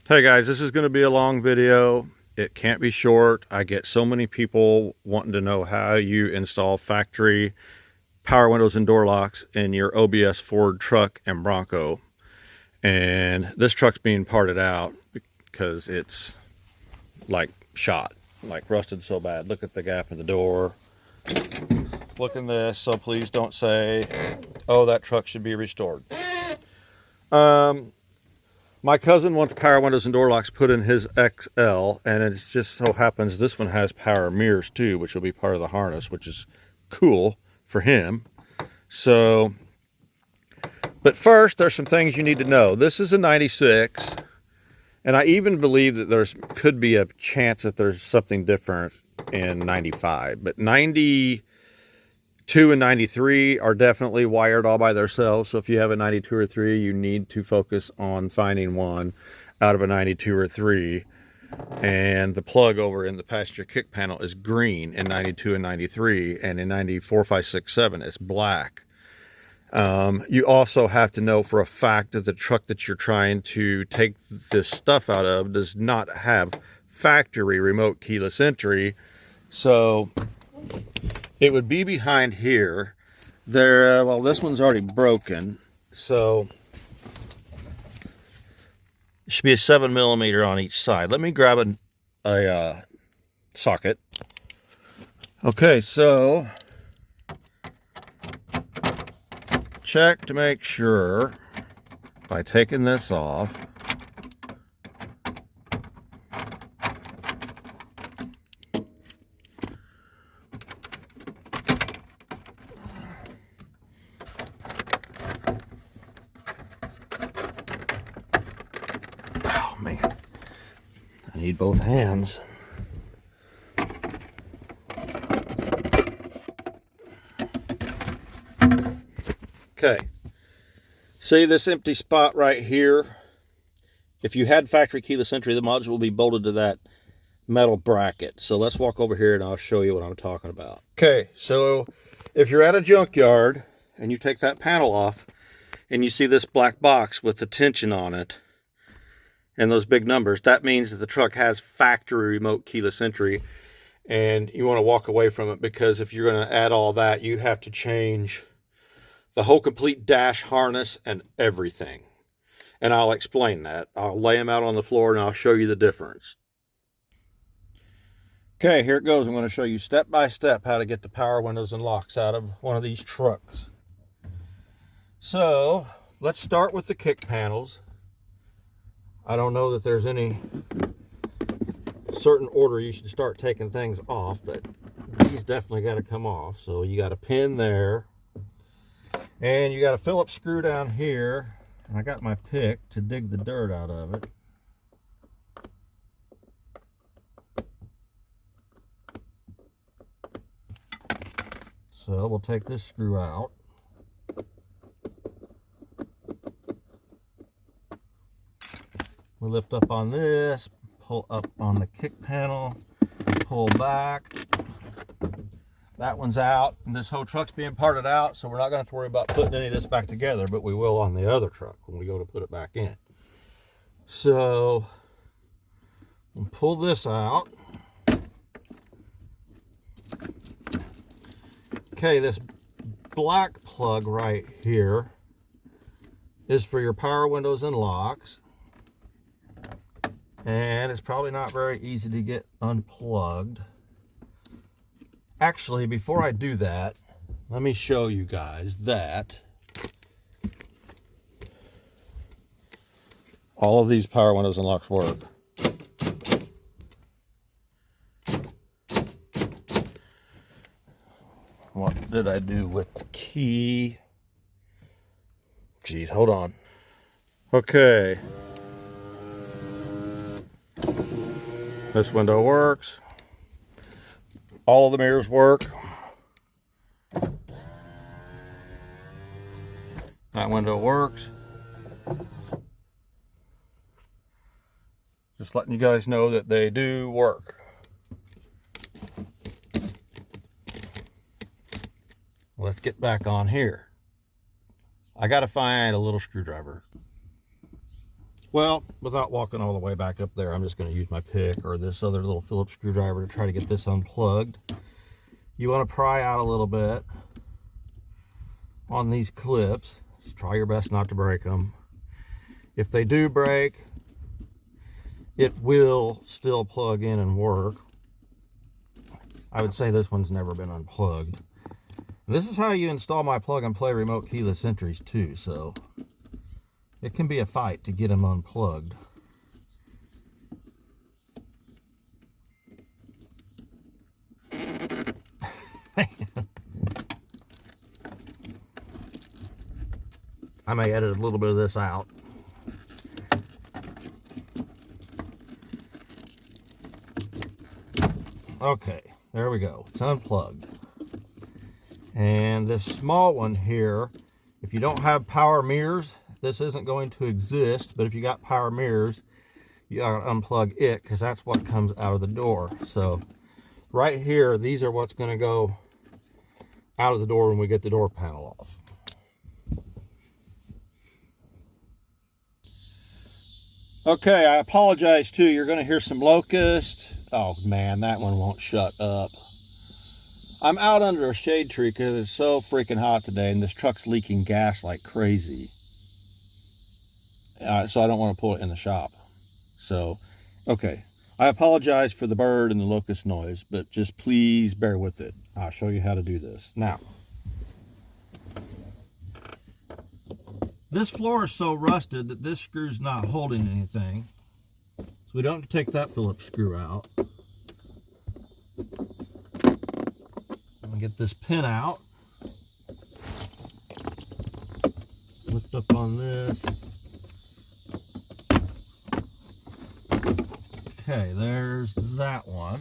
Hey guys, this is going to be a long video. It can't be short. I get so many people wanting to know how you install factory power windows and door locks in your OBS Ford truck and Bronco. And this truck's being parted out because it's like shot, like rusted so bad. Look at the gap in the door. Look in this, so please don't say, oh, that truck should be restored. My cousin wants power windows and door locks put in his XL, and it just so happens this one has power mirrors too, which will be part of the harness, which is cool for him. So, but first, there's some things you need to know. This is a 96, and I even believe that there's could be a chance that there's something different in 95, but 92 and 93 are definitely wired all by themselves. So if you have a 92 or 3, you need to focus on finding one out of a 92 or 3. And the plug over in the passenger kick panel is green in 92 and 93, and in 94, 5, 6, 7 it's black. You also have to know for a fact that the truck that you're trying to take this stuff out of does not have factory remote keyless entry. So it would be behind here. Well, this one's already broken, so it should be a 7mm on each side. Let me grab a socket. Okay, so check to make sure by taking this off. Oh man, I need both hands. Okay, see this empty spot right here? If you had factory keyless entry, the module will be bolted to that metal bracket. So let's walk over here and I'll show you what I'm talking about. Okay, so if you're at a junkyard and you take that panel off and you see this black box with the tension on it and those big numbers, that means that the truck has factory remote keyless entry, and you want to walk away from it, because if you're going to add all that, you have to change the whole complete dash harness and everything. And I'll explain that. I'll lay them out on the floor and I'll show you the difference. Okay, here it goes. I'm going to show you step by step how to get the power windows and locks out of one of these trucks. So let's start with the kick panels. I don't know that there's any certain order you should start taking things off, but these definitely got to come off. So you got a pin there, and you got a Phillips screw down here. And I got my pick to dig the dirt out of it. So we'll take this screw out. We lift up on this, pull up on the kick panel, pull back. That one's out, and this whole truck's being parted out, so we're not going to have to worry about putting any of this back together, but we will on the other truck when we go to put it back in. So we'll pull this out. Okay, this black plug right here is for your power windows and locks. And it's probably not very easy to get unplugged. Actually, before I do that, let me show you guys that all of these power windows and locks work. What did I do with the key? Geez, hold on. Okay. This window works. All of the mirrors work. That window works. Just letting you guys know that they do work. Let's get back on here. I gotta find a little screwdriver. Well, without walking all the way back up there, I'm just going to use my pick or this other little Phillips screwdriver to try to get this unplugged. You want to pry out a little bit on these clips. Just try your best not to break them. If they do break, it will still plug in and work. I would say this one's never been unplugged. This is how you install my plug and play remote keyless entries too, so it can be a fight to get them unplugged. I may edit a little bit of this out. Okay, there we go. It's unplugged. And this small one here, if you don't have power mirrors, this isn't going to exist. But if you got power mirrors, you gotta unplug it, because that's what comes out of the door. So right here, these are what's going to go out of the door when we get the door panel off. Okay, I apologize too. You're going to hear some locust. Oh man, that one won't shut up. I'm out under a shade tree because it's so freaking hot today, and this truck's leaking gas like crazy. So I don't want to pull it in the shop. So, okay. I apologize for the bird and the locust noise, but just please bear with it. I'll show you how to do this. Now, this floor is so rusted that this screw's not holding anything. So we don't take that Phillips screw out. Get this pin out. Lift up on this. Okay, there's that one.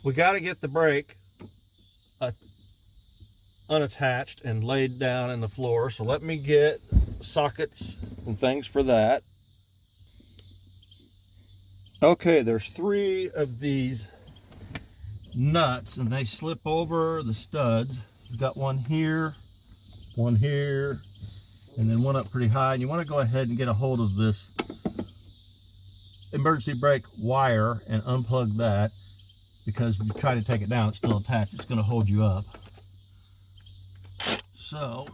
We got to get the brake unattached and laid down in the floor. So let me get sockets and things for that. Okay, there's 3 of these nuts, and they slip over the studs. We've got one here, and then one up pretty high. And you want to go ahead and get a hold of this emergency brake wire and unplug that, because if you try to take it down, it's still attached. It's going to hold you up. So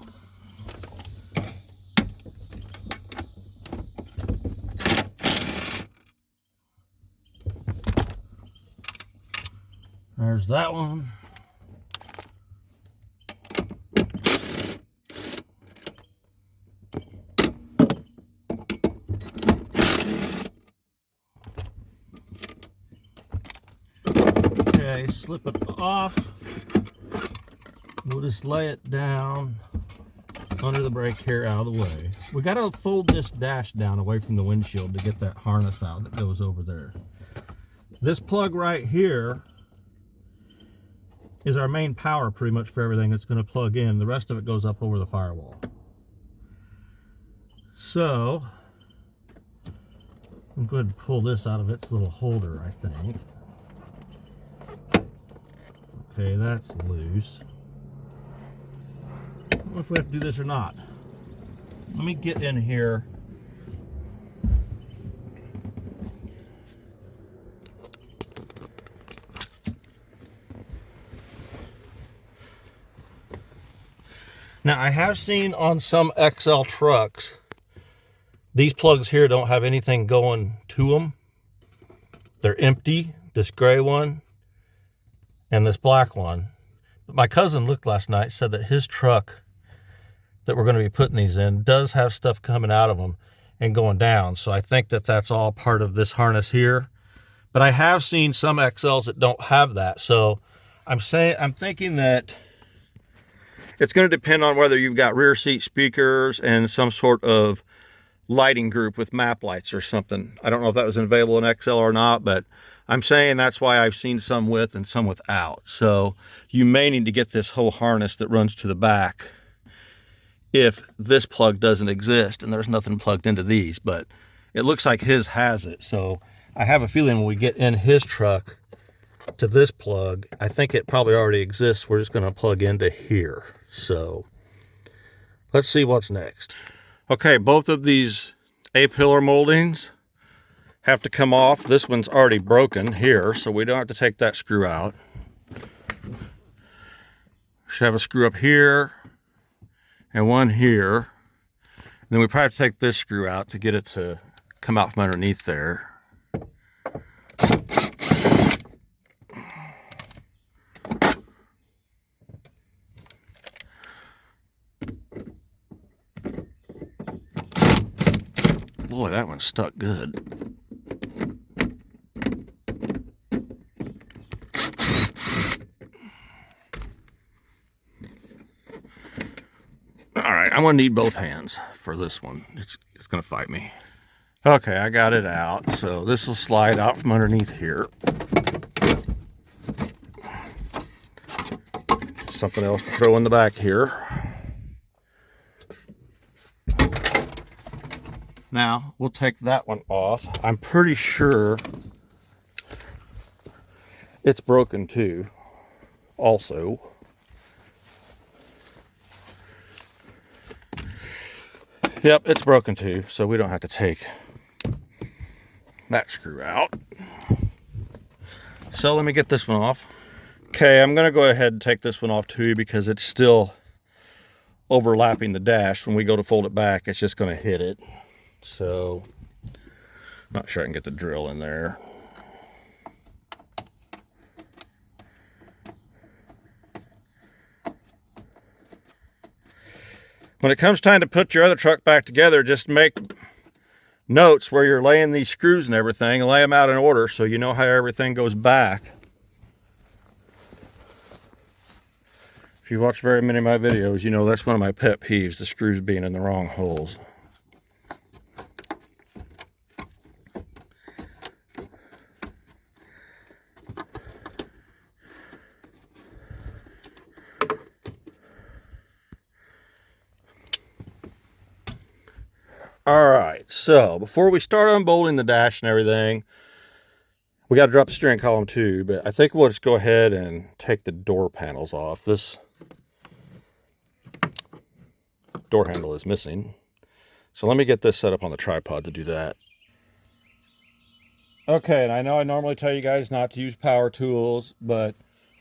there's that one. Okay, slip it off. We'll just lay it down under the brake here out of the way. We got to fold this dash down away from the windshield to get that harness out that goes over there. This plug right here is our main power pretty much for everything that's going to plug in. The rest of it goes up over the firewall. So I'm going to pull this out of its little holder, I think. Okay, that's loose. I don't know if we have to do this or not. Let me get in here. Now, I have seen on some XL trucks, these plugs here don't have anything going to them. They're empty, this gray one and this black one. But my cousin looked last night, said that his truck that we're going to be putting these in does have stuff coming out of them and going down. So I think that that's all part of this harness here. But I have seen some XLs that don't have that. So I'm thinking that it's going to depend on whether you've got rear seat speakers and some sort of lighting group with map lights or something. I don't know if that was available in XL or not, but I'm saying that's why I've seen some with and some without. So you may need to get this whole harness that runs to the back if this plug doesn't exist and there's nothing plugged into these, but it looks like his has it. So I have a feeling when we get in his truck to this plug, I think it probably already exists. We're just going to plug into here. So Let's see what's next. Okay, both of these A-pillar moldings have to come off. This one's already broken here, so we don't have to take that screw out. Should have a screw up here and one here. And then we probably have to take this screw out to get it to come out from underneath there. Boy, that one stuck good. All right, I'm gonna need both hands for this one. It's gonna fight me. Okay, I got it out. So this will slide out from underneath here. Something else to throw in the back here. Now, we'll take that one off. I'm pretty sure it's broken too, also. Yep, it's broken too, so we don't have to take that screw out. So let me get this one off. Okay, I'm gonna go ahead and take this one off too because it's still overlapping the dash. When we go to fold it back, it's just gonna hit it. So, not sure I can get the drill in there. When it comes time to put your other truck back together, just make notes where you're laying these screws and everything, and lay them out in order so you know how everything goes back. If you watch very many of my videos, you know that's one of my pet peeves, the screws being in the wrong holes. All right, so before we start unbolting the dash and everything, we got to drop the steering column too, but I think we'll just go ahead and take the door panels off. This door handle is missing. So let me get this set up on the tripod to do that. Okay, and I know I normally tell you guys not to use power tools, but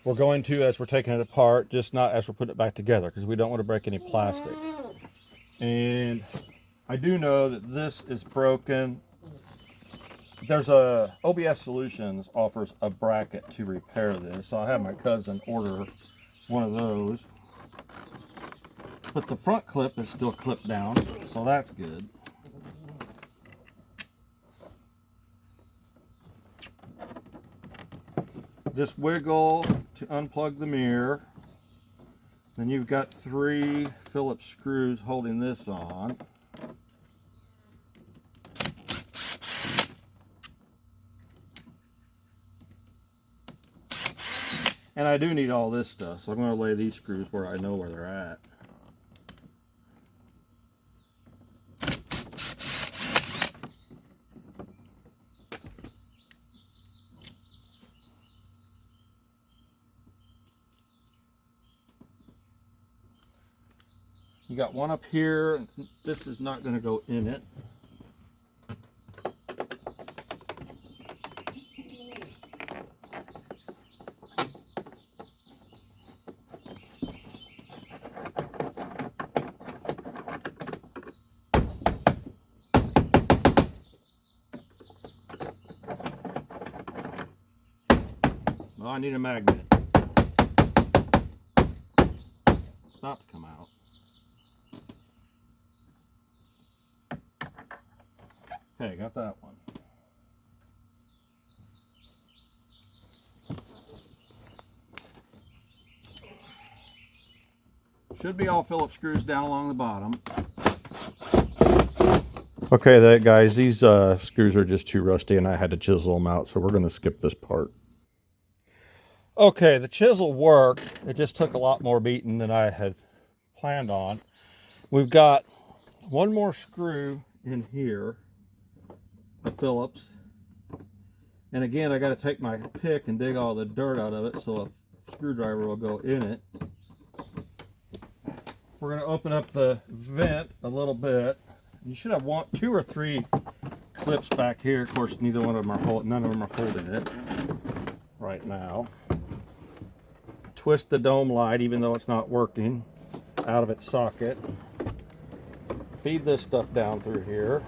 we're going to as we're taking it apart, just not as we're putting it back together, because we don't want to break any plastic. And I do know that this is broken. There's a OBS Solutions offers a bracket to repair this, so I had my cousin order one of those. But the front clip is still clipped down, so that's good. Just wiggle to unplug the mirror. Then you've got 3 Phillips screws holding this on. And I do need all this stuff, so I'm going to lay these screws where I know where they're at. You got one up here, and this is not going to go in it. Well, I need a magnet. Stop to come out. Okay, got that one. Should be all Phillips screws down along the bottom. Okay, guys, these screws are just too rusty and I had to chisel them out, so we're going to skip this part. Okay, the chisel worked. It just took a lot more beating than I had planned on. We've got one more screw in here, the Phillips. And again, I got to take my pick and dig all the dirt out of it so a screwdriver will go in it. we're going to open up the vent a little bit. You should have 2 or 3 clips back here. Of course, none of them are holding it right now. Twist the dome light, even though it's not working, out of its socket. Feed this stuff down through here.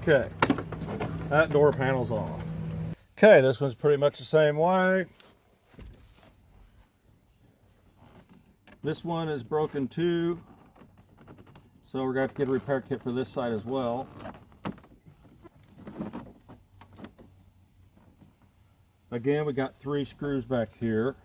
Okay, that door panel's off. Okay, this one's pretty much the same way. This one is broken too, so we're going to have to get a repair kit for this side as well. Again, we got 3 screws back here.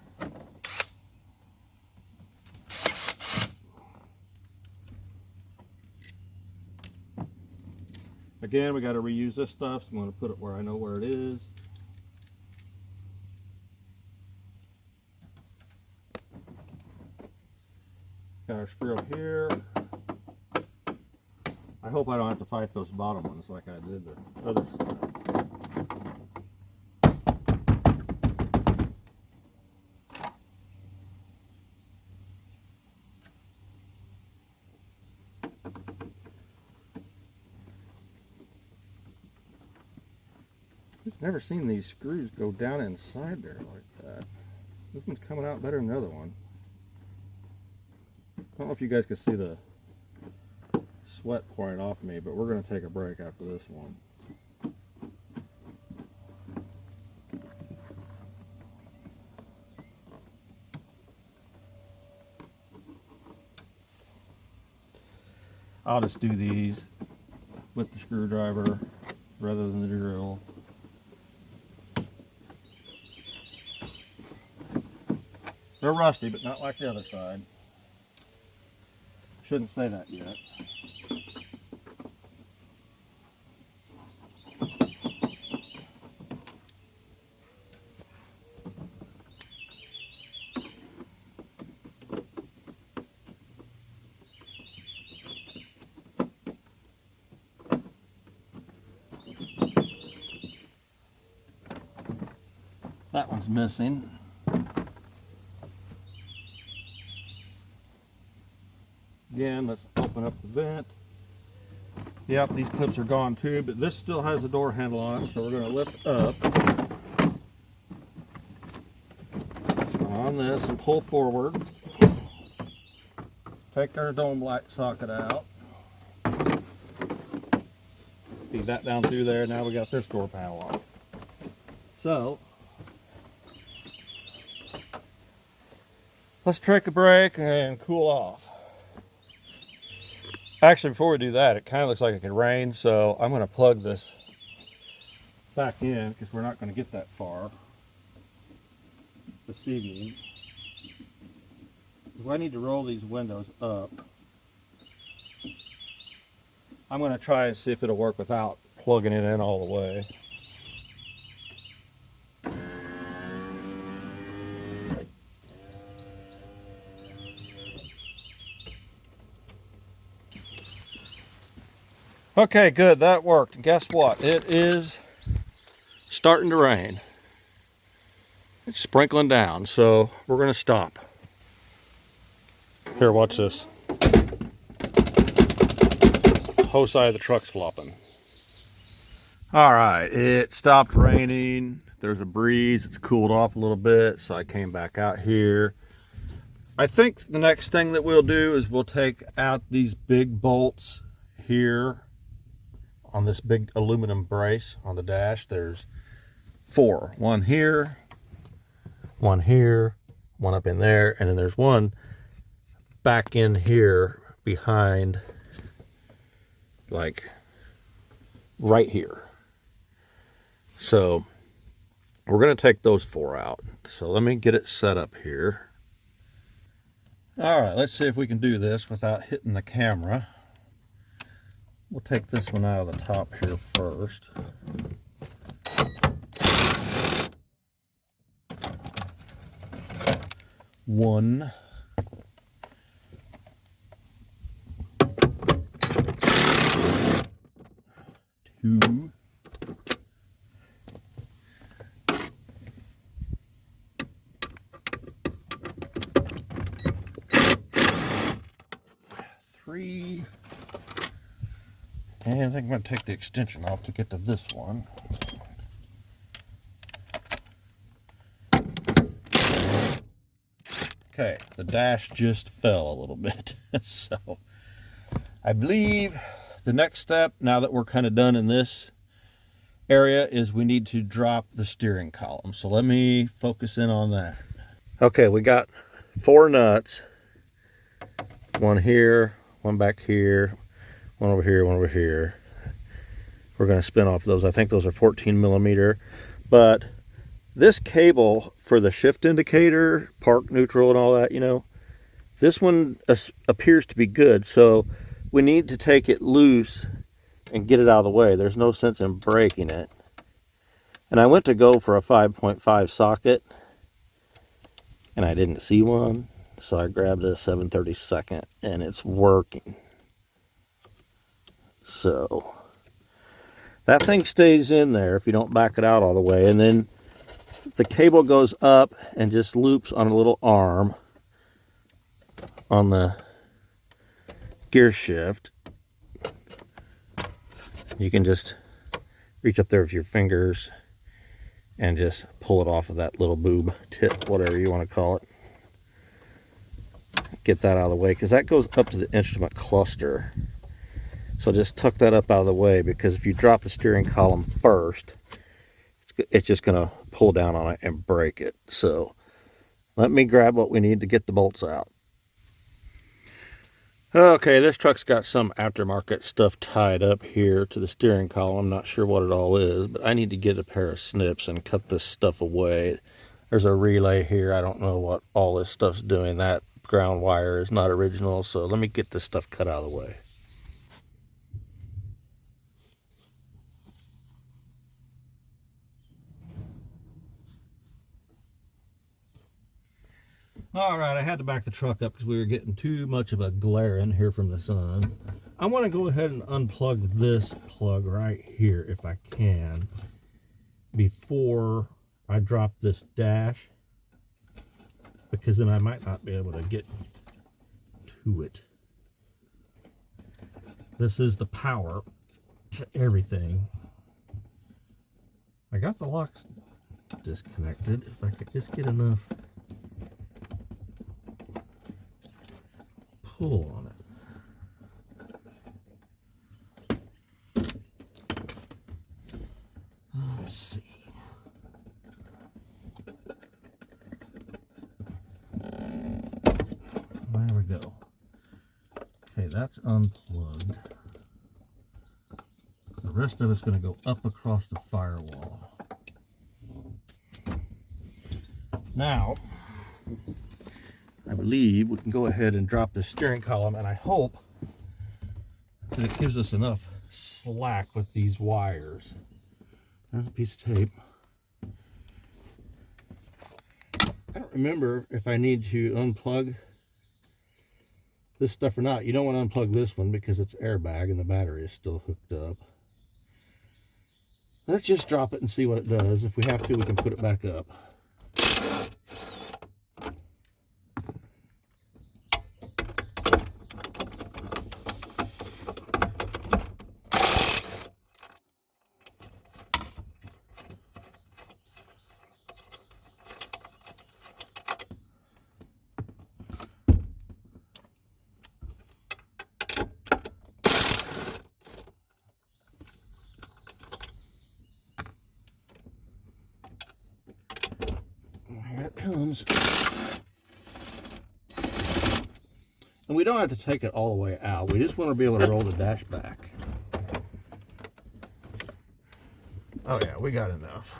Again, we got to reuse this stuff, so I'm going to put it where I know where it is. Got our screw here. I hope I don't have to fight those bottom ones like I did the other stuff. I've never seen these screws go down inside there like that. This one's coming out better than the other one. I don't know if you guys can see the sweat pouring off me, but we're going to take a break after this one. I'll just do these with the screwdriver rather than the drill. They're rusty, but not like the other side. Shouldn't say that yet. That one's missing. Again, let's open up the vent. Yep, these clips are gone too, but this still has a door handle on it, so we're going to lift up on this and pull forward. Take our dome light socket out. Feed that down through there. Now we got this door panel off. So let's take a break and cool off. Actually, before we do that, it kind of looks like it could rain, so I'm going to plug this back in because we're not going to get that far this evening. Do I need to roll these windows up? I'm going to try and see if it'll work without plugging it in all the way. Okay, good, that worked. And guess what? It is starting to rain. It's sprinkling down, so we're going to stop. Here, watch this. Whole side of the truck's flopping. All right, it stopped raining. There's a breeze. It's cooled off a little bit, so I came back out here. I think the next thing that we'll do is we'll take out these big bolts here on this big aluminum brace on the dash. There's 4. One here, one here, one up in there, and then there's one back in here behind, like right here. So we're going to take those 4 out. So let me get it set up here. All right, let's see if we can do this without hitting the camera. We'll take this one out of the top here first. One. Two. 3. And I think I'm going to take the extension off to get to this one. Okay, the dash just fell a little bit. So I believe the next step, now that we're kind of done in this area, is we need to drop the steering column. So let me focus in on that. Okay, we got 4 nuts. One here, one back here, one over here, one over here. We're going to spin off those. I think those are 14 millimeter. But this cable for the shift indicator, park neutral and all that, you know, this one appears to be good. So we need to take it loose and get it out of the way. There's no sense in breaking it. And I went to go for a 5.5 socket and I didn't see one. So I grabbed a 7/32 and it's working. So that thing stays in there if you don't back it out all the way. And then the cable goes up and just loops on a little arm on the gear shift. You can just reach up there with your fingers and just pull it off of that little boob tip, whatever you want to call it. Get that out of the way, because that goes up to the instrument cluster. So just tuck that up out of the way, because if you drop the steering column first, it's just going to pull down on it and break it. So let me grab what we need to get the bolts out. Okay, this truck's got some aftermarket stuff tied up here to the steering column. I'm not sure what it all is, but I need to get a pair of snips and cut this stuff away. There's a relay here. I don't know what all this stuff's doing. That ground wire is not original, so let me get this stuff cut out of the way. All right, I had to back the truck up because we were getting too much of a glare in here from the sun. I want to go ahead and unplug this plug right here if I can before I drop this dash, because then I might not be able to get to it. This is the power to everything. I got the locks disconnected. If I could just get enough pull on it. Let's see. There we go. Okay, that's unplugged. The rest of it's going to go up across the firewall. Now, I believe we can go ahead and drop the steering column, and I hope that it gives us enough slack with these wires. There's a piece of tape. I don't remember if I need to unplug this stuff or not. You don't want to unplug this one because it's airbag and the battery is still hooked up. Let's just drop it and see what it does. If we have to, we can put it back up. Here it comes. And we don't have to take it all the way out. We just want to be able to roll the dash back. Oh yeah, we got enough.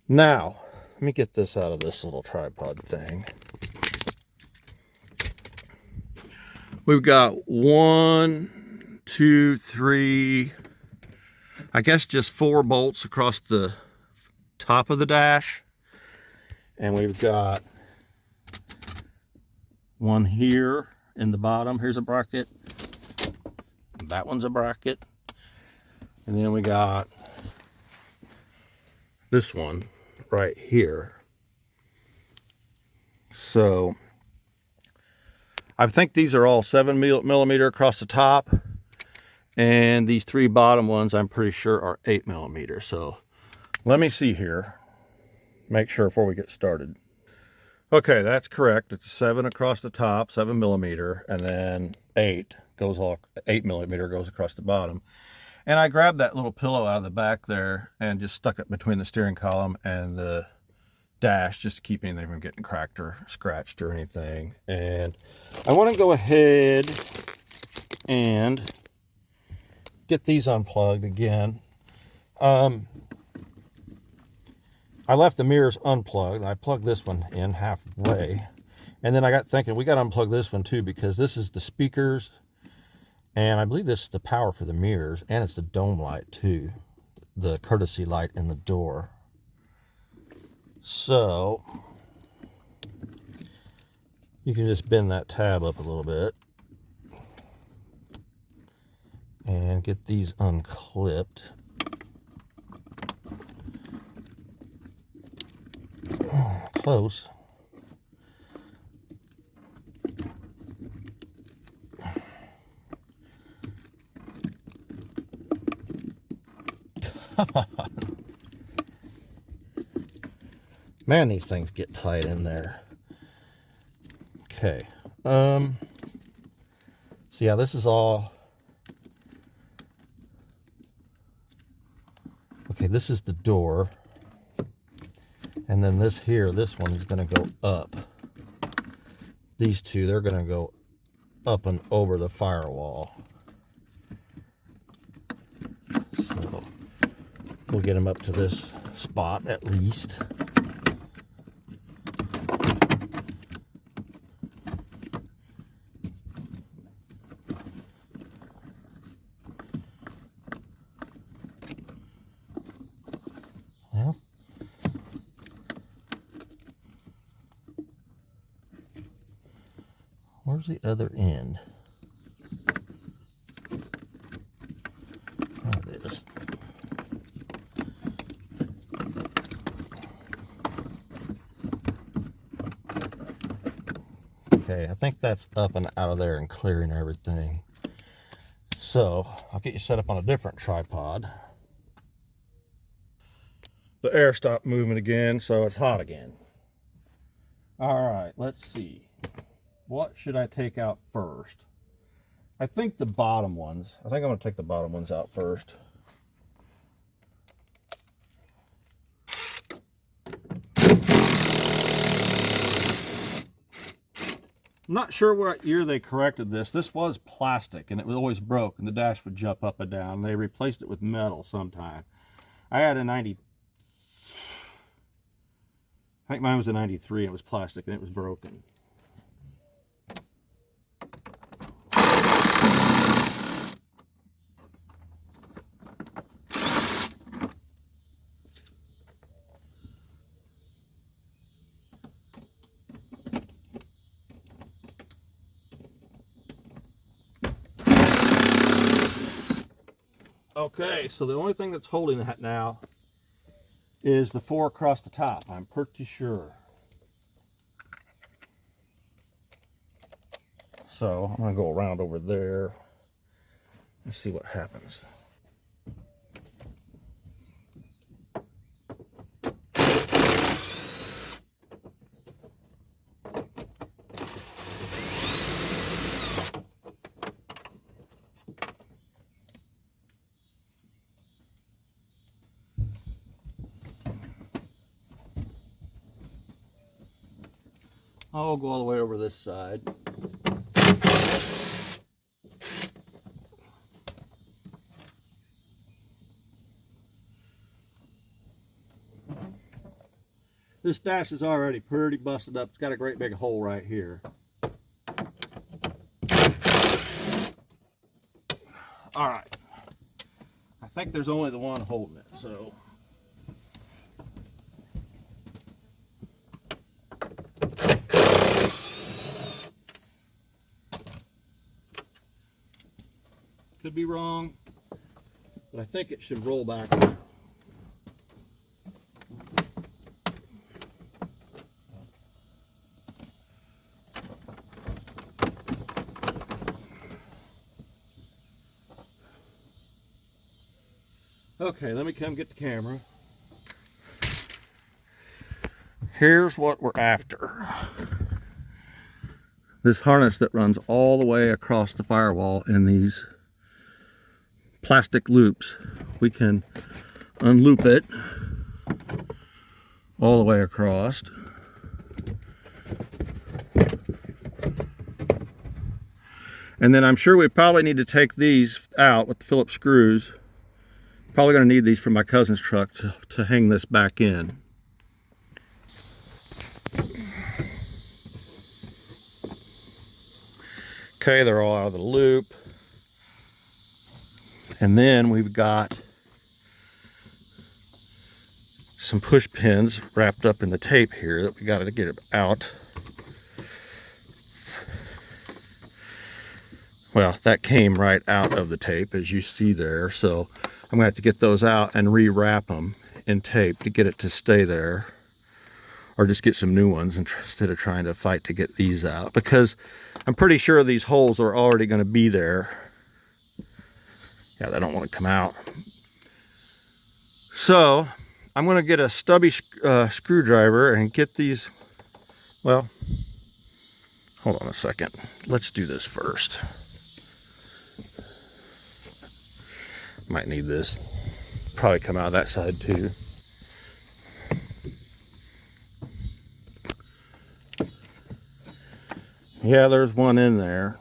Now, let me get this out of this little tripod thing. We've got 1, 2, 3, I guess just 4 bolts across the top of the dash. And we've got one here in the bottom. Here's a bracket. That one's a bracket. And then we got this one right here. So I think these are all 7mm across the top, and these 3 bottom ones I'm pretty sure are 8mm. So let me see here, make sure before we get started. Okay, that's correct. It's 7 across the top, 7mm, and then 8mm goes across the bottom. And I grabbed that little pillow out of the back there and just stuck it between the steering column and the dash, just to keep anything from getting cracked or scratched or anything. And I want to go ahead and get these unplugged again. I left the mirrors unplugged. I plugged this one in halfway. And then I got thinking, we got to unplug this one too, because this is the speakers. And I believe this is the power for the mirrors. And it's the dome light too. The courtesy light in the door. So, you can just bend that tab up a little bit. And get these unclipped. Close. Come on. Man, these things get tight in there. Okay. So yeah, this is all. Okay, this is the door. And then this here, this one is going to go up. These two, they're going to go up and over the firewall. So we'll get them up to this spot at least. Well, where's the other end? There it is. Okay, I think that's up and out of there and clearing everything. So I'll get you set up on a different tripod. The air stopped moving again, so it's hot again. All right, let's see. What should I take out first? I think the bottom ones. I think I'm going to take the bottom ones out first. I'm not sure what year they corrected this. This was plastic and it was always broke and the dash would jump up and down. They replaced it with metal sometime. I had a 90. I think mine was a 93 and it was plastic and it was broken. Okay, so the only thing that's holding that now is the 4 across the top, I'm pretty sure. So I'm going to go around over there and see what happens. I'll go all the way over this side. This dash is already pretty busted up. It's got a great big hole right here. All right. I think there's only the one holding it, so. Could be wrong, but I think it should roll back now. Okay, let me come get the camera. Here's what we're after. This harness that runs all the way across the firewall in these plastic loops. We can unloop it all the way across. And then I'm sure we probably need to take these out with the Phillips screws. Probably going to need these for my cousin's truck to hang this back in. Okay, they're all out of the loop. And then we've got some push pins wrapped up in the tape here that we got to get it out. Well, that came right out of the tape, as you see there. So I'm gonna have to get those out and rewrap them in tape to get it to stay there, or just get some new ones instead of trying to fight to get these out, because I'm pretty sure these holes are already going to be there. Yeah, they don't want to come out. So I'm going to get a stubby screwdriver and get these. Well, hold on a second. Let's do this first. Might need this. Probably come out of that side too. Yeah, there's one in there.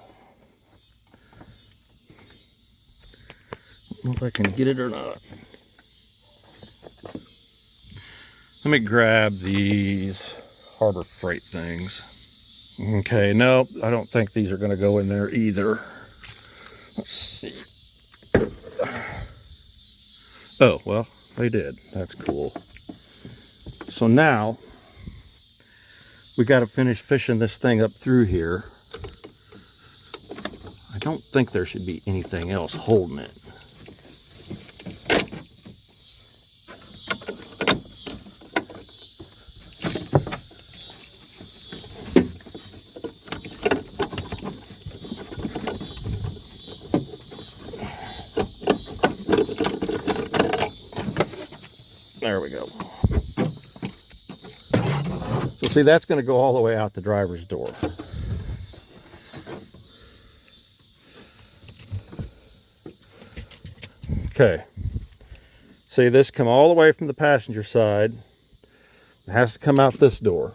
I don't know if I can get it or not. Let me grab these Harbor Freight things. Okay, nope, I don't think these are going to go in there either. Let's see. Oh, well, they did. That's cool. So now we got to finish fishing this thing up through here. I don't think there should be anything else holding it. There we go. So see, that's going to go all the way out the driver's door. Okay. See, this come all the way from the passenger side. It has to come out this door.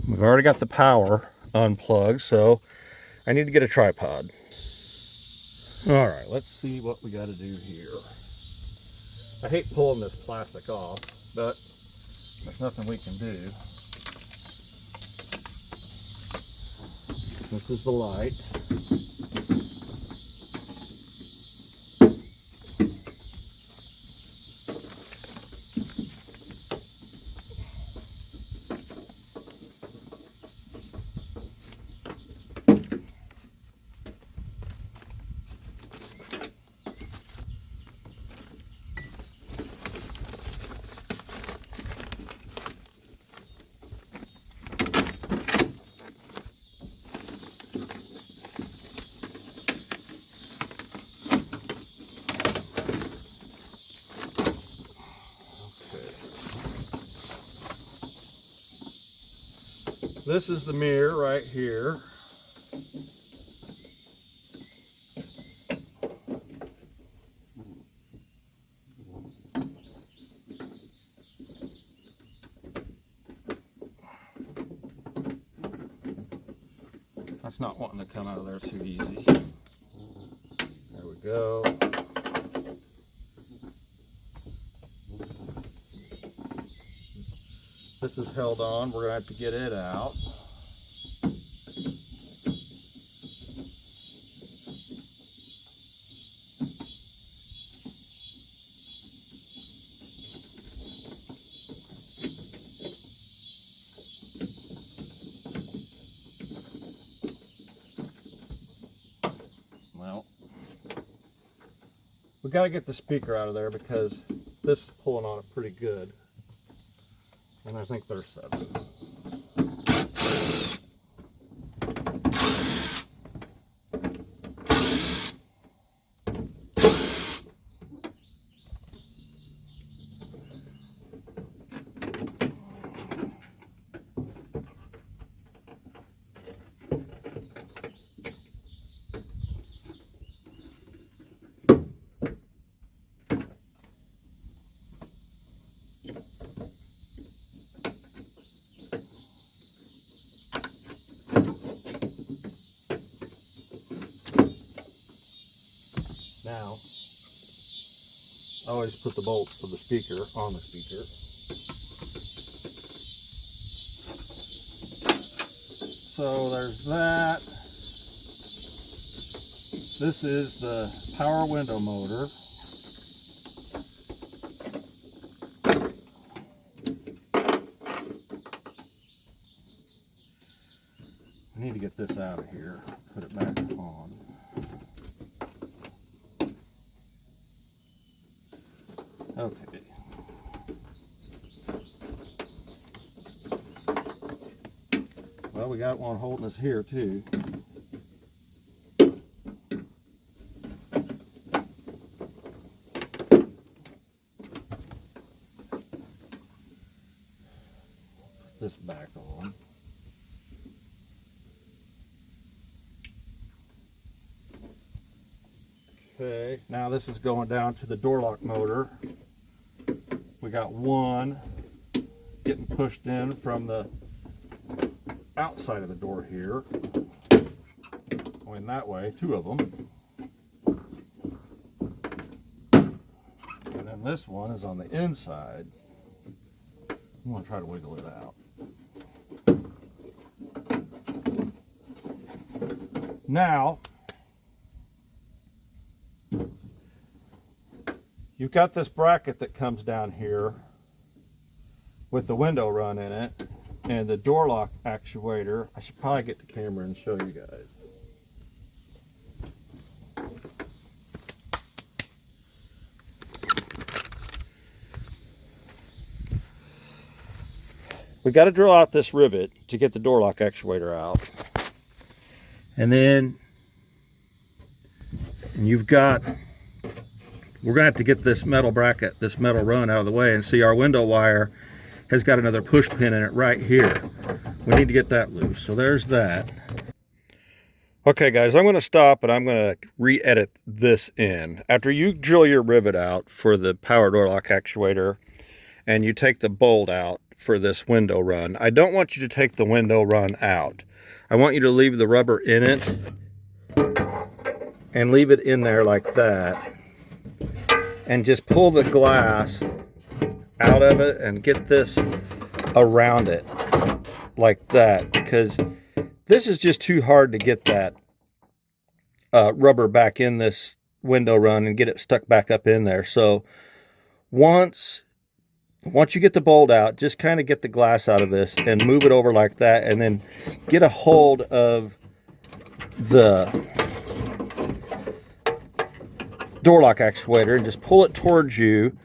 We've already got the power unplugged, so I need to get a tripod. All right, let's see what we got to do here. I hate pulling this plastic off, but there's nothing we can do. This is the light. This is the mirror right here. That's not wanting to come out of there too easy. There we go. This is held on. We're going to have to get it out. Well, we got to get the speaker out of there because this is pulling on it pretty good. And I think they're set. Now, I always put the bolts for the speaker on the speaker. So there's that. This is the power window motor. I need to get this out of here, put it back on. Okay. Well, we got one holding us here too. Put this back on. Okay, now this is going down to the door lock motor. We got one getting pushed in from the outside of the door here. Going that way, two of them. And then this one is on the inside. I'm going to try to wiggle it out. Now, you've got this bracket that comes down here with the window run in it and the door lock actuator. I should probably get the camera and show you guys. We got to drill out this rivet to get the door lock actuator out. And then you've got, we're going to have to get this metal bracket, this metal run out of the way, and see our window wire has got another push pin in it right here. We need to get that loose. So there's that. Okay guys, I'm going to stop and I'm going to re-edit this in. After you drill your rivet out for the power door lock actuator and you take the bolt out for this window run, I don't want you to take the window run out. I want you to leave the rubber in it and leave it in there like that, and just pull the glass out of it and get this around it like that, because this is just too hard to get that rubber back in this window run and get it stuck back up in there. So once you get the bolt out, just kind of get the glass out of this and move it over like that, and then get a hold of the door lock actuator and just pull it towards you,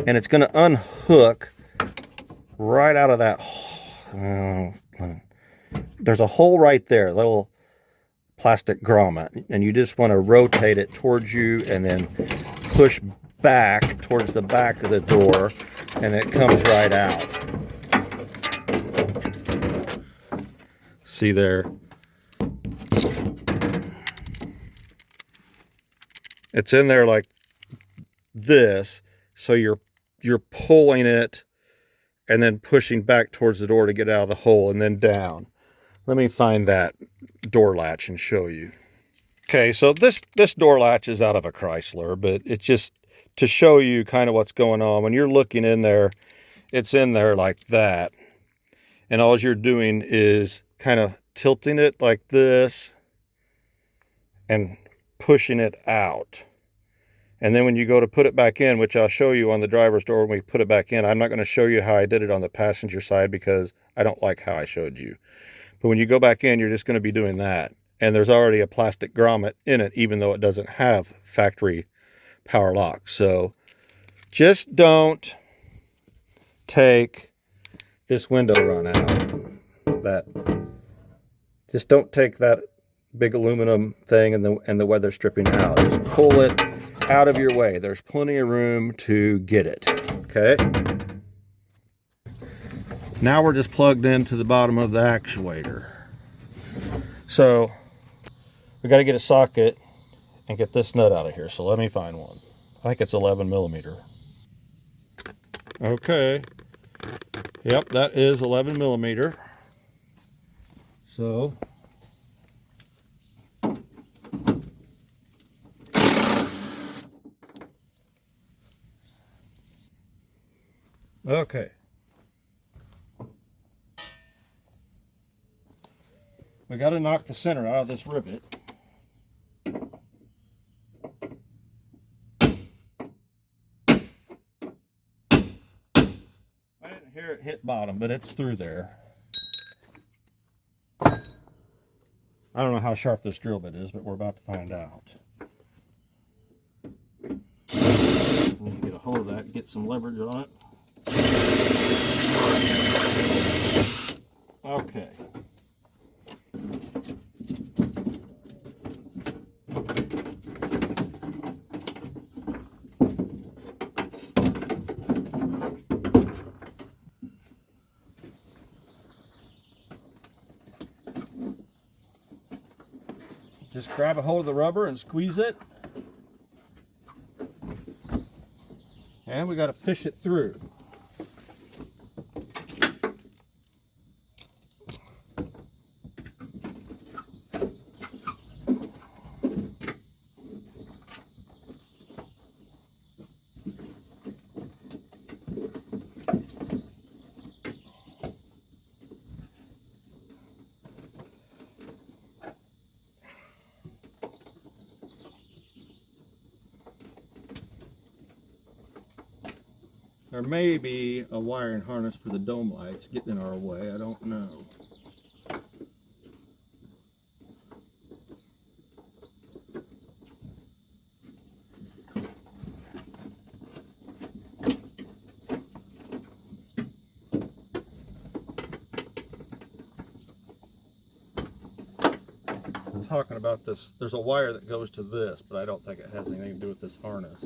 and it's going to unhook right out of that. There's a hole right there, a little plastic grommet, and you just want to rotate it towards you and then push back towards the back of the door, and it comes right out. See there? It's in there like this, so you're pulling it and then pushing back towards the door to get out of the hole, and then down. Let me find that door latch and show you. Okay, so this door latch is out of a Chrysler, but it's just to show you kind of what's going on. When you're looking in there, it's in there like that, and all you're doing is kind of tilting it like this and pushing it out. And then when you go to put it back in, which I'll show you on the driver's door when we put it back in, I'm not going to show you how I did it on the passenger side because I don't like how I showed you. But when you go back in, you're just going to be doing that. And there's already a plastic grommet in it, even though it doesn't have factory power lock. So just don't take this window run out. Just don't take that big aluminum thing and the weather stripping out. Just pull it out of your way. There's plenty of room to get it. Okay. Now we're just plugged into the bottom of the actuator. So we got to get a socket and get this nut out of here. So let me find one. I think it's 11 millimeter. Okay. Yep, that is 11 millimeter. So Okay. We got to knock the center out of this rivet. I didn't hear it hit bottom, but it's through there. I don't know how sharp this drill bit is, but we're about to find out. Need to get a hold of that and get some leverage on it. Okay. Just grab a hold of the rubber and squeeze it. And we got to fish it through. There may be a wiring harness for the dome lights getting in our way. I don't know. I'm talking about this. There's a wire that goes to this, but I don't think it has anything to do with this harness.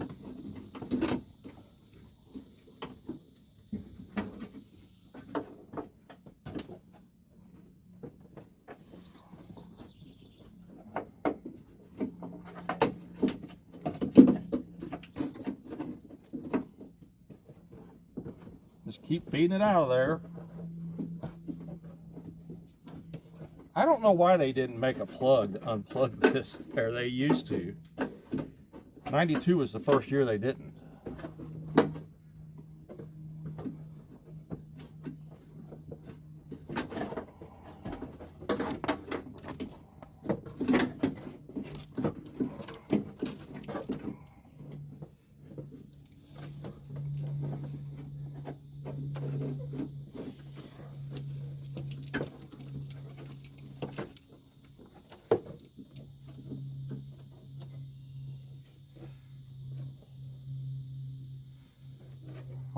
Just keep feeding it out of there. I don't know why they didn't make a plug to unplug this there. They used to. 92 was the first year they didn't.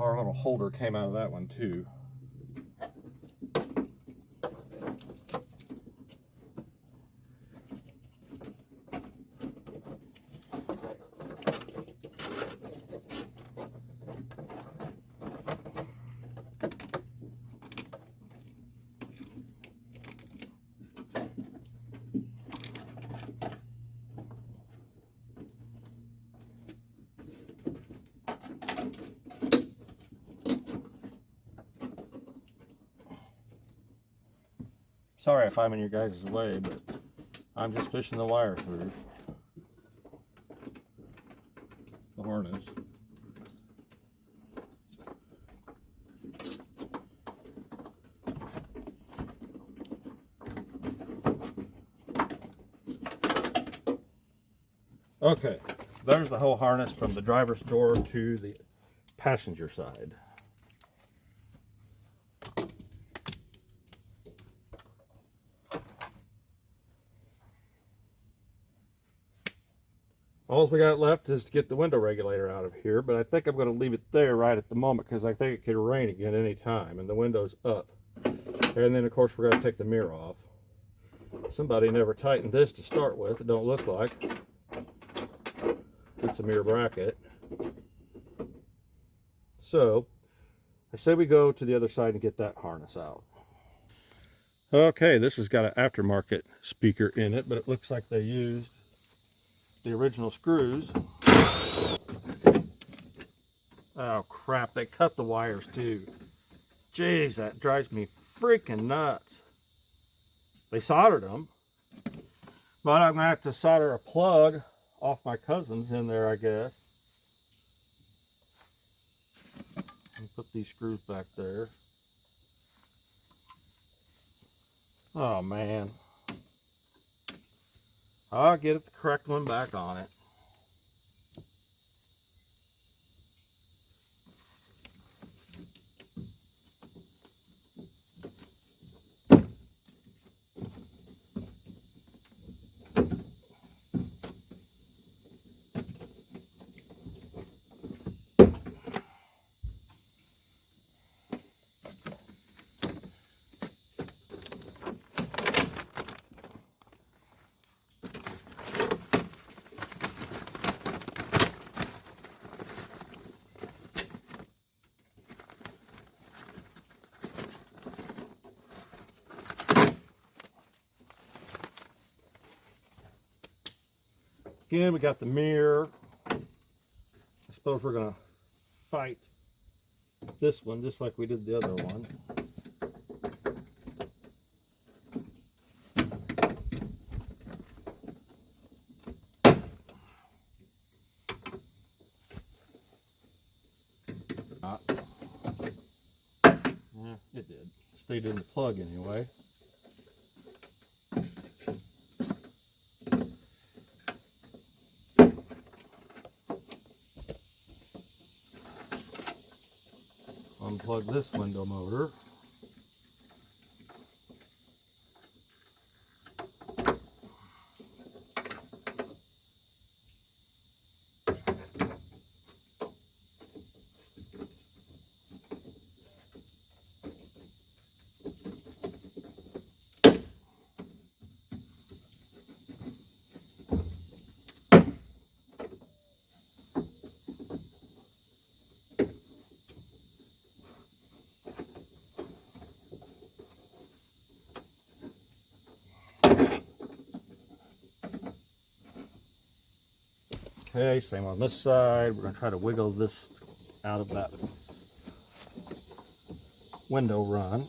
Our little holder came out of that one too. Sorry if I'm in your guys' way, but I'm just fishing the wire through the harness. Okay, there's the whole harness from the driver's door to the passenger side. All we got left is to get the window regulator out of here, but I think I'm going to leave it there right at the moment because I think it could rain again any time, and the window's up. And then, of course, we're going to take the mirror off. Somebody never tightened this to start with. It don't look like. It's a mirror bracket. So, I say we go to the other side and get that harness out. Okay, this has got an aftermarket speaker in it, but it looks like they used the original screws. Oh crap, they cut the wires too. Jeez, that drives me freaking nuts. They soldered them, but I'm gonna have to solder a plug off my cousin's in there, I guess. Put these screws back there. Oh man. I'll get it the correct one back on it. Again, we got the mirror. I suppose we're gonna fight this one just like we did the other one. Yeah, it did. Stayed in the plug anyway. Unplug this window motor. Okay, same on this side. We're going to try to wiggle this out of that window run.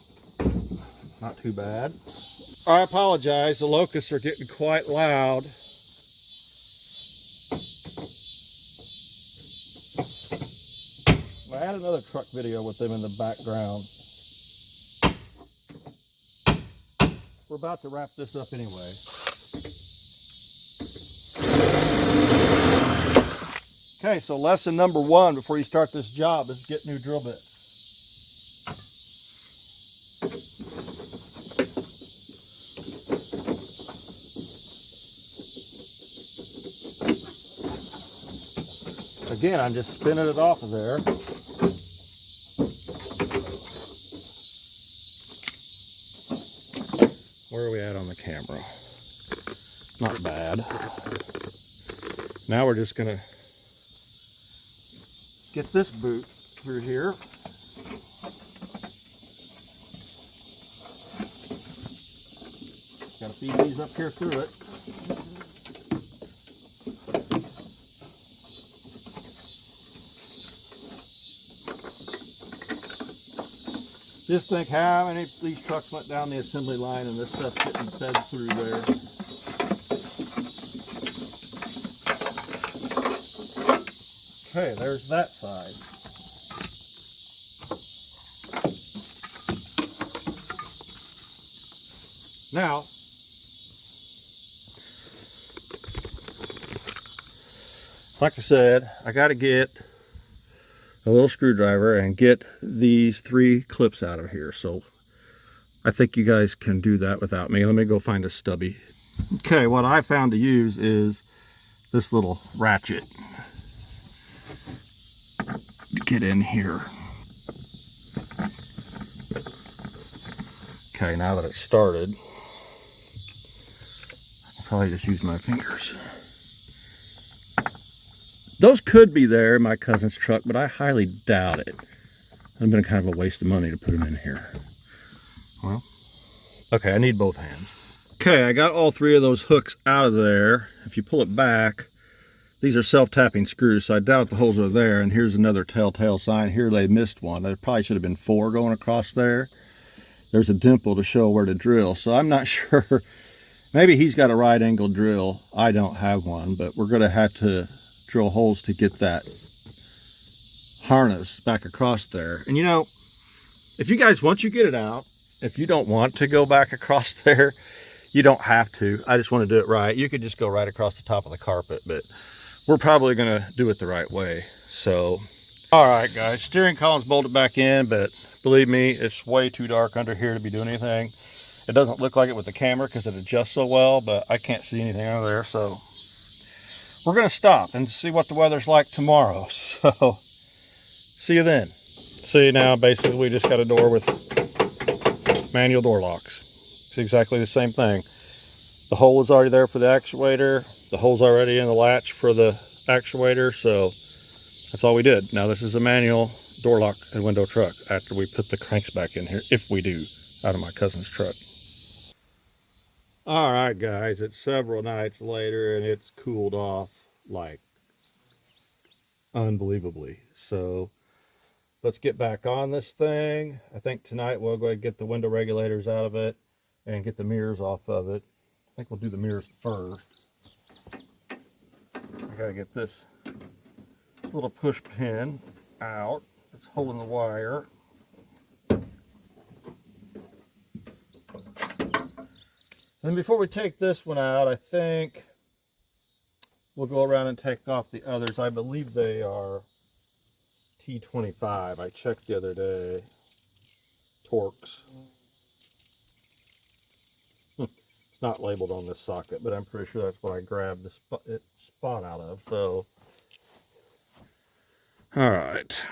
Not too bad. I apologize, the locusts are getting quite loud. I had another truck video with them in the background. We're about to wrap this up anyway. Okay, so lesson number one before you start this job is get new drill bits. Again, I'm just spinning it off of there. Where are we at on the camera? Not bad. Now we're just gonna get this boot through here. Gotta feed these up here through it. Just think how many of these trucks went down the assembly line and this stuff's getting fed through there. Okay, there's that side. Now, like I said, I got to get a little screwdriver and get these 3 clips out of here. So I think you guys can do that without me. Let me go find a stubby. Okay, what I found to use is this little ratchet to get in here. Okay, now that it's started, I'll probably just use my fingers. Those could be there in my cousin's truck, but I highly doubt it. It's been kind of a waste of money to put them in here. Well, okay, I need both hands. Okay, I got all 3 of those hooks out of there. If you pull it back, these are self-tapping screws, so I doubt the holes are there. And here's another telltale sign. Here they missed one. There probably should have been 4 going across there. There's a dimple to show where to drill. So I'm not sure. Maybe he's got a right angle drill. I don't have one, but we're going to have to drill holes to get that harness back across there. And you know, if you guys, once you get it out, if you don't want to go back across there, you don't have to. I just want to do it right. You could just go right across the top of the carpet, but we're probably going to do it the right way. So, all right, guys, steering column's bolted back in, but believe me, it's way too dark under here to be doing anything. It doesn't look like it with the camera because it adjusts so well, but I can't see anything under there. So we're going to stop and see what the weather's like tomorrow. So see you then. See, now basically we just got a door with manual door locks. It's exactly the same thing. The hole is already there for the actuator. The hole's already in the latch for the actuator. So that's all we did. Now this is a manual door lock and window truck after we put the cranks back in here, if we do, out of my cousin's truck. All right, guys, it's several nights later and it's cooled off like unbelievably. So let's get back on this thing. I think tonight we'll go ahead and get the window regulators out of it and get the mirrors off of it. I think we'll do the mirrors first. I gotta get this little push pin out. It's holding the wire. And before we take this one out, I think we'll go around and take off the others. I believe they are T25. I checked the other day. Torx. It's not labeled on this socket, but I'm pretty sure that's what I grabbed the spot out of. So, all right.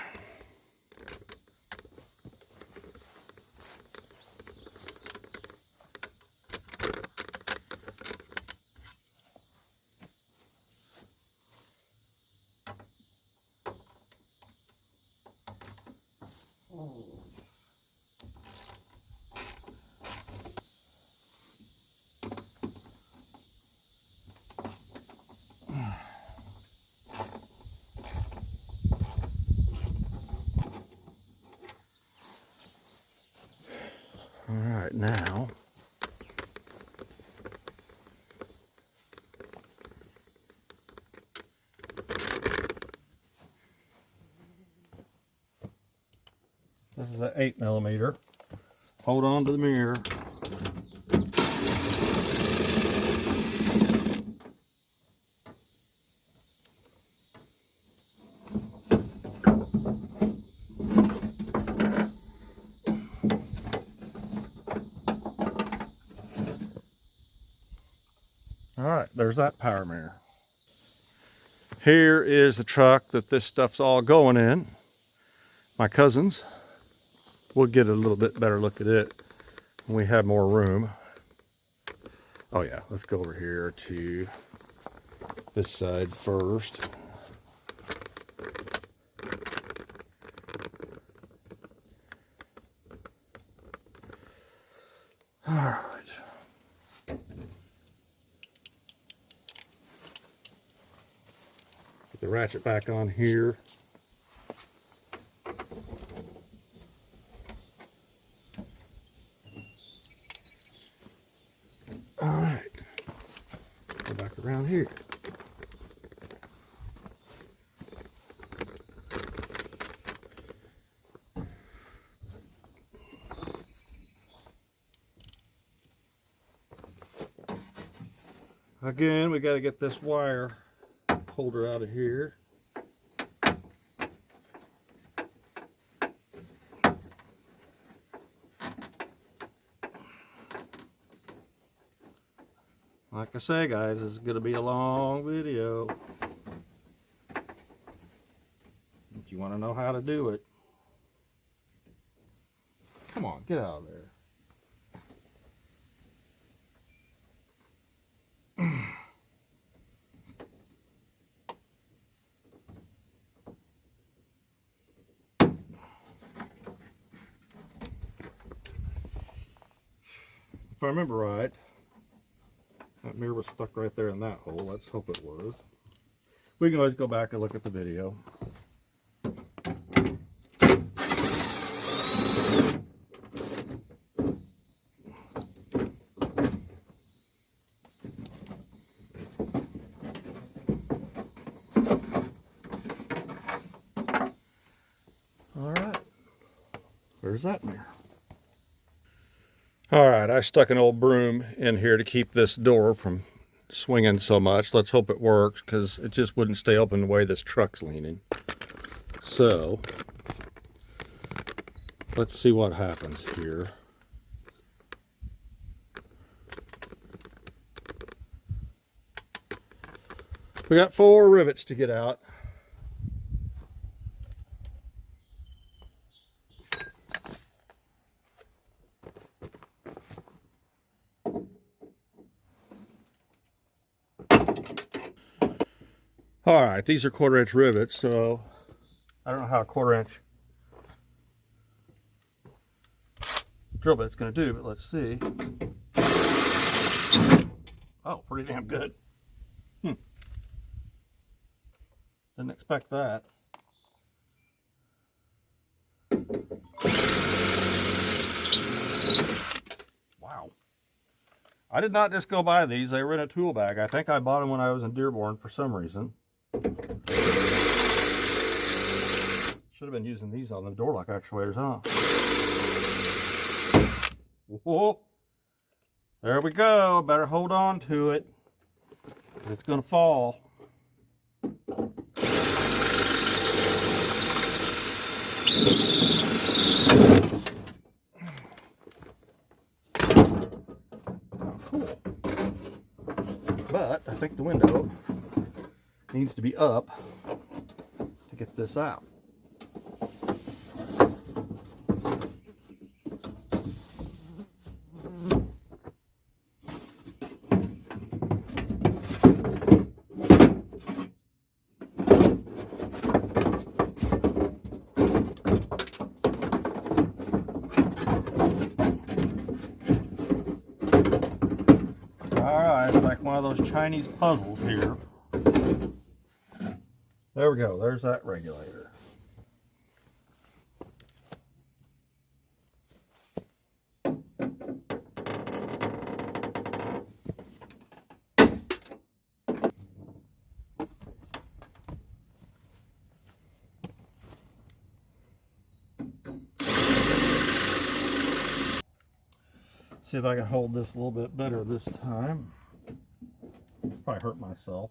All right, now this is an 8mm. Hold on to the mirror. All right, there's that power mirror. Here is the truck that this stuff's all going in. My cousin's. We'll get a little bit better look at it when we have more room. Oh yeah, let's go over here to this side first. All right. Get the ratchet back on here. All right. Go back around here. Again, we got to get this wire holder out of here. Like I say, guys, this is going to be a long video. But you want to know how to do it. Come on, get out of there. If I remember right, that mirror was stuck right there in that hole. Let's hope it was. We can always go back and look at the video. there's that mirror. All right, I stuck an old broom in here to keep this door from swinging so much. Let's hope it works, because it just wouldn't stay open the way this truck's leaning. So let's see what happens here. We got 4 rivets to get out. All right, these are 1/4-inch rivets, so I don't know how a 1/4-inch drill bit's going to do, but let's see. Oh, pretty damn good. Didn't expect that. Wow. I did not just go buy these. They were in a tool bag. I think I bought them when I was in Dearborn for some reason. Should have been using these on the door lock actuators, huh? Whoa. There we go. Better hold on to it. It's going to fall. Cool. But I think the window needs to be up to get this out. Alright, it's like one of those Chinese puzzles here. There we go, there's that regulator. See if I can hold this a little bit better this time. Probably hurt myself.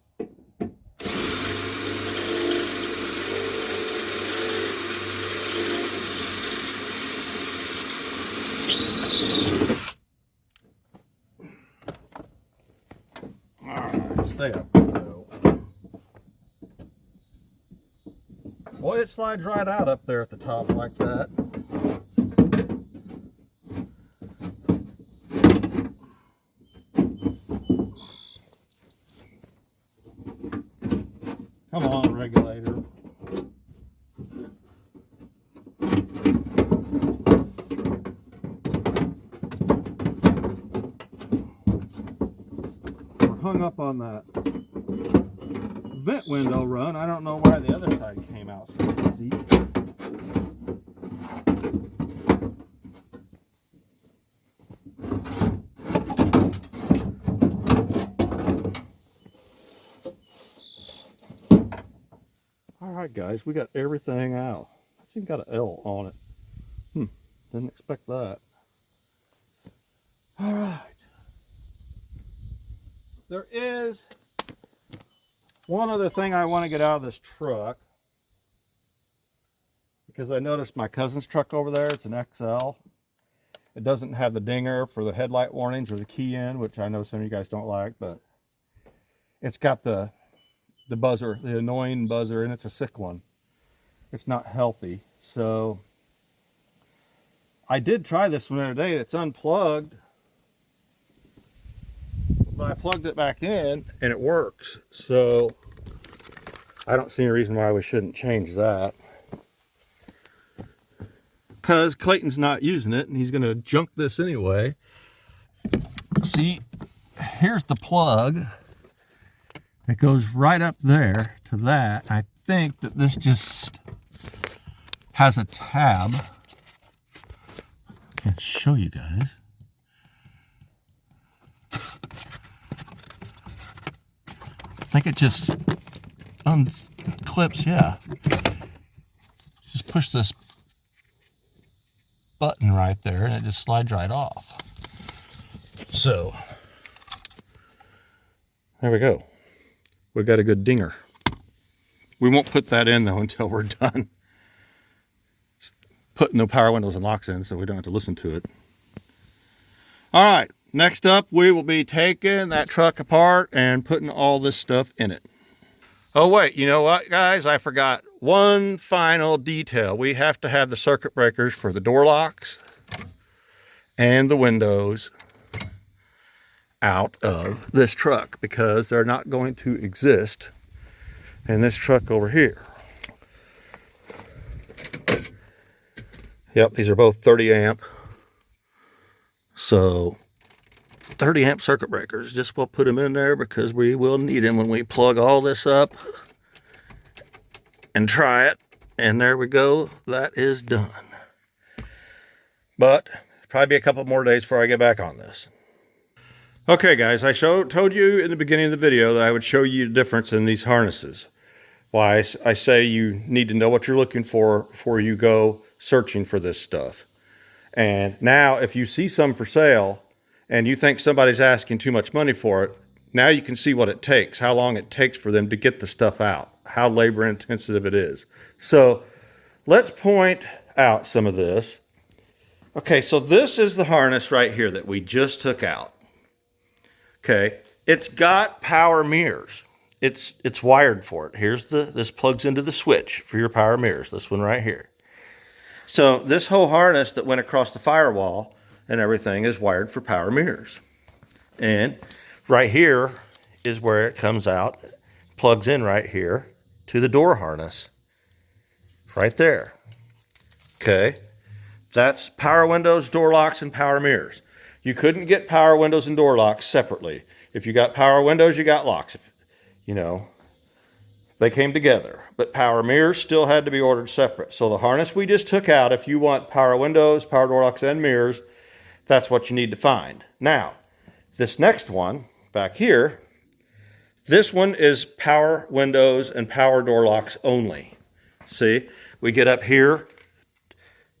Alright, stay up. Boy, it slides right out up there at the top like that. Come on, regulator. We're hung up on that vent window run. I don't know why the other side came out so easy. Alright guys, we got everything out. It's even got an L on it. Didn't expect that. Alright. There is one other thing I want to get out of this truck. Because I noticed my cousin's truck over there, it's an XL. It doesn't have the dinger for the headlight warnings or the key in, which I know some of you guys don't like, but it's got the buzzer, the annoying buzzer, and it's a sick one. It's not healthy. So I did try this one the other day. It's unplugged, but I plugged it back in and it works. So I don't see any reason why we shouldn't change that, because Clayton's not using it and he's going to junk this anyway. See, here's the plug. It goes right up there to that. I think that this just has a tab. I can't show you guys. I think it just unclips, yeah. Just push this button right there, and it just slides right off. So there we go. We've got a good dinger. We won't put that in though until we're done putting the power windows and locks in, so we don't have to listen to it. All right, next up we will be taking that truck apart and putting all this stuff in it. Oh wait, you know what, guys? I forgot one final detail. We have to have the circuit breakers for the door locks and the windows out of this truck because they're not going to exist in this truck over here. Yep, these are both 30 amp. So 30 amp circuit breakers, just we'll put them in there because we will need them when we plug all this up and try it. And there we go, that is done. But probably be a couple more days before I get back on this. Okay guys, I told you in the beginning of the video that I would show you the difference in these harnesses. Why I say you need to know what you're looking for before you go searching for this stuff. And now if you see some for sale and you think somebody's asking too much money for it, now you can see what it takes, how long it takes for them to get the stuff out, how labor intensive it is. So let's point out some of this. Okay, so this is the harness right here that we just took out. Okay, it's got power mirrors. It's wired for it. This plugs into the switch for your power mirrors, this one right here. So this whole harness that went across the firewall and everything is wired for power mirrors. And right here is where it comes out, plugs in right here to the door harness. Right there. Okay, that's power windows, door locks, and power mirrors. You couldn't get power windows and door locks separately. If you got power windows, you got locks. You know, they came together, but power mirrors still had to be ordered separate. So the harness we just took out, if you want power windows, power door locks, and mirrors, that's what you need to find. Now, this next one back here, this one is power windows and power door locks only. See, we get up here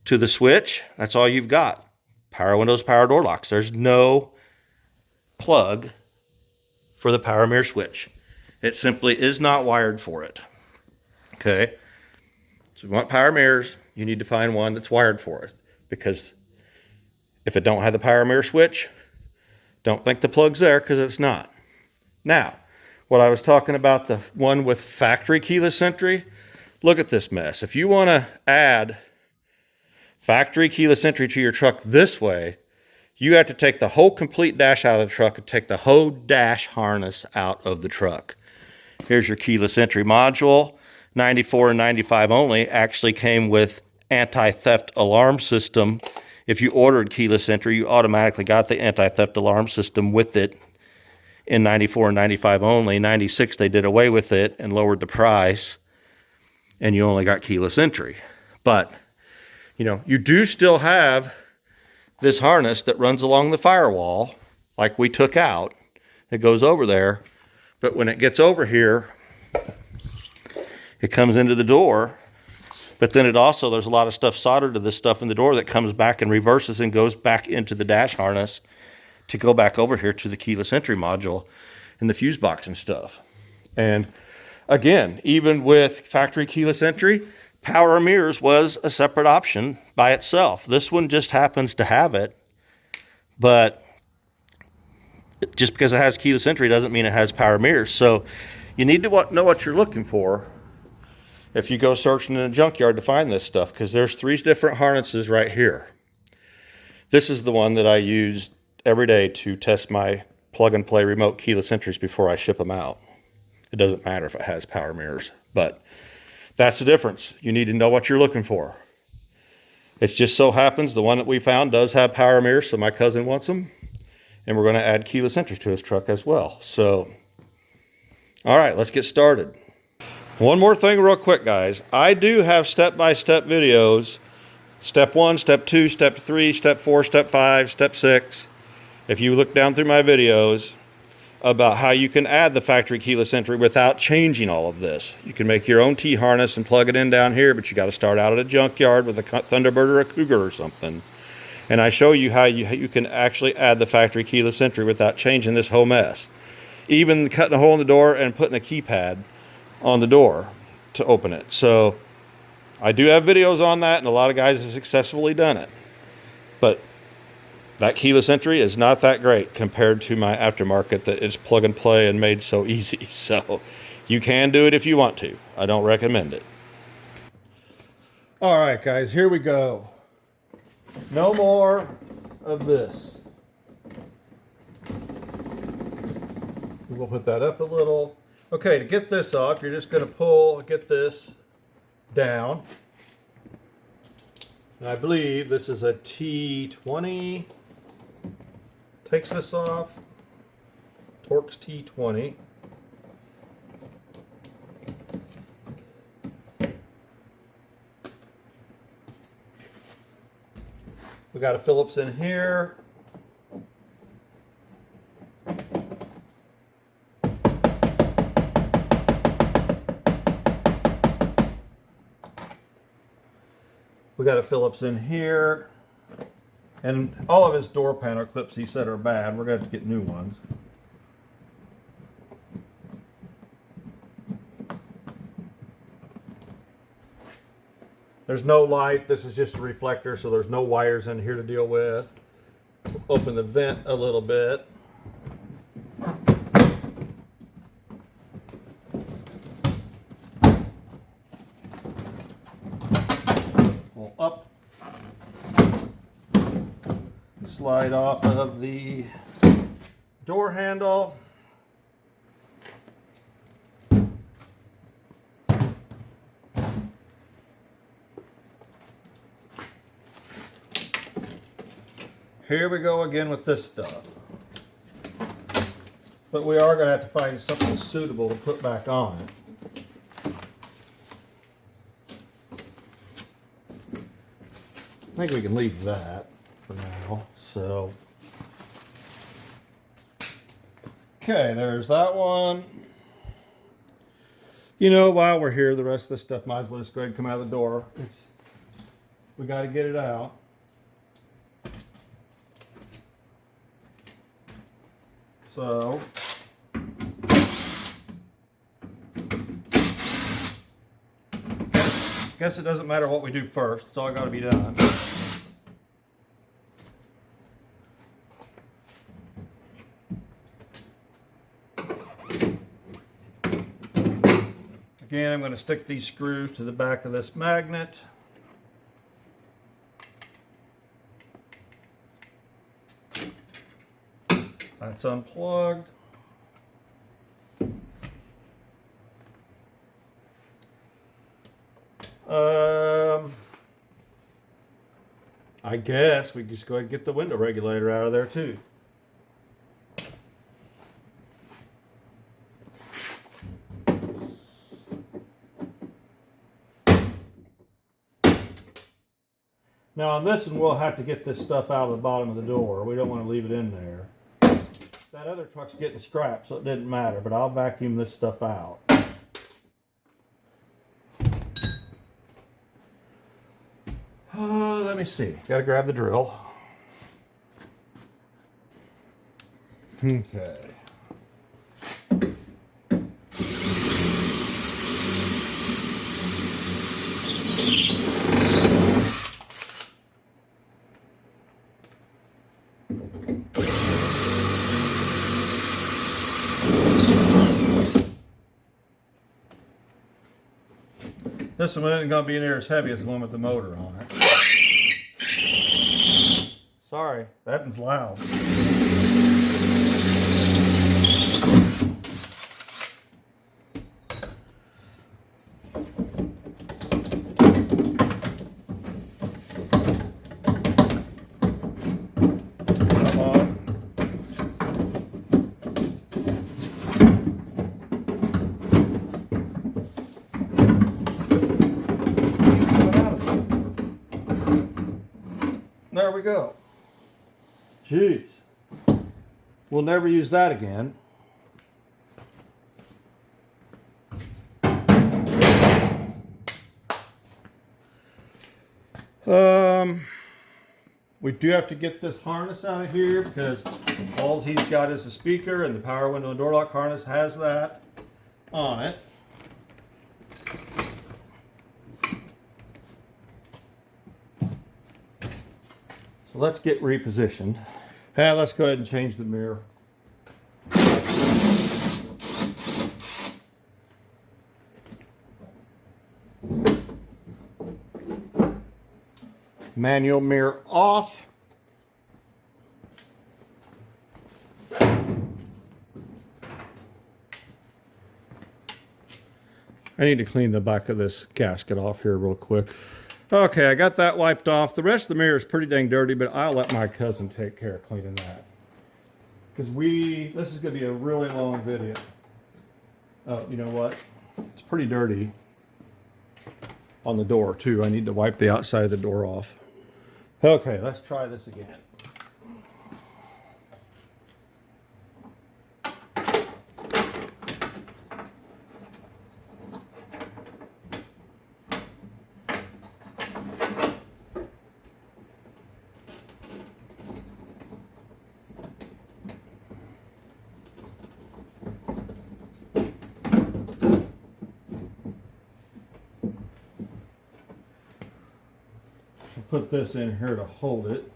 to the switch, that's all you've got. Power windows, power door locks. There's no plug for the power mirror switch. It simply is not wired for it. Okay, so if you want power mirrors, you need to find one that's wired for it, because if it don't have the power mirror switch, don't think the plug's there, because it's not. Now, what I was talking about, the one with factory keyless entry, look at this mess. If you want to add factory keyless entry to your truck this way, you have to take the whole complete dash out of the truck and take the whole dash harness out of the truck. Here's your keyless entry module. 94 and 95 only actually came with anti-theft alarm system. If you ordered keyless entry, you automatically got the anti-theft alarm system with it in 94 and 95 only. 96, they did away with it and lowered the price, and you only got keyless entry. But, you know, you do still have this harness that runs along the firewall, like we took out. It goes over there. But when it gets over here, it comes into the door. But then it also, there's a lot of stuff soldered to this stuff in the door that comes back and reverses and goes back into the dash harness to go back over here to the keyless entry module and the fuse box and stuff. And again, even with factory keyless entry, power mirrors was a separate option by itself. This one just happens to have it, but just because it has keyless entry doesn't mean it has power mirrors. So you need to know what you're looking for if you go searching in a junkyard to find this stuff, because there's 3 different harnesses right here. This is the one that I use every day to test my plug and play remote keyless entries before I ship them out. It doesn't matter if it has power mirrors, but that's the difference. You need to know what you're looking for. It just so happens the one that we found does have power mirrors, so my cousin wants them. And we're going to add keyless entry to his truck as well. So, all right, let's get started. One more thing real quick, guys. I do have step-by-step videos. Step 1, step 2, step 3, step 4, step 5, step 6. If you look down through my videos, about how you can add the factory keyless entry without changing all of this. You can make your own T-harness and plug it in down here, but you got to start out at a junkyard with a Thunderbird or a Cougar or something. And I show you how you can actually add the factory keyless entry without changing this whole mess. Even cutting a hole in the door and putting a keypad on the door to open it. So I do have videos on that, and a lot of guys have successfully done it. But that keyless entry is not that great compared to my aftermarket that is plug and play and made so easy. So you can do it if you want to. I don't recommend it. All right, guys, here we go. No more of this. We'll put that up a little. Okay, to get this off, you're just going to get this down. And I believe this is a T20. Takes this off. Torx T20. We got a Phillips in here. We got a Phillips in here. And all of his door panel clips he said are bad. We're going to have to get new ones. There's no light. This is just a reflector, so there's no wires in here to deal with. Open the vent a little bit. Pull up. Slide off of the door handle. Here we go again with this stuff. But we are going to have to find something suitable to put back on it. I think we can leave that for now. So, okay, there's that one. You know, while we're here, the rest of this stuff might as well just go ahead and come out of the door. We got to get it out. So, guess it doesn't matter what we do first. It's all got to be done. Again, I'm going to stick these screws to the back of this magnet. That's unplugged. I guess we just go ahead and get the window regulator out of there too. Now on this one, we'll have to get this stuff out of the bottom of the door. We don't want to leave it in there. That other truck's getting scrapped, so it didn't matter, but I'll vacuum this stuff out. Let me see. Gotta grab the drill. Okay. This one isn't going to be near as heavy as the one with the motor on it. Sorry, that one's loud. Come on. There we go. Jeez. We'll never use that again. We do have to get this harness out of here because all he's got is a speaker, and the power window and door lock harness has that on it. So let's get repositioned. Let's go ahead and change the mirror. Manual mirror off. I need to clean the back of this gasket off here real quick. Okay, I got that wiped off. The rest of the mirror is pretty dang dirty, but I'll let my cousin take care of cleaning that. Because this is going to be a really long video. Oh, you know what? It's pretty dirty on the door too. I need to wipe the outside of the door off. Okay, let's try this again. Put this in here to hold it.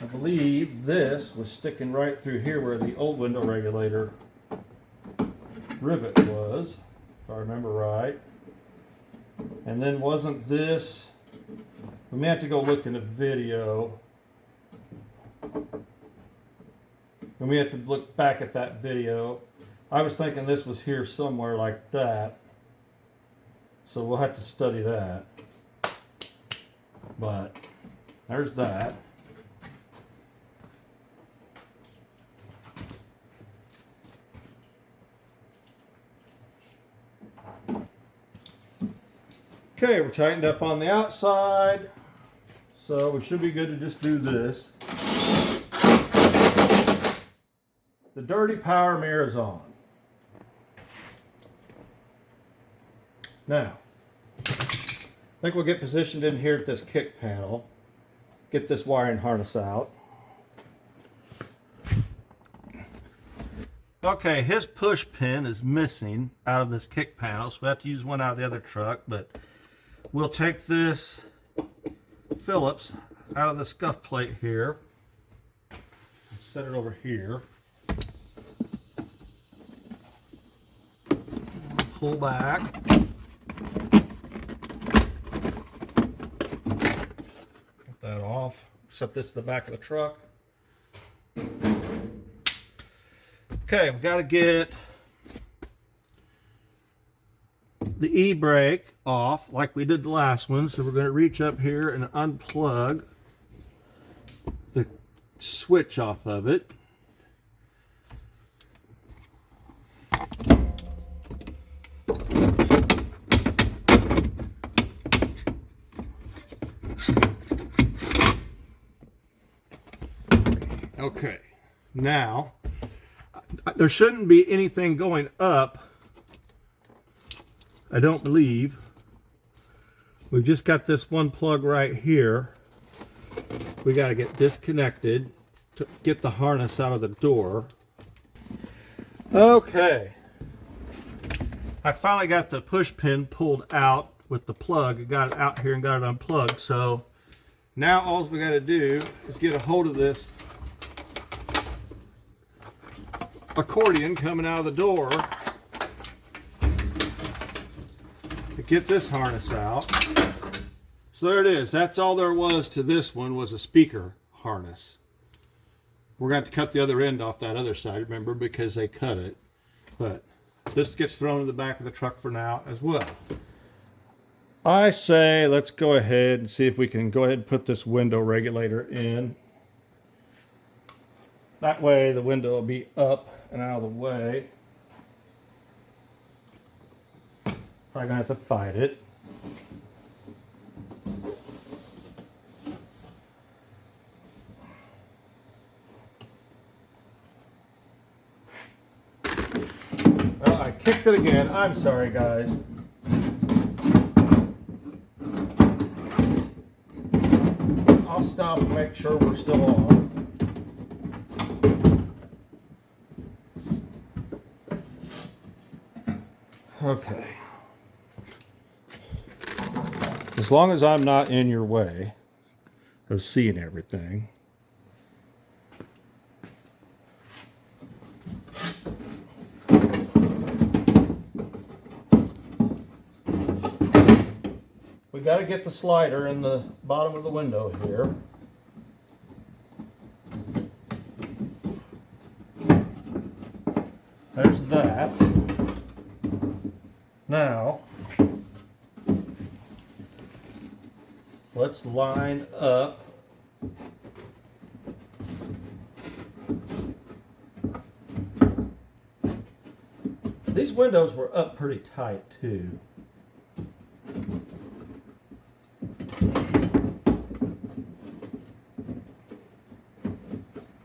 I believe this was sticking right through here where the old window regulator rivet was, if I remember right. And then wasn't this, we may have to go look in the video. And we have to look back at that video. I was thinking this was here somewhere like that. So we'll have to study that. But there's that. Okay, we're tightened up on the outside. So we should be good to just do this. The dirty power mirror is on. Now, I think we'll get positioned in here at this kick panel. Get this wiring harness out. Okay, his push pin is missing out of this kick panel, so we have to use one out of the other truck, but we'll take this Phillips out of the scuff plate here. Set it over here. Pull back. Get that off. Set this to the back of the truck. Okay, we've got to get the e-brake off like we did the last one. So we're going to reach up here and unplug the switch off of it. Okay, now there shouldn't be anything going up, I don't believe. We've just got this one plug right here. We got to get disconnected to get the harness out of the door. Okay, I finally got the push pin pulled out with the plug. I got it out here and got it unplugged. So now all we got to do is get a hold of this accordion coming out of the door to get this harness out. So there it is. That's all there was to this one, was a speaker harness. We're going to have to cut the other end off that other side, remember, because they cut it. But this gets thrown in the back of the truck for now as well. I say let's go ahead and see if we can go ahead and put this window regulator in. That way the window will be up and out of the way. Probably gonna have to fight it. Well, I kicked it again. I'm sorry, guys. I'll stop and make sure we're still on. Okay. As long as I'm not in your way of seeing everything. We got to get the slider in the bottom of the window here. There's that. Now, let's line up these windows were up pretty tight too.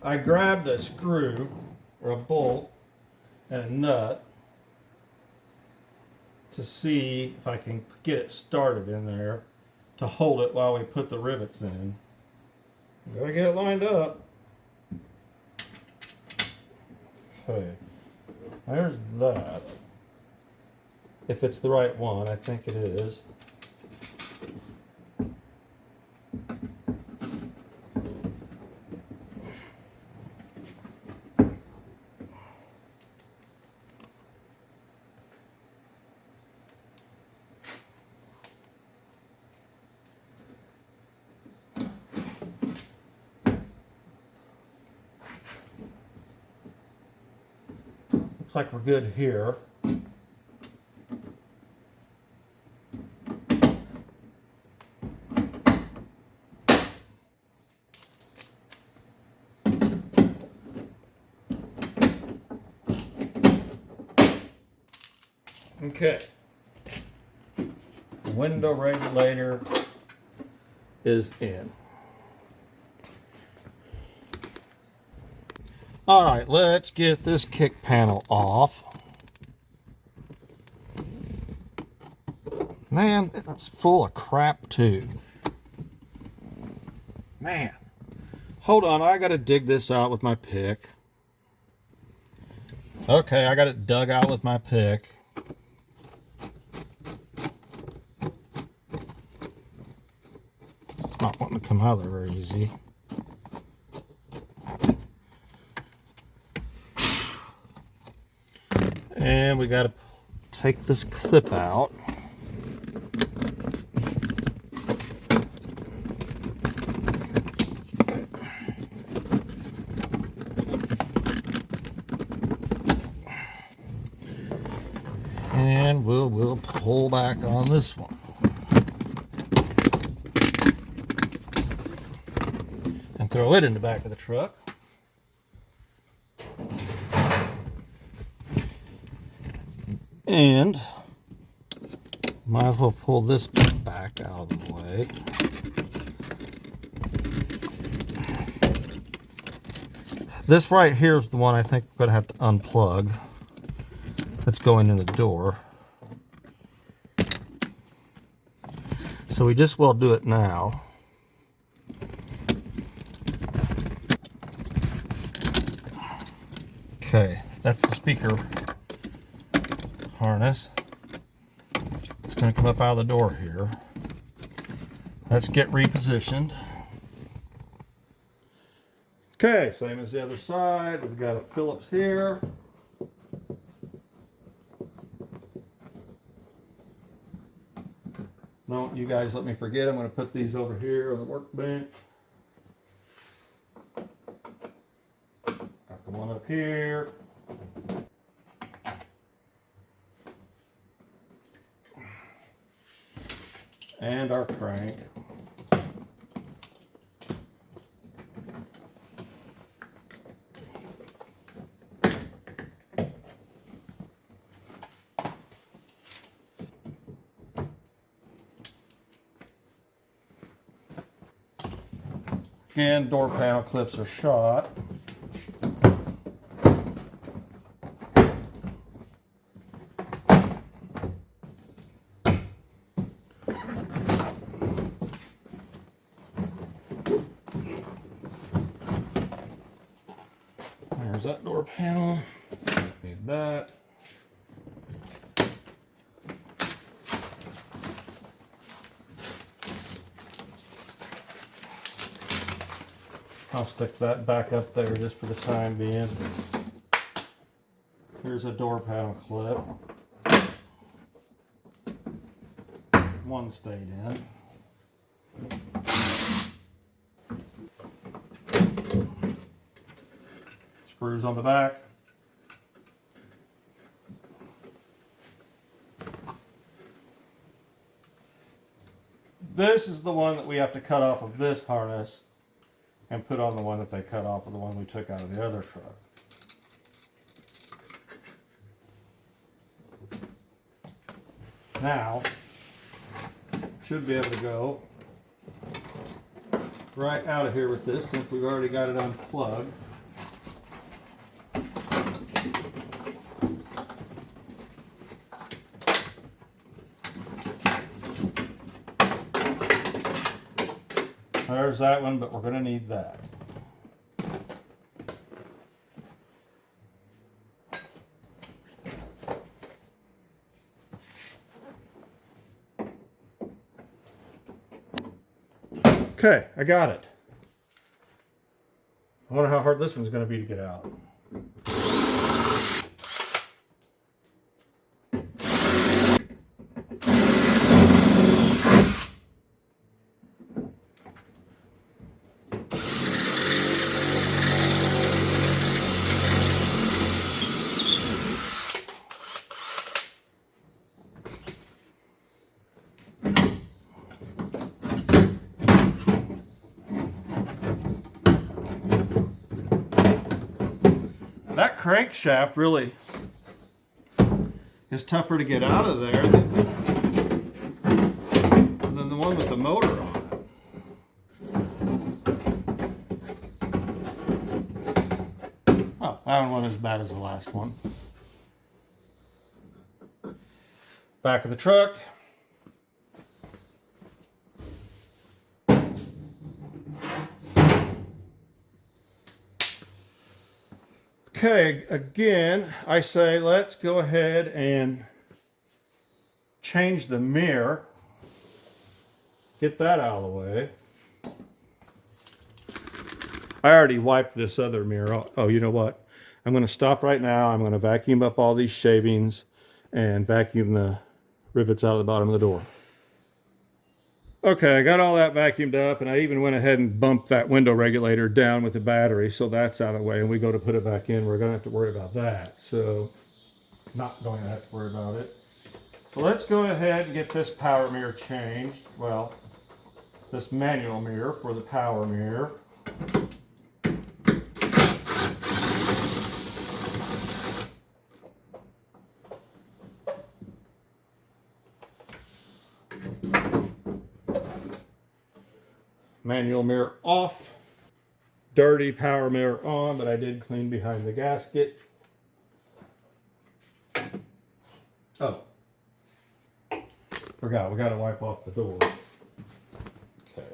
I grabbed a screw or a bolt and a nut to see if I can get it started in there to hold it while we put the rivets in. Gotta get it lined up. Okay, there's that. If it's the right one, I think it is. Looks like we're good here. Okay. The window regulator is in. All right, let's get this kick panel off. Man, it's full of crap too. Man. Hold on, I gotta dig this out with my pick. Okay, I got it dug out with my pick. Not wanting to come out there very easy. And we got to take this clip out. And we'll pull back on this one. And throw it in the back of the truck. And might as well pull this back out of the way. This right here is the one I think we're going to have to unplug. That's going in the door. So we just will do it now. Okay, that's the speaker harness. It's going to come up out of the door here. Let's get repositioned. Okay, same as the other side. We've got a Phillips here. Don't you guys let me forget. I'm going to put these over here on the workbench. Got the one up here. And our crank. And door panel clips are shot. There's that door panel. Don't need that. I'll stick that back up there just for the time being. Here's a door panel clip. One stayed in. Screws on the back. This is the one that we have to cut off of this harness and put on the one that they cut off of the one we took out of the other truck. Now, should be able to go right out of here with this since we've already got it unplugged. There's that one, but we're going to need that. Okay, I got it. I wonder how hard this one's going to be to get out. That crankshaft really is tougher to get out of there than the one with the motor on it. Oh, that one wasn't as bad as the last one. Back of the truck. Okay, again, I say let's go ahead and change the mirror. Get that out of the way. I already wiped this other mirror. Oh, you know what? I'm going to stop right now. I'm going to vacuum up all these shavings and vacuum the rivets out of the bottom of the door. Okay, I got all that vacuumed up, and I even went ahead and bumped that window regulator down with the battery, so that's out of the way. And we go to put it back in, we're going to have to worry about that. So, not going to have to worry about it. So let's go ahead and get this power mirror changed. Well, this manual mirror for the power mirror. Manual mirror off, dirty power mirror on, but I did clean behind the gasket. Oh, forgot, we got to wipe off the door. Okay.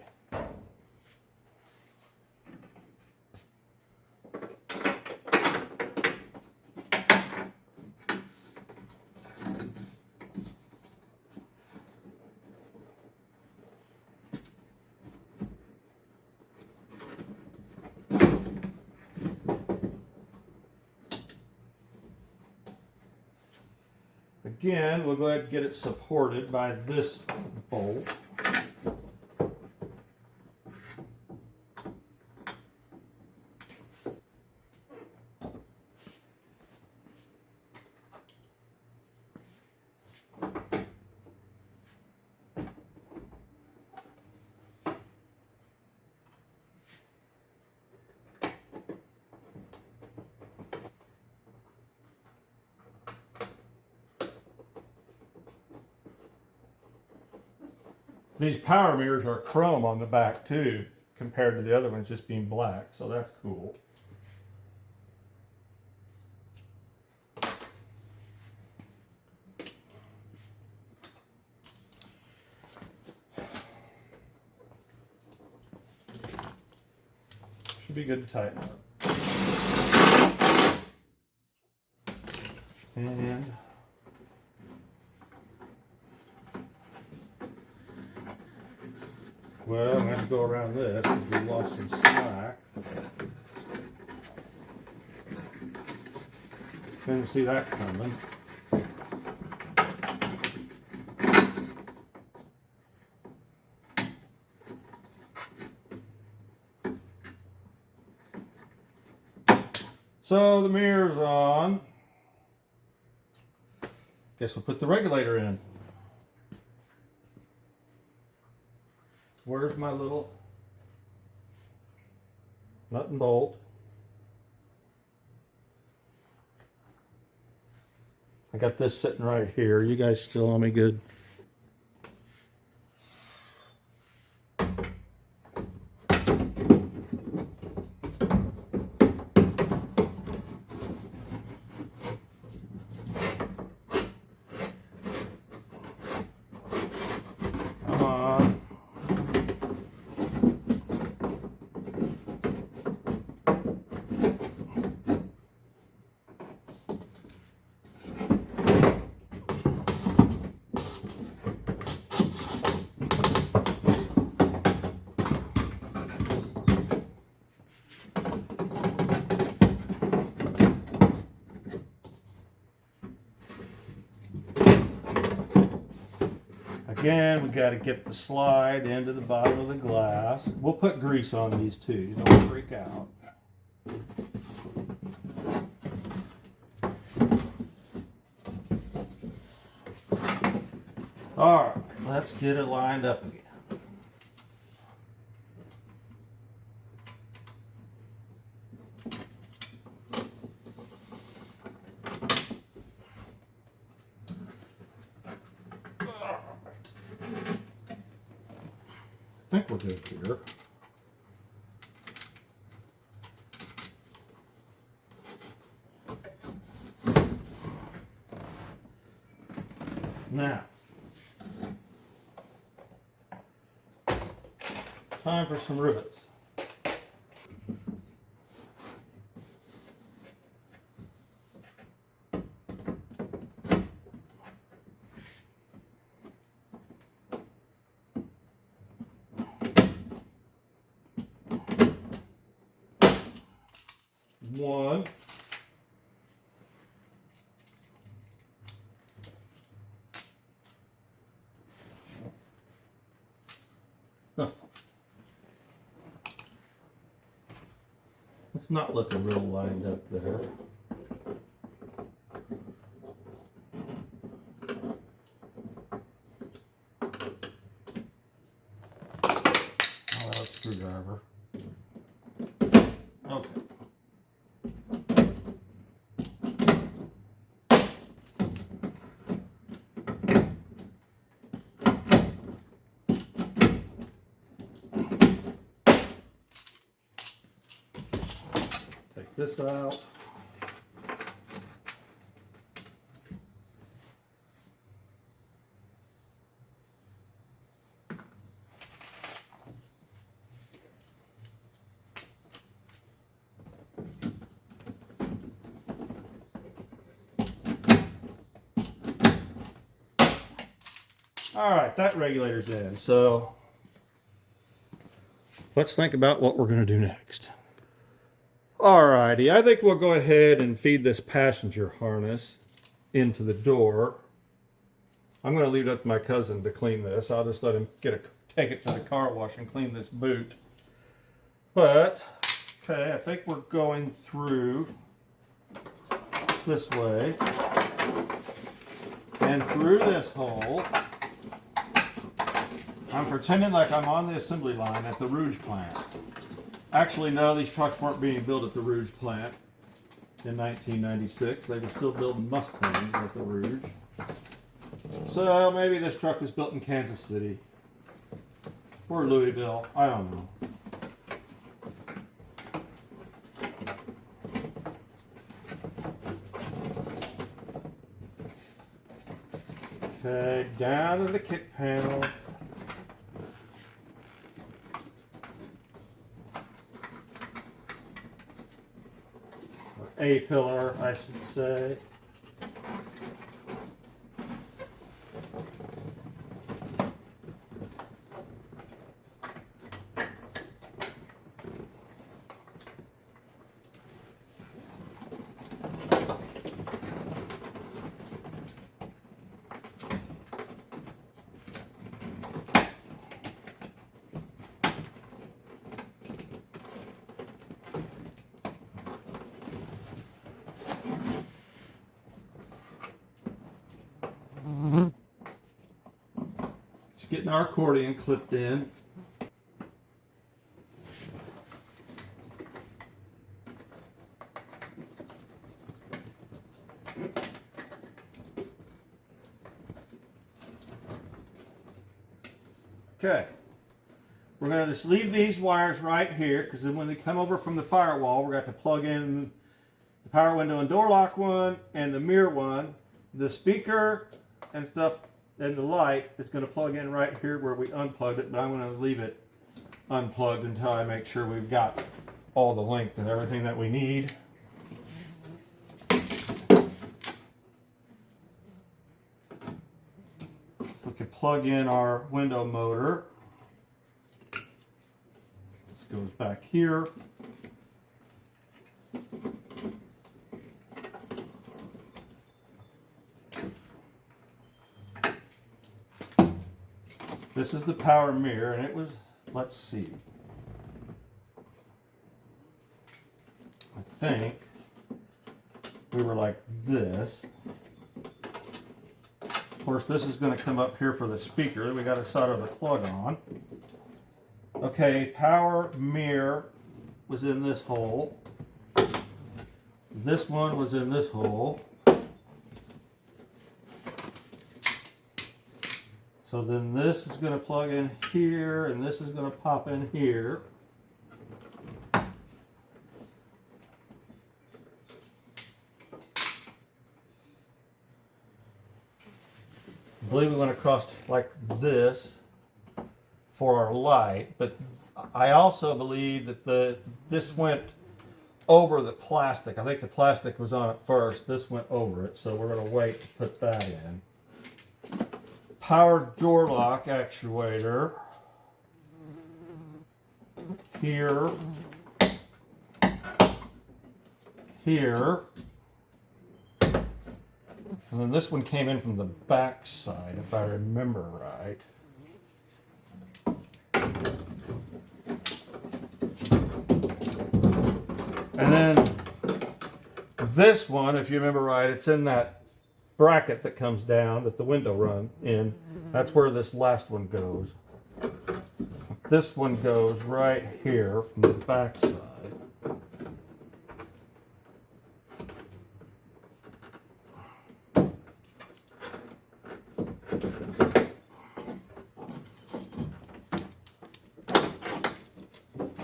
Again, we'll go ahead and get it supported by this bolt. These power mirrors are chrome on the back too, compared to the other ones just being black, so that's cool. Should be good to tighten up. And well, I'm going to have to go around this because we lost some slack. Didn't see that coming. So the mirror's on. Guess we'll put the regulator in. Where's my little nut and bolt? I got this sitting right here. You guys still on me good? Come on. Again, we got to get the slide into the bottom of the glass. We'll put grease on these too. Don't freak out. All right, let's get it lined up again. I think we're good here. Now, time for some rivets. One. Huh. It's not looking real lined up there. Oh, that's a screwdriver. Okay. Take this out. All right, that regulator's in. So let's think about what we're going to do next. Alrighty, I think we'll go ahead and feed this passenger harness into the door. I'm going to leave it up to my cousin to clean this. I'll just let him take it to the car wash and clean this boot. But, okay, I think we're going through this way and through this hole. I'm pretending like I'm on the assembly line at the Rouge plant. Actually, no, these trucks weren't being built at the Rouge plant in 1996. They were still building Mustangs at the Rouge. So maybe this truck was built in Kansas City or Louisville. I don't know. Okay, down to the kick panel. A pillar, I should say. Just getting our accordion clipped in. Okay, we're going to just leave these wires right here, because then when they come over from the firewall, we're going to plug in the power window and door lock one and the mirror one. The speaker and stuff and the light is going to plug in right here where we unplugged it, but I'm going to leave it unplugged until I make sure we've got all the length and everything that we need. We can plug in our window motor. This goes back here. This is the power mirror, and it was, let's see, I think we were like this. Of course, this is going to come up here for the speaker. We got to solder the plug on. Okay, power mirror was in this hole. This one was in this hole. So then this is going to plug in here, and this is going to pop in here. I believe we went across like this for our light, but I also believe that this went over the plastic. I think the plastic was on it first. This went over it, so we're going to wait to put that in. Power door lock actuator here, here, and then this one came in from the back side, if I remember right. And then this one, if you remember right, it's in that bracket that comes down that the window run in. That's where this last one goes. This one goes right here from the back side.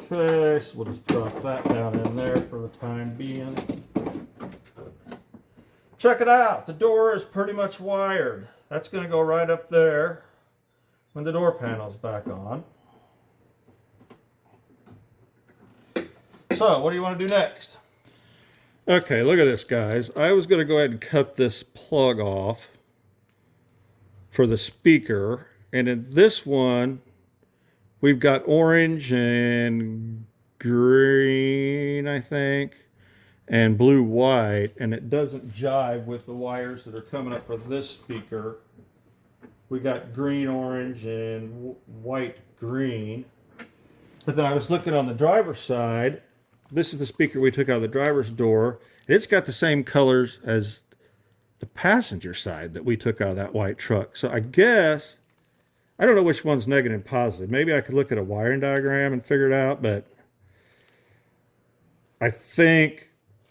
Okay, so we'll just drop that down in there for the time being. Check it out, the door is pretty much wired. That's going to go right up there when the door panel's back on. So, what do you want to do next? Okay, look at this, guys. I was going to go ahead and cut this plug off for the speaker. And in this one, we've got orange and green, I think, and blue white, and it doesn't jive with the wires that are coming up for this speaker. We got green orange and white green. But then I was looking on the driver's side. This is the speaker we took out of the driver's door, and it's got the same colors as the passenger side that we took out of that white truck. So I guess, I don't know which one's negative and positive. Maybe I could look at a wiring diagram and figure it out, but I think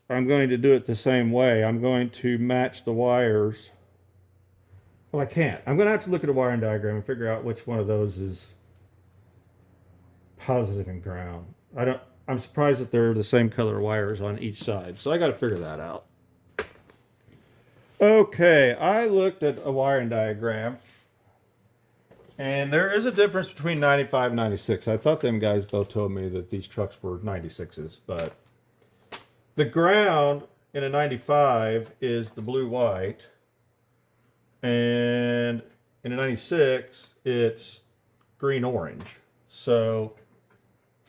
I'm going to do it the same way. I'm going to match the wires. Well, I can't. I'm going to have to look at a wiring diagram and figure out which one of those is positive and ground. I'm surprised that they're the same color wires on each side, so I got to figure that out. Okay, I looked at a wiring diagram, and there is a difference between 95 and 96. I thought them guys both told me that these trucks were 96s, but the ground in a 95 is the blue-white, and in a 96, it's green-orange. So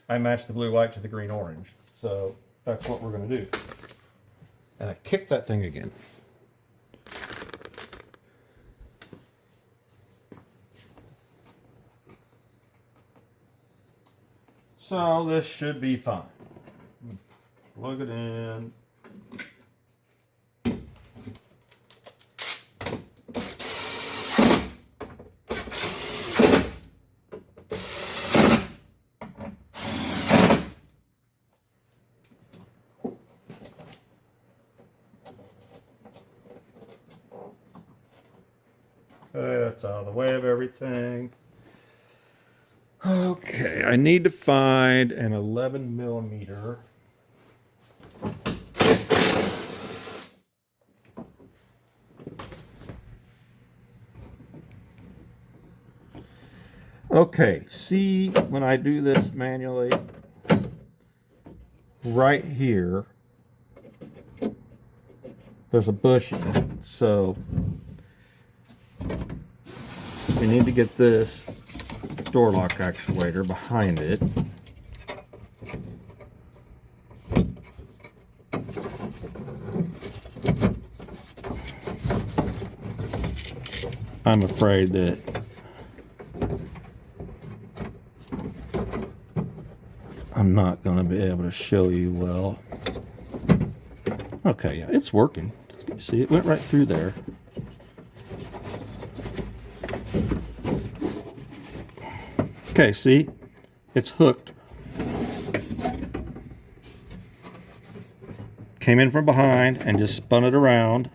I matched the blue-white to the green-orange. So that's what we're going to do. And I kicked that thing again. So this should be fine. Plug it in. Okay, that's out of the way of everything. Okay, I need to find an 11 millimeter. Okay, see when I do this manually, right here, there's a bush in it, so we need to get this door lock actuator behind it. I'm afraid that I'm not going to be able to show you well. Okay, yeah, it's working. See, it went right through there. Okay, see, it's hooked. Came in from behind and just spun it around,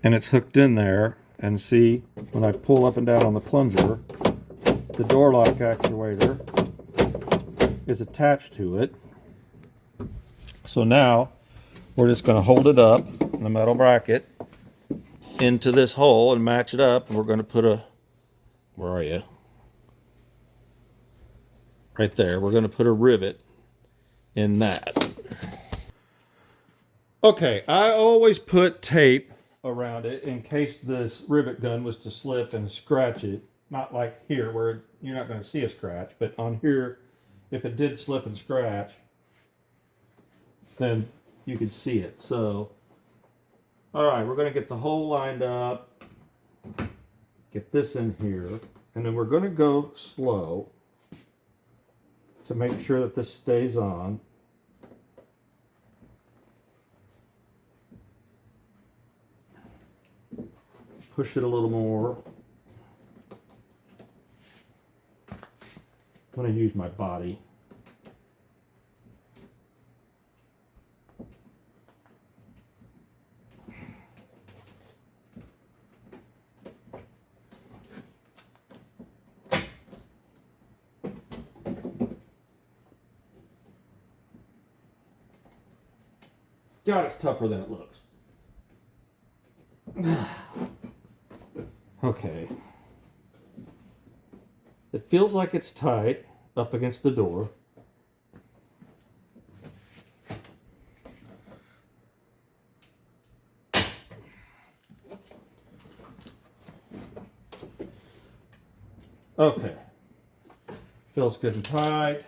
and it's hooked in there. And see, when I pull up and down on the plunger, the door lock actuator is attached to it. So now we're just going to hold it up in the metal bracket into this hole and match it up, and we're going to put a, where are you? Right there. We're going to put a rivet in that. Okay, I always put tape around it in case this rivet gun was to slip and scratch it. Not like here where you're not going to see a scratch, but on here, if it did slip and scratch, then you could see it. So, all right, we're going to get the hole lined up, get this in here, and then we're going to go slow to make sure that this stays on. Push it a little more. I'm going to use my body. God, it's tougher than it looks. Okay. It feels like it's tight up against the door. Okay. Feels good and tight.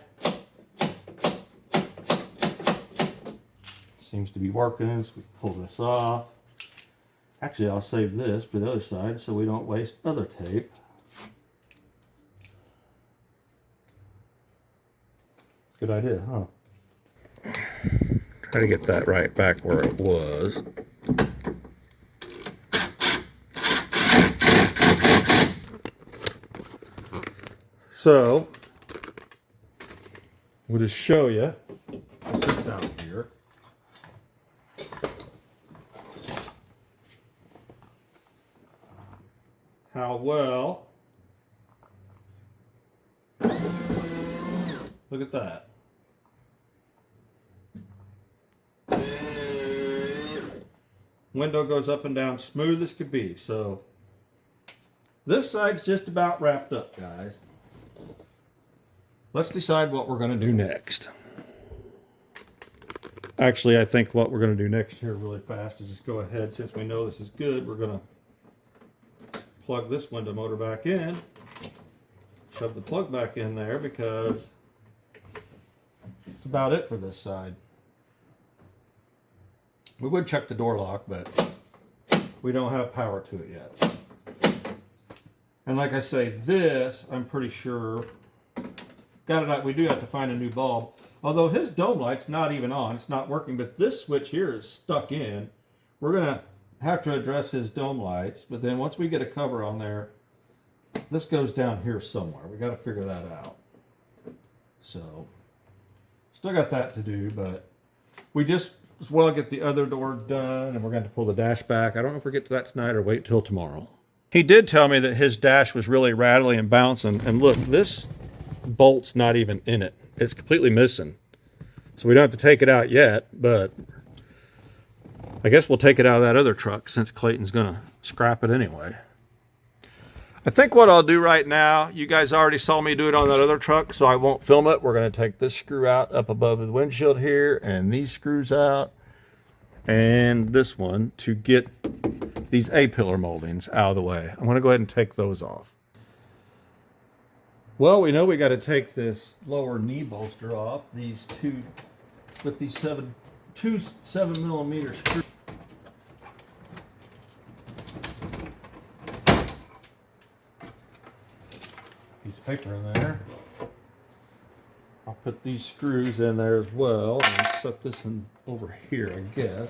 Seems to be working, so we pull this off. Actually, I'll save this for the other side so we don't waste other tape. Good idea, huh? Try to get that right back where it was. So, we'll just show you this out here. How well. Look at that. Window goes up and down smooth as could be. So this side's just about wrapped up, guys. Let's decide what we're going to do next. Actually, I think what we're going to do next here really fast is just go ahead, since we know this is good, we're going to plug this window motor back in, shove the plug back in there, because that's about it for this side. We would check the door lock, but we don't have power to it yet. And like I say, this, I'm pretty sure, got it out. We do have to find a new bulb. Although his dome light's not even on, it's not working, but this switch here is stuck in. We're gonna have to address his dome lights, but then once we get a cover on there, this goes down here somewhere. We got to figure that out. So, still got that to do, but we just as well get the other door done, and we're going to pull the dash back. I don't know if we get to that tonight or wait till tomorrow. He did tell me that his dash was really rattling and bouncing. And look, this bolt's not even in it. It's completely missing. So we don't have to take it out yet, but I guess we'll take it out of that other truck since Clayton's going to scrap it anyway. I think what I'll do right now, you guys already saw me do it on that other truck, so I won't film it. We're going to take this screw out up above the windshield here, and these screws out, and this one to get these A-pillar moldings out of the way. I'm going to go ahead and take those off. Well, we know we got to take this lower knee bolster off. These two 7mm screws. Piece of paper in there. I'll put these screws in there as well and set this in over here, I guess.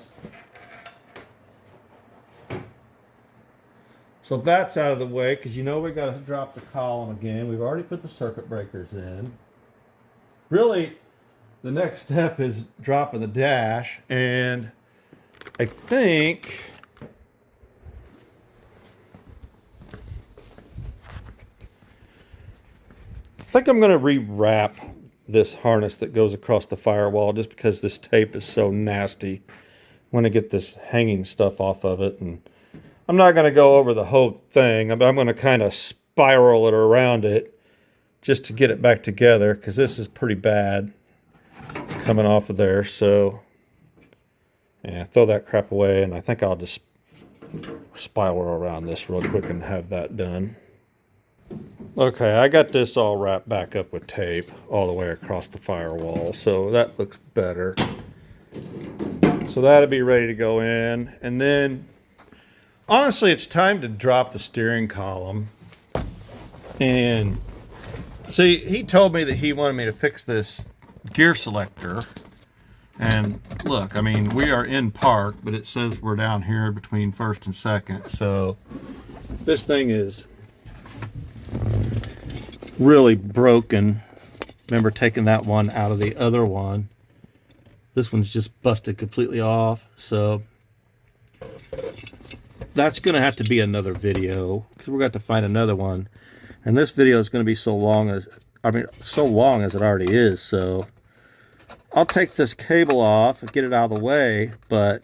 So that's out of the way, because you know we got to drop the column again. We've already put the circuit breakers in. Really, the next step is dropping the dash, and I think I'm going to rewrap this harness that goes across the firewall just because this tape is so nasty. I want to get this hanging stuff off of it, and I'm not going to go over the whole thing. I'm going to kind of spiral it around it just to get it back together, because this is pretty bad coming off of there. So yeah, throw that crap away, and I think I'll just spiral around this real quick and have that done. Okay, I got this all wrapped back up with tape all the way across the firewall, so that looks better. So that'll be ready to go in, and then honestly it's time to drop the steering column. And see, he told me that he wanted me to fix this gear selector, and look, I mean, we are in park, but it says we're down here between first and second, so this thing is really broken. Remember taking that one out of the other one. This one's just busted completely off, so that's gonna have to be another video, because we're going to have to find another one, and this video is going to be so long as it already is. So I'll take this cable off and get it out of the way, but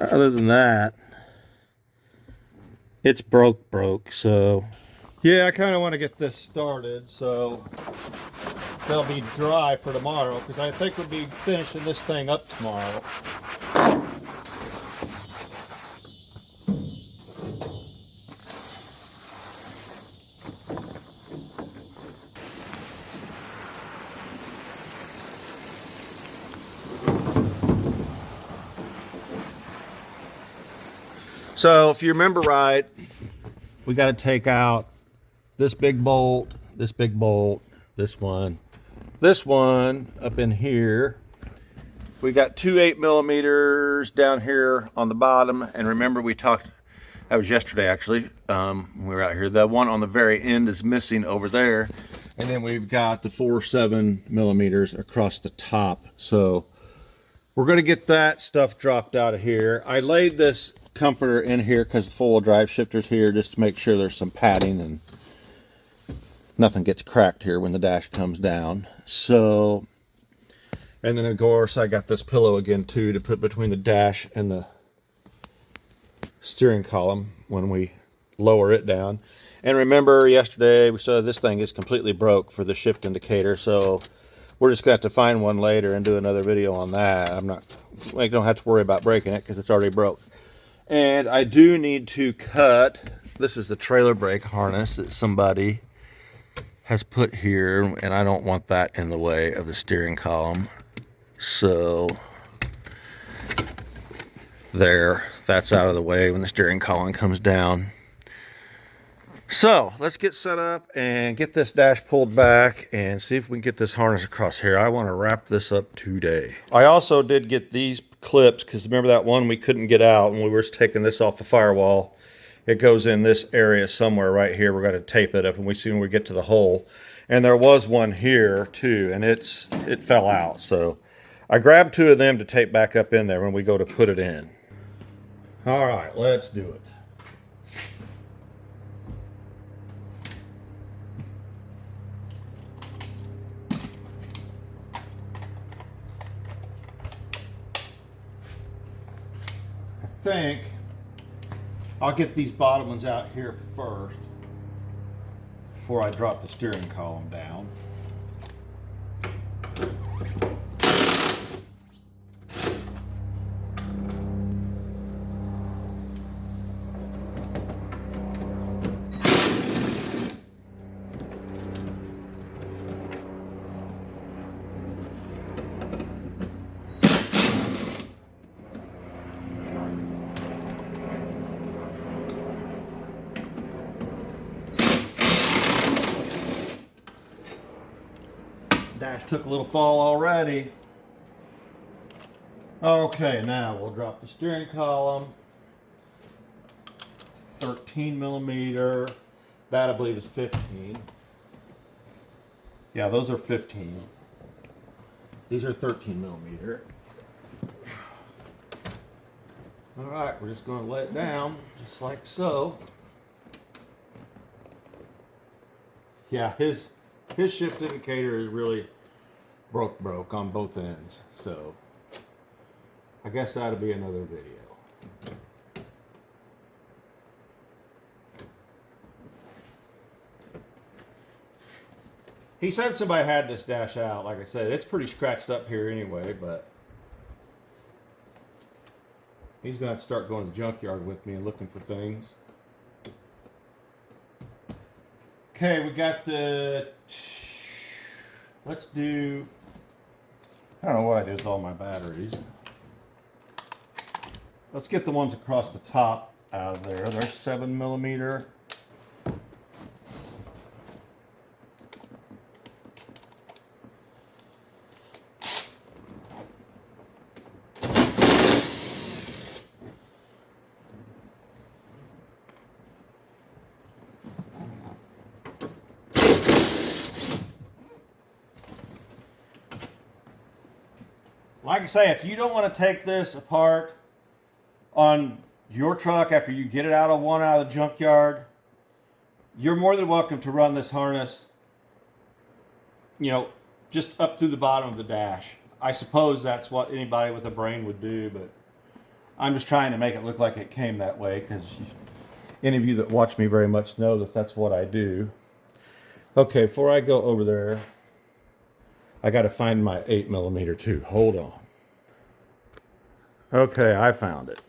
other than that, it's broke. So yeah, I kind of want to get this started, so they'll be dry for tomorrow, because I think we'll be finishing this thing up tomorrow. So if you remember right, we got to take out this big bolt, this one up in here. We got two 8mm down here on the bottom, and remember we talked, that was yesterday actually, when we were out here, the one on the very end is missing over there, and then we've got the 4 7mm across the top. So we're going to get that stuff dropped out of here. I laid this comforter in here because the four-wheel drive shifter's here, just to make sure there's some padding and nothing gets cracked here when the dash comes down. So, and then of course I got this pillow again too to put between the dash and the steering column when we lower it down. And remember yesterday we saw this thing is completely broke for the shift indicator, so we're just gonna have to find one later and do another video on that. I don't have to worry about breaking it because it's already broke. And I do need to cut, this is the trailer brake harness that somebody has put here, and I don't want that in the way of the steering column. So there, that's out of the way when the steering column comes down. So let's get set up and get this dash pulled back and see if we can get this harness across here. I want to wrap this up today. I also did get these clips, because remember that one we couldn't get out when we were taking this off the firewall. It goes in this area somewhere right here. We're going to tape it up, and we see when we get to the hole. And there was one here too, and it fell out. So I grabbed two of them to tape back up in there when we go to put it in. All right, let's do it. think I'll get these bottom ones out here first before I drop the steering column down. Dash took a little fall already. Okay, now we'll drop the steering column. 13 millimeter. That I believe is 15. Yeah, those are 15. These are 13 millimeter. All right, we're just going to let it down, just like so. Yeah, his shift indicator is really broke on both ends, so I guess that'll be another video. He said somebody had this dash out. Like I said, it's pretty scratched up here anyway, but he's going to have to start going to the junkyard with me and looking for things. Okay, we got the... Let's do... I don't know what I did with all my batteries. Let's get the ones across the top out of there. They're 7 millimeter. Like I say, if you don't want to take this apart on your truck after you get it out of the junkyard, you're more than welcome to run this harness, you know, just up through the bottom of the dash. I suppose that's what anybody with a brain would do, but I'm just trying to make it look like it came that way, because any of you that watch me very much know that that's what I do. Okay, before I go over there, I got to find my 8 millimeter too. Hold on. Okay, I found it.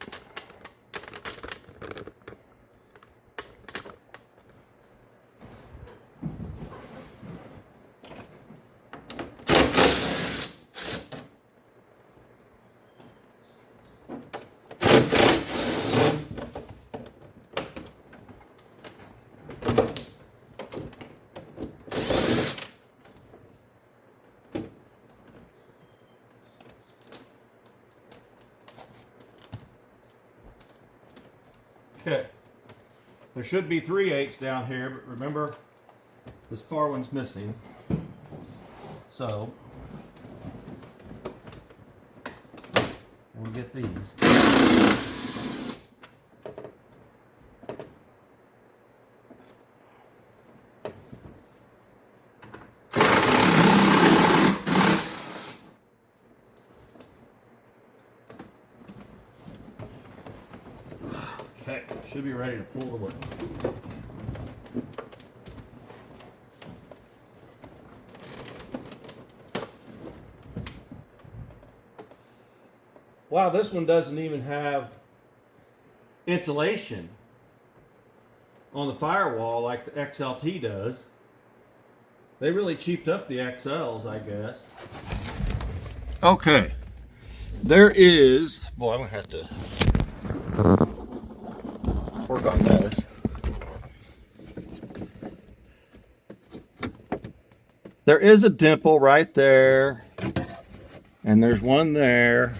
Okay, there should be 3/8 down here, but remember, this far one's missing. So, we'll get these. Okay, should be ready to pull away. Wow, this one doesn't even have insulation on the firewall like the XLT does. They really cheaped up the XLs, I guess. Okay, there is, boy, I'm gonna have to work on this. There is a dimple right there, and there's one there,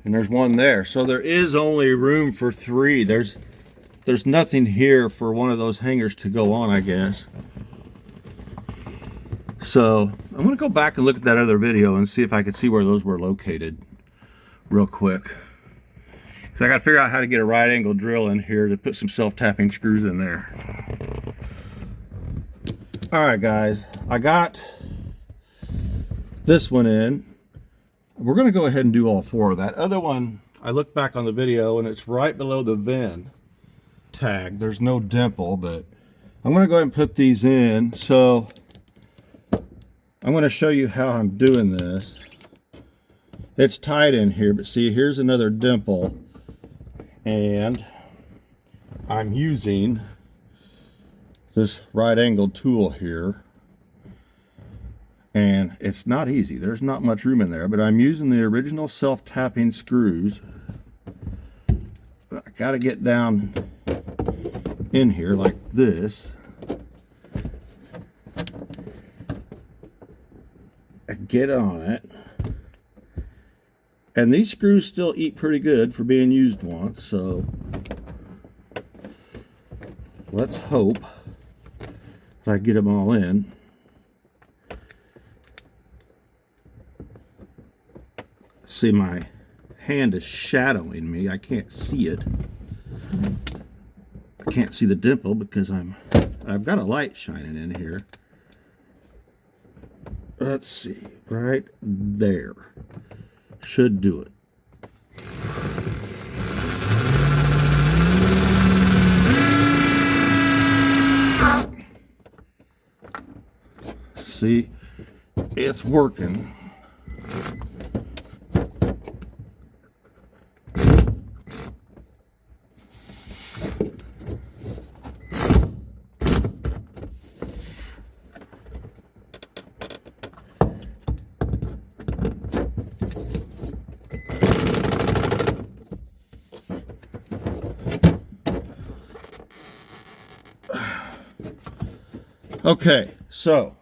and there's one there. So there is only room for 3. There's nothing here for one of those hangers to go on, I guess. So I'm gonna go back and look at that other video and see if I can see where those were located real quick. So I got to figure out how to get a right angle drill in here to put some self-tapping screws in there. All right, guys, I got this one in. We're going to go ahead and do all 4 of that. Other one, I looked back on the video and it's right below the VIN tag. There's no dimple, but I'm going to go ahead and put these in. So I'm going to show you how I'm doing this. It's tight in here, but see, here's another dimple, and I'm using this right angle tool here, and it's not easy. There's not much room in there, but I'm using the original self-tapping screws. I got to get down in here like this and get on it. And these screws still eat pretty good for being used once, so let's hope that I get them all in. See, my hand is shadowing me. I can't see it. I can't see the dimple because I've got a light shining in here. Let's see, right there. Should do it. See, it's working. Okay, so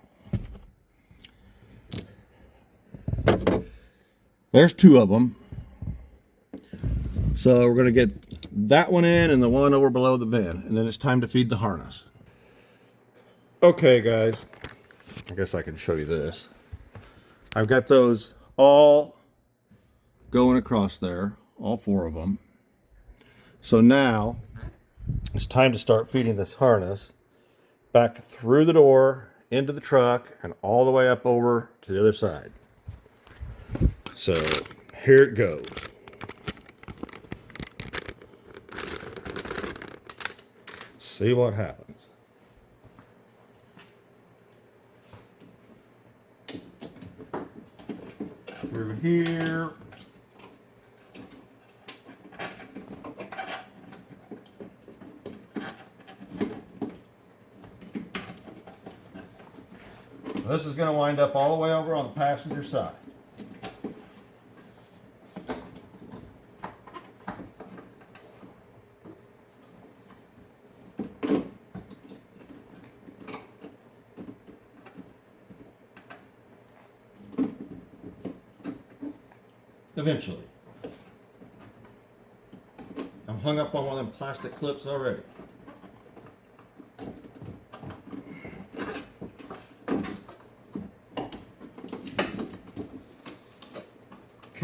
there's two of them. So we're going to get that one in and the one over below the VIN, and then it's time to feed the harness. Okay, guys, I guess I can show you this. I've got those all going across there, all four of them. So now it's time to start feeding this harness back through the door, into the truck, and all the way up over to the other side. So here it goes. See what happens. Through here. This is going to wind up all the way over on the passenger side. Eventually. I'm hung up on one of them plastic clips already.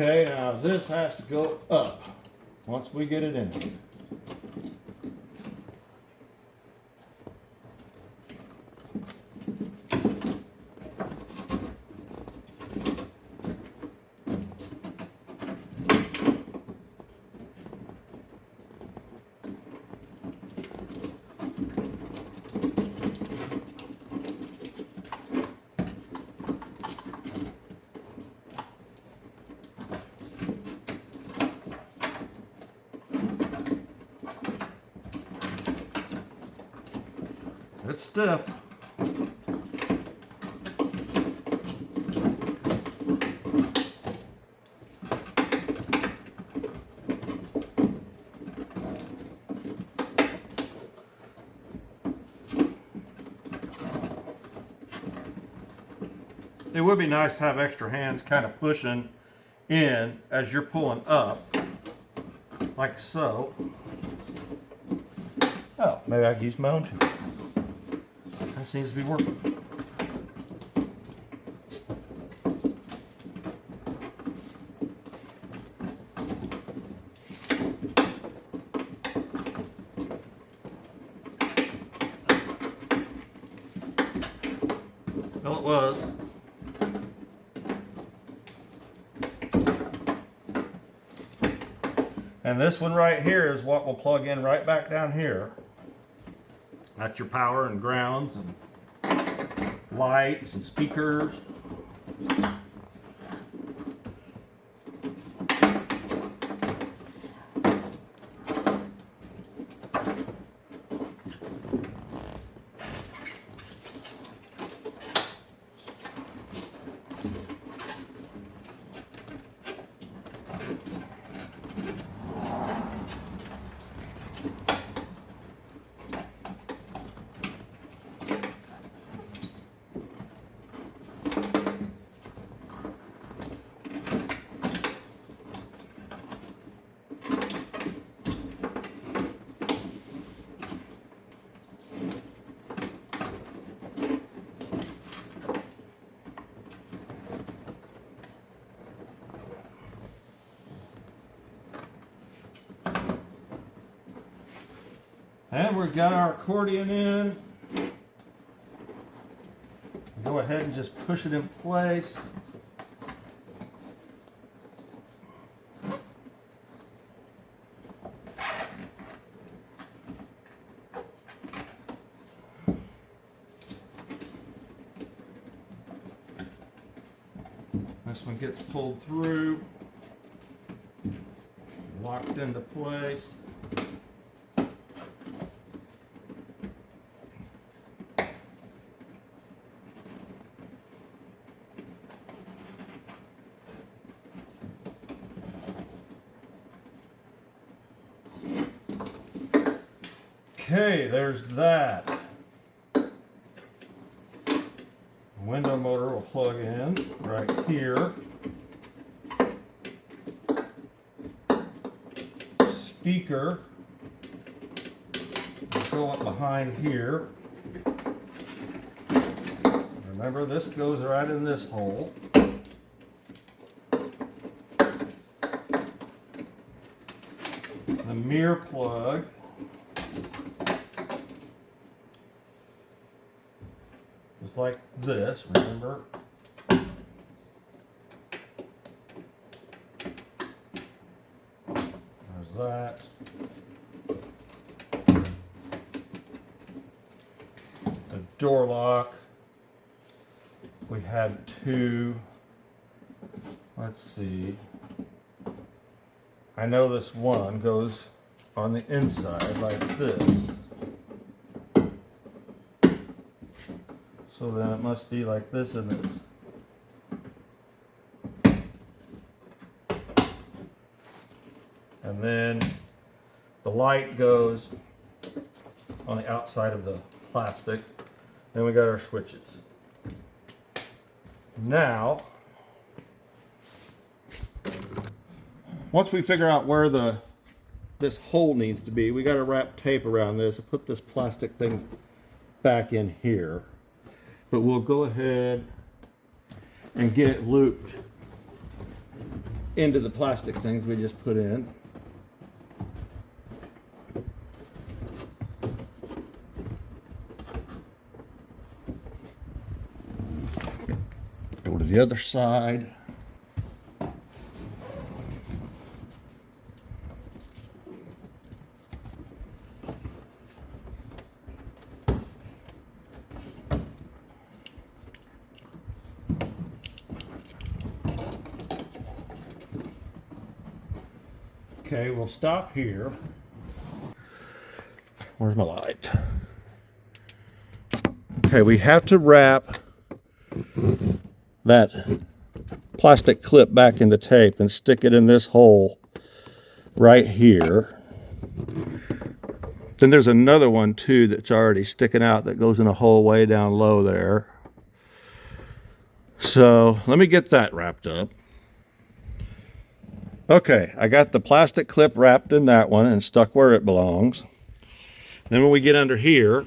Okay, now this has to go up once we get it in here. It's stiff. It would be nice to have extra hands kind of pushing in as you're pulling up, like so. Oh, maybe I could use my own tool. That seems to be working. Well, it was. And this one right here is what will plug in right back down here. That's your power and grounds and lights and speakers. And we've got our accordion in. Go ahead and just push it in place. This one gets pulled through, locked into place. Okay, there's that. Window motor will plug in right here. Speaker will go up behind here. Remember, this goes right in this hole. The mirror plug is like this, remember? There's that. The door lock. We had two. Let's see. I know this one goes on the inside like this. So then it must be like this and this. And then the light goes on the outside of the plastic. Then we got our switches. Now, once we figure out where this hole needs to be, we got to wrap tape around this and put this plastic thing back in here. But we'll go ahead and get it looped into the plastic things we just put in. Go to the other side. Okay, we'll stop here. Where's my light? Okay, we have to wrap that plastic clip back in the tape and stick it in this hole right here. Then there's another one too that's already sticking out that goes in a hole way down low there. So let me get that wrapped up. Okay, I got the plastic clip wrapped in that one and stuck where it belongs. Then when we get under here,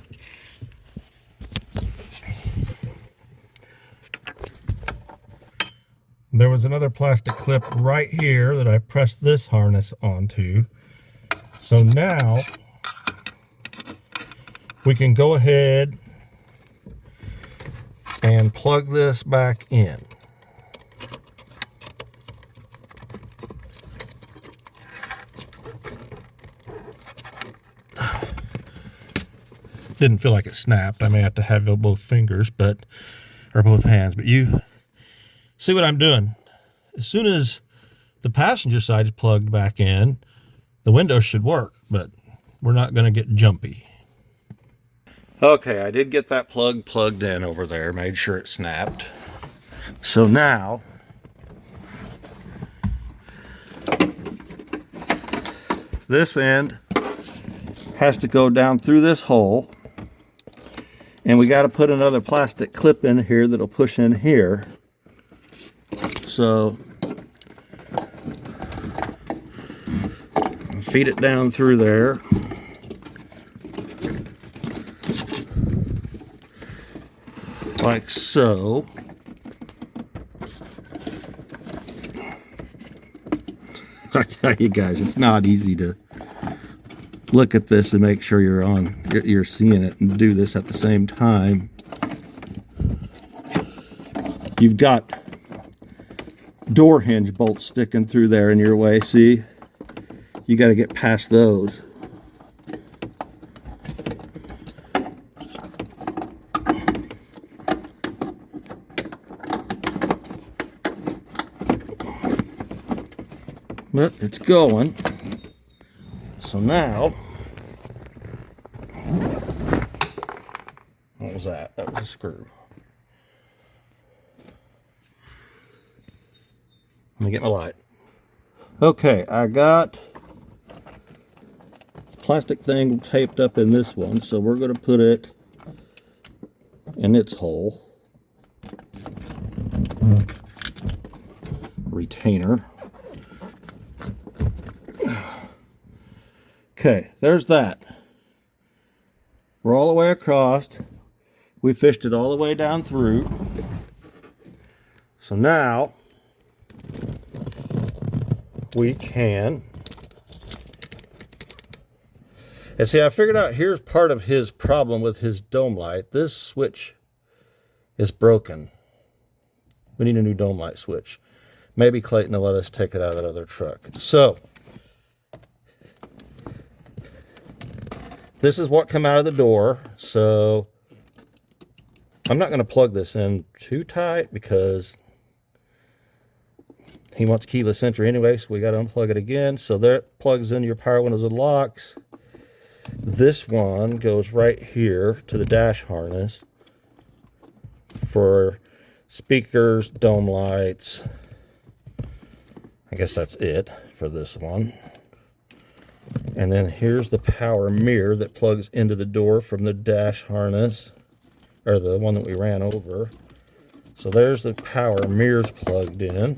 there was another plastic clip right here that I pressed this harness onto. So now we can go ahead and plug this back in. didn't feel like it snapped. I may have to have both fingers, or both hands, but you see what I'm doing. As soon as the passenger side is plugged back in, the window should work, but we're not going to get jumpy. Okay, I did get that plug plugged in over there, made sure it snapped. So now, this end has to go down through this hole, and we got to put another plastic clip in here that'll push in here. So feed it down through there. Like so. I tell you guys, it's not easy to look at this and make sure you're seeing it and do this at the same time. You've got door hinge bolts sticking through there in your way, see? You got to get past those. But it's going. So now, what was that? That was a screw. Let me get my light. Okay, I got this plastic thing taped up in this one, so we're going to put it in its hole. Retainer. Okay, there's that. We're all the way across. We fished it all the way down through. So now we can, and see, I figured out here's part of his problem with his dome light. This switch is broken. We need a new dome light switch. Maybe Clayton will let us take it out of that other truck. So this is what come out of the door. So I'm not going to plug this in too tight because he wants keyless entry anyway, so we got to unplug it again. So there it plugs into your power windows and locks. This one goes right here to the dash harness for speakers, dome lights. I guess that's it for this one. And then here's the power mirror that plugs into the door from the dash harness, or the one that we ran over. So there's the power mirrors plugged in.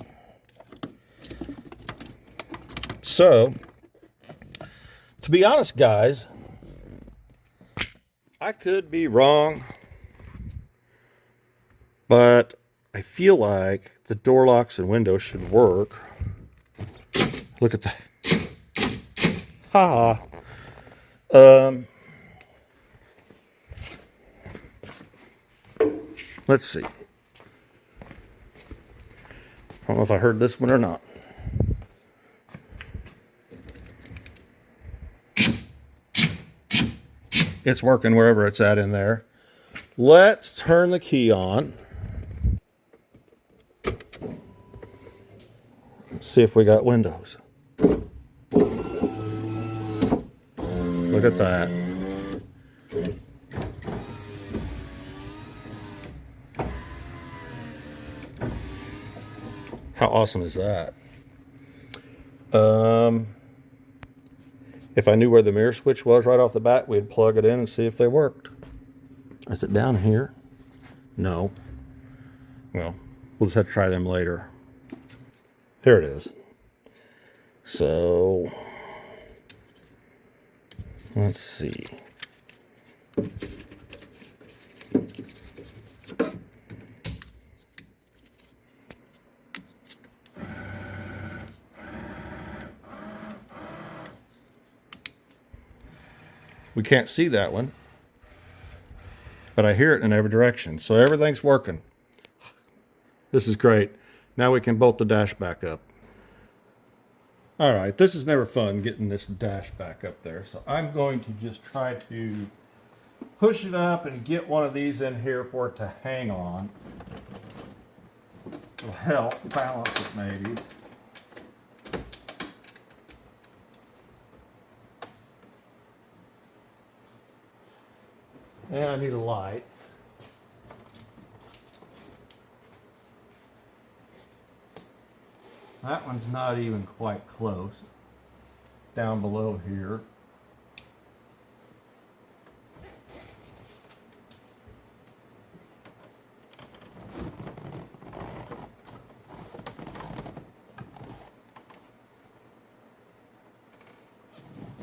So, to be honest, guys, I could be wrong, but I feel like the door locks and windows should work. Look at that. Haha. Let's see. I don't know if I heard this one or not. It's working wherever it's at in there. Let's turn the key on. Let's see if we got windows. Look at that. How awesome is that? If I knew where the mirror switch was right off the bat, we'd plug it in and see if they worked. Is it down here? No. Well, we'll just have to try them later. Here it is. So, let's see. We can't see that one, but I hear it in every direction. So everything's working. This is great. Now we can bolt the dash back up. All right, this is never fun getting this dash back up there. So I'm going to just try to push it up and get one of these in here for it to hang on. It'll help balance it maybe. And I need a light. That one's not even quite close. Down below here.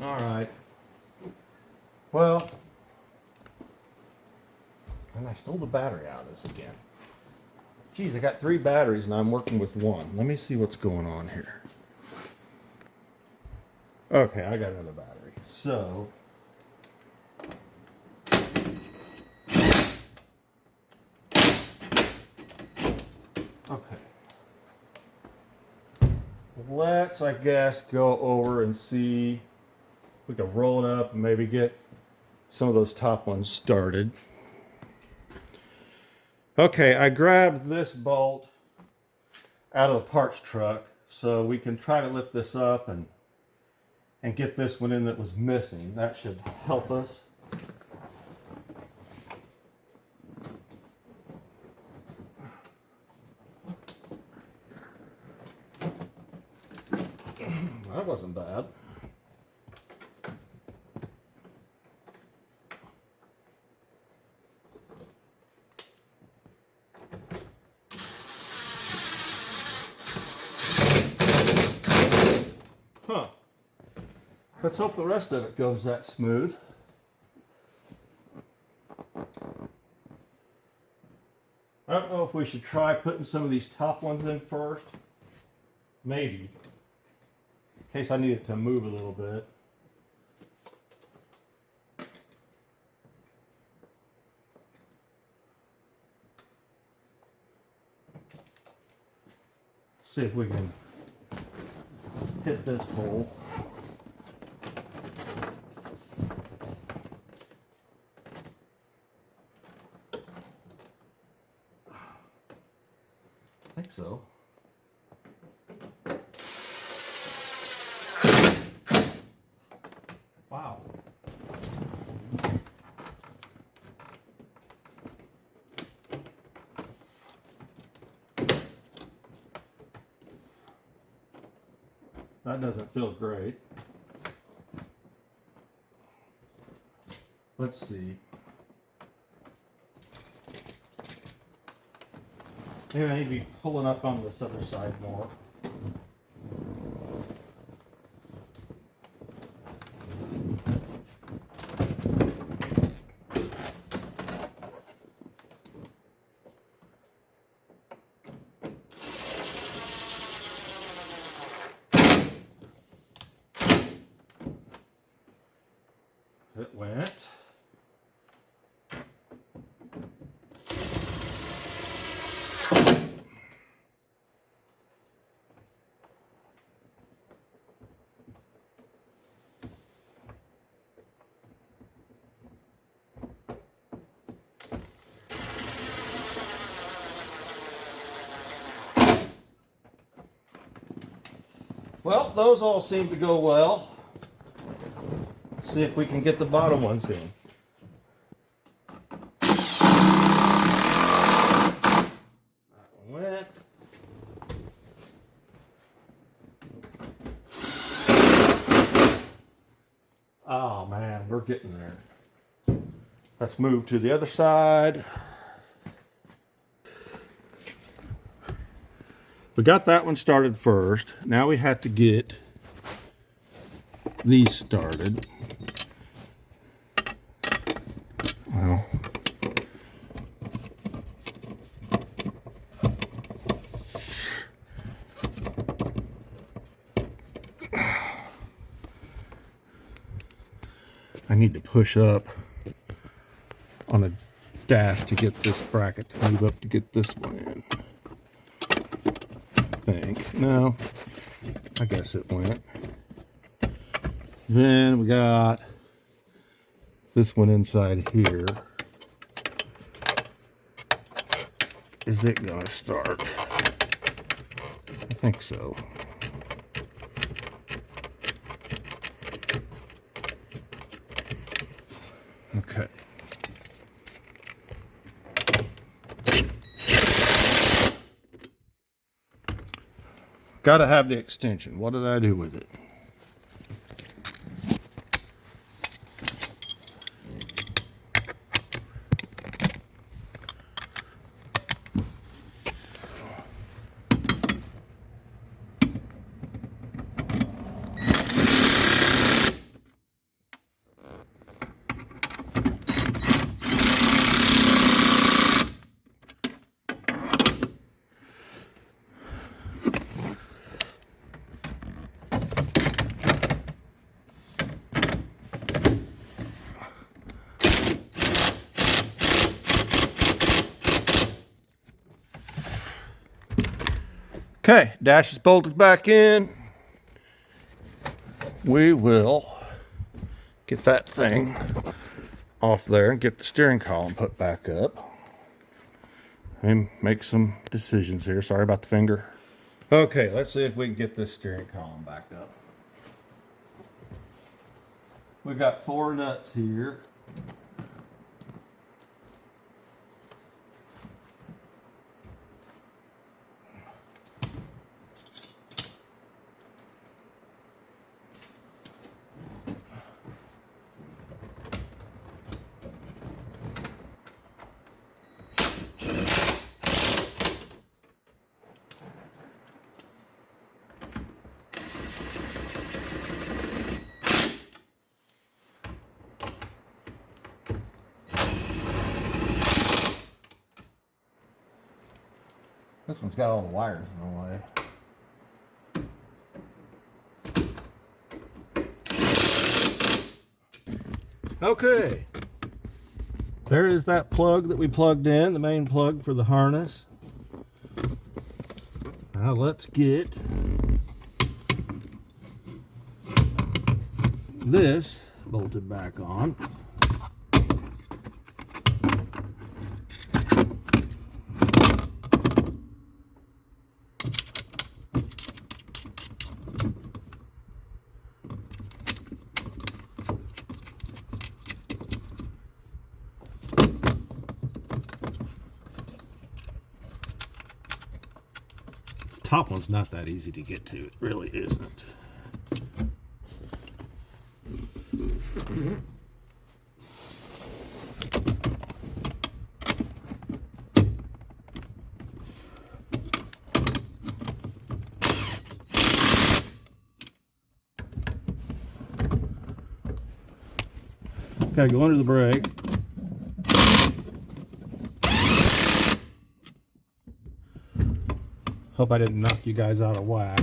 All right. Well, and I stole the battery out of this again. Geez, I got 3 batteries and I'm working with 1. Let me see what's going on here. Okay, I got another battery. So, okay. Let's, I guess, go over and see if we can roll it up and maybe get some of those top ones started. Okay, I grabbed this bolt out of the parts truck so we can try to lift this up and get this one in that was missing. That should help us. That wasn't bad. Huh. Let's hope the rest of it goes that smooth. I don't know if we should try putting some of these top ones in first. Maybe. In case I need it to move a little bit. See if we can hit this hole. I think so. Wow. That doesn't feel great. Let's see. Maybe I need to be pulling up on this other side more. It went. Well, those all seem to go well. See if we can get the bottom ones in. That one went. Oh man, we're getting there. Let's move to the other side. We got that one started first. Now we have to get these started. Well, I need to push up on a dash to get this bracket to move up to get this one in. No, I guess it went. Then we got This one inside here. Is it gonna start? I think so. Okay. Gotta have the extension. What did I do with it? Okay, dash is bolted back in. We will get that thing off there and get the steering column put back up and make some decisions here. Sorry about the finger. Okay, let's see if we can get this steering column back up. We've got 4 nuts here. This one's got all the wires in the way. Okay. There is that plug that we plugged in, the main plug for the harness. Now let's get this bolted back on. Top one's not that easy to get to. It really isn't. Gotta go under the brake. Hope I didn't knock you guys out of whack.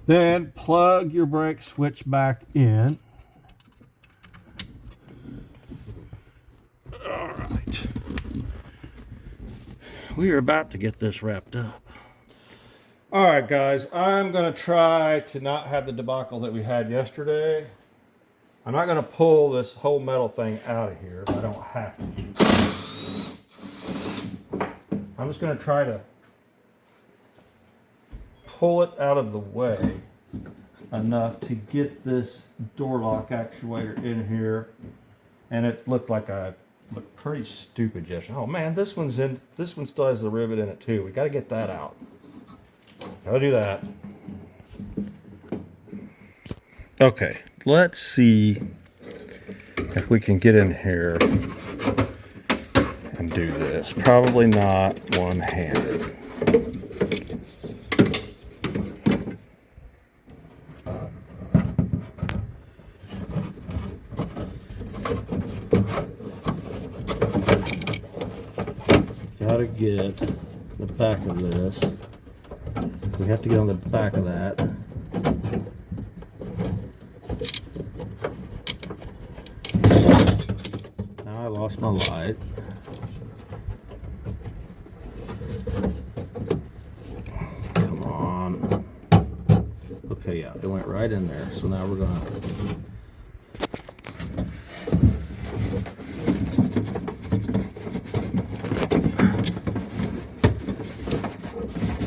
Then plug your brake switch back in. All right. We are about to get this wrapped up. All right, guys, I'm going to try to not have the debacle that we had yesterday. I'm not going to pull this whole metal thing out of here if I don't have to. I'm just going to try to pull it out of the way enough to get this door lock actuator in here. And it looked pretty stupid yesterday. Oh man, this one still has the rivet in it too. We got to get that out. Gotta do that. Okay, let's see if we can get in here and do this. Probably not one-handed. Gotta get the back of this. We have to get on the back of that. Now I lost my light. Okay, yeah, it went right in there. So now we're gonna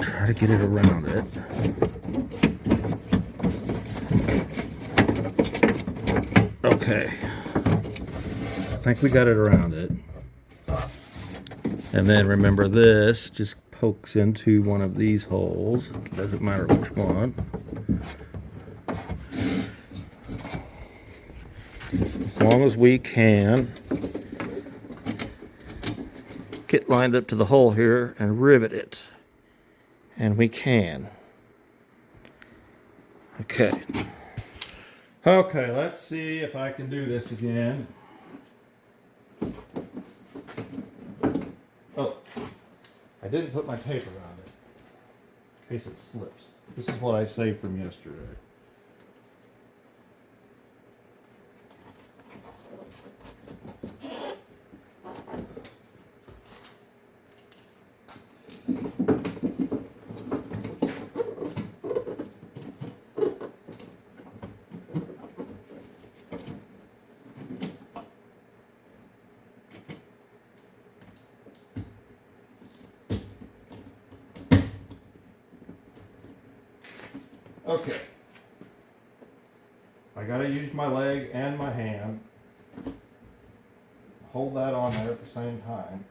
try to get it around it. Okay, I think we got it around it. And then remember, this just pokes into one of these holes. Doesn't matter which one. As long as we can get lined up to the hole here and rivet it. And we can. Okay. Okay, let's see if I can do this again. Oh, I didn't put my tape around it in case it slips. This is what I saved from yesterday. Okay. I gotta use my leg and my hand. Hold that on there at the same time.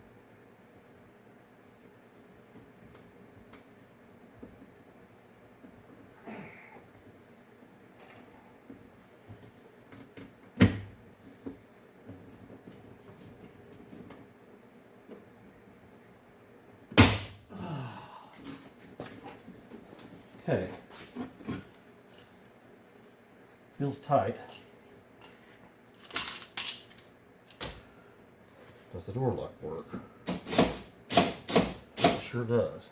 Okay. Feels tight. Does the door lock work? It sure does.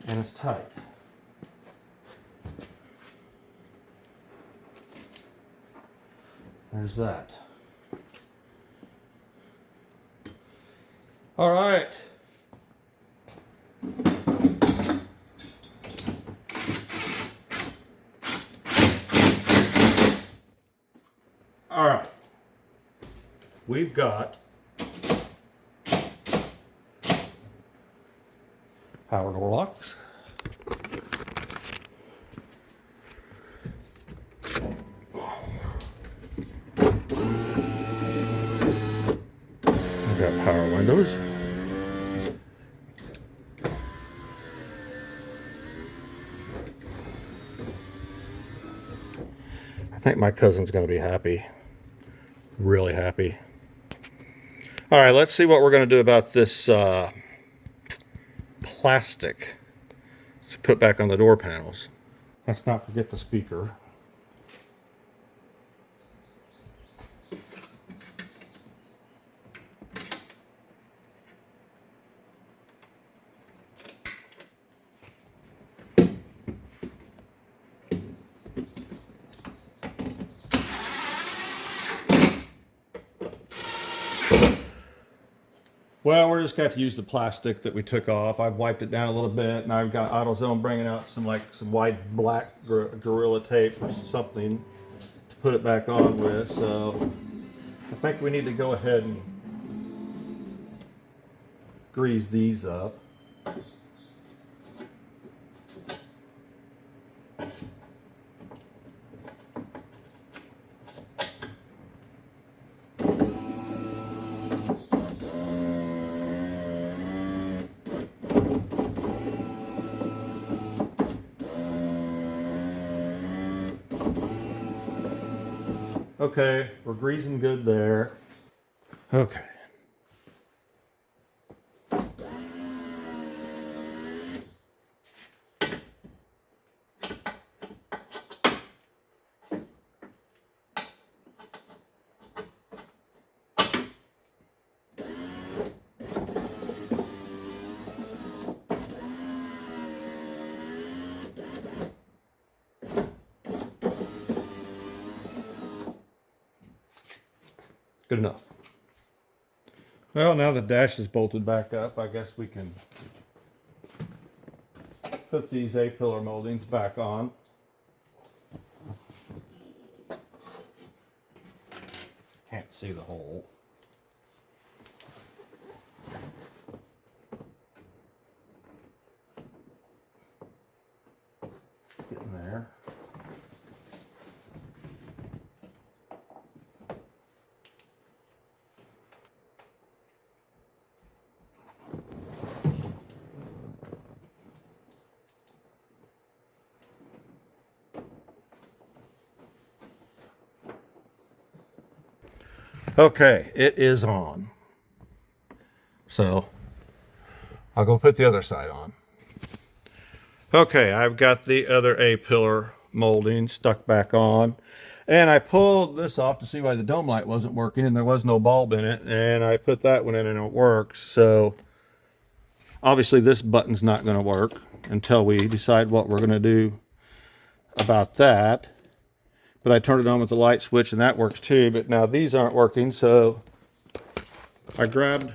And it's tight. There's that. All right. All right. We've got power door locks. We've got power windows. I think my cousin's going to be happy. Really happy. All right, let's see what we're going to do about this plastic to put back on the door panels. Let's not forget the speaker. Well, we're just got to use the plastic that we took off. I've wiped it down a little bit, and I've got AutoZone bringing out some white black Gorilla tape or something to put it back on with. So I think we need to go ahead and grease these up. Okay, we're greasing good there. Okay. Good enough. Well, now the dash is bolted back up, I guess we can put these A-pillar moldings back on. Can't see the hole. Getting there. Okay, it is on. So I'll go put the other side on. Okay, I've got the other A-pillar molding stuck back on. And I pulled this off to see why the dome light wasn't working, and there was no bulb in it. And I put that one in and it works. So obviously this button's not going to work until we decide what we're going to do about that. But I turned it on with the light switch and that works too. But now these aren't working, so I grabbed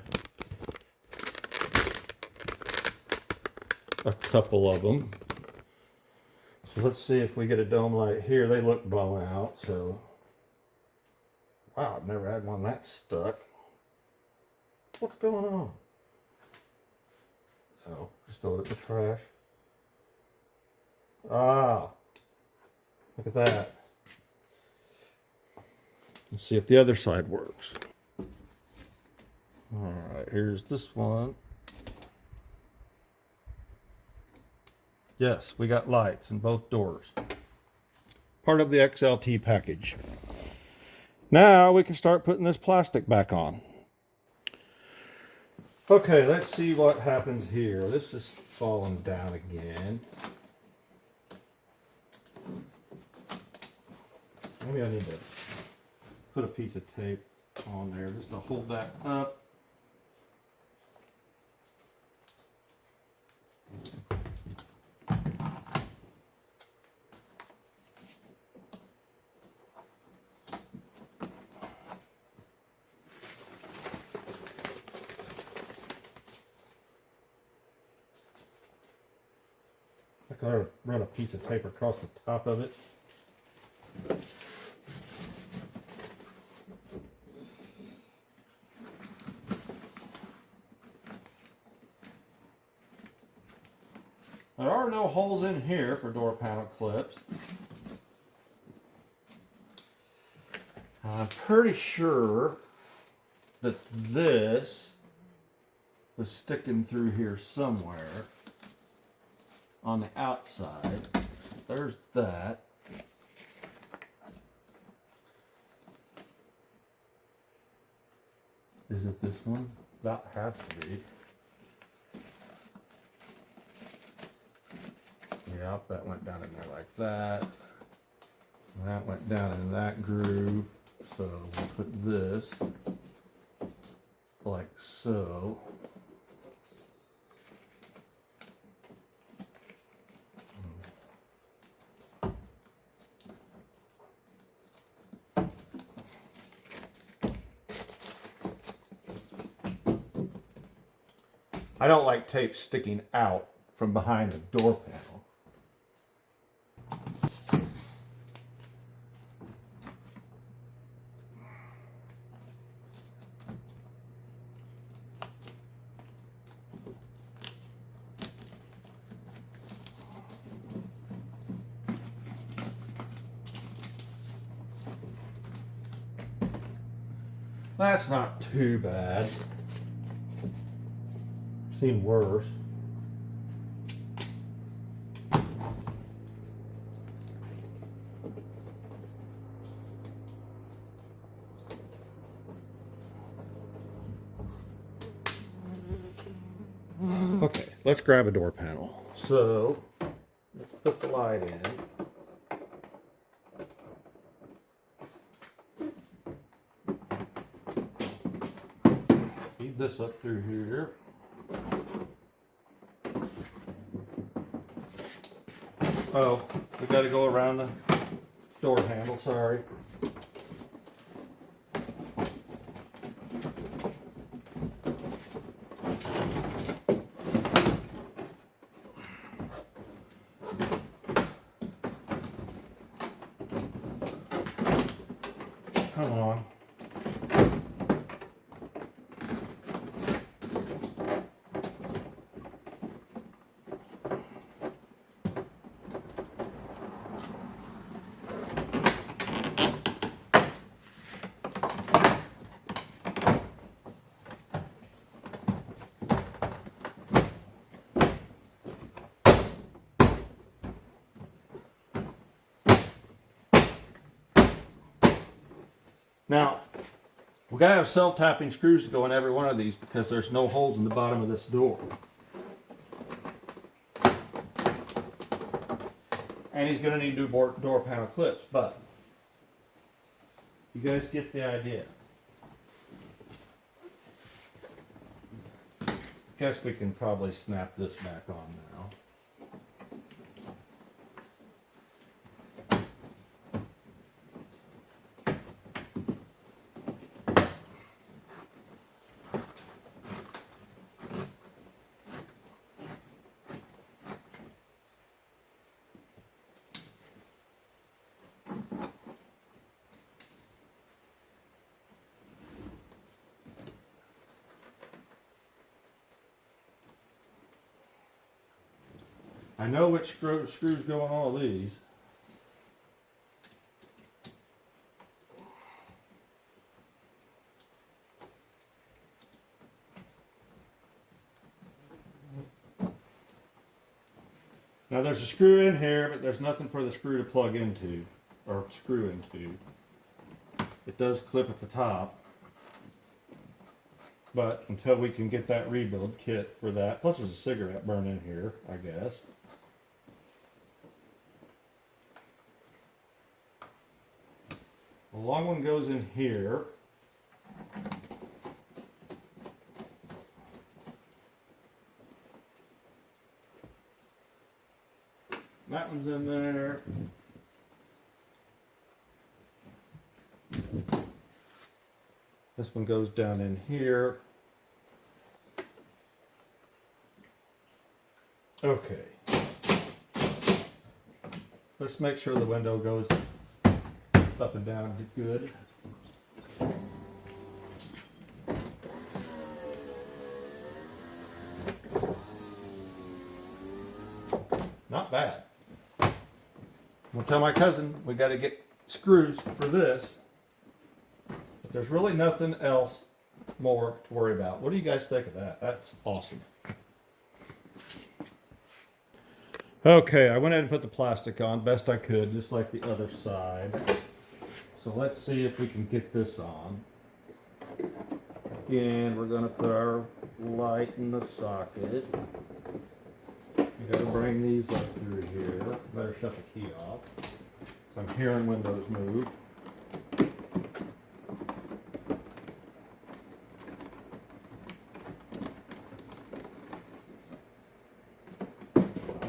a couple of them. So let's see if we get a dome light here. They look blown out, so. Wow, I've never had one that stuck. What's going on? Oh, just throw it in the trash. Ah, look at that. Let's see if the other side works. All right, here's this one. Yes, we got lights in both doors. Part of the XLT package. Now we can start putting this plastic back on. Okay, let's see what happens here. This is falling down again. Maybe I need to put a piece of tape on there just to hold that up. I could run a piece of tape across the top of it. There are no holes in here for door panel clips. I'm pretty sure that this was sticking through here somewhere on the outside. There's that. Is it this one? That has to be. Yep, that went down in there like that. And that went down in that groove. So we'll put this like so. I don't like tape sticking out from behind the door panel. That's not too bad. Seen worse. Okay, let's grab a door panel. So, let's put the light in. Feed this up through here. Oh, we got to go around the door handle, sorry. Now, we gotta have self-tapping screws to go in every one of these because there's no holes in the bottom of this door. And he's gonna need new door panel clips, but you guys get the idea. Guess we can probably snap this back on now. I know which screws go on all these. Now there's a screw in here, but there's nothing for the screw to plug into, or screw into. It does clip at the top. But until we can get that rebuild kit for that, plus there's a cigarette burn in here, I guess. The long one goes in here. That one's in there. This one goes down in here. Okay. Let's make sure the window goes up and down good. Not bad. I'm gonna tell my cousin we got to get screws for this, but there's really nothing else more to worry about. What do you guys think of that? That's awesome. Okay, I went ahead and put the plastic on best I could, just like the other side. So let's see if we can get this on. Again, we're gonna put our light in the socket. You gotta bring these up through here. Better shut the key off. So I'm hearing windows move.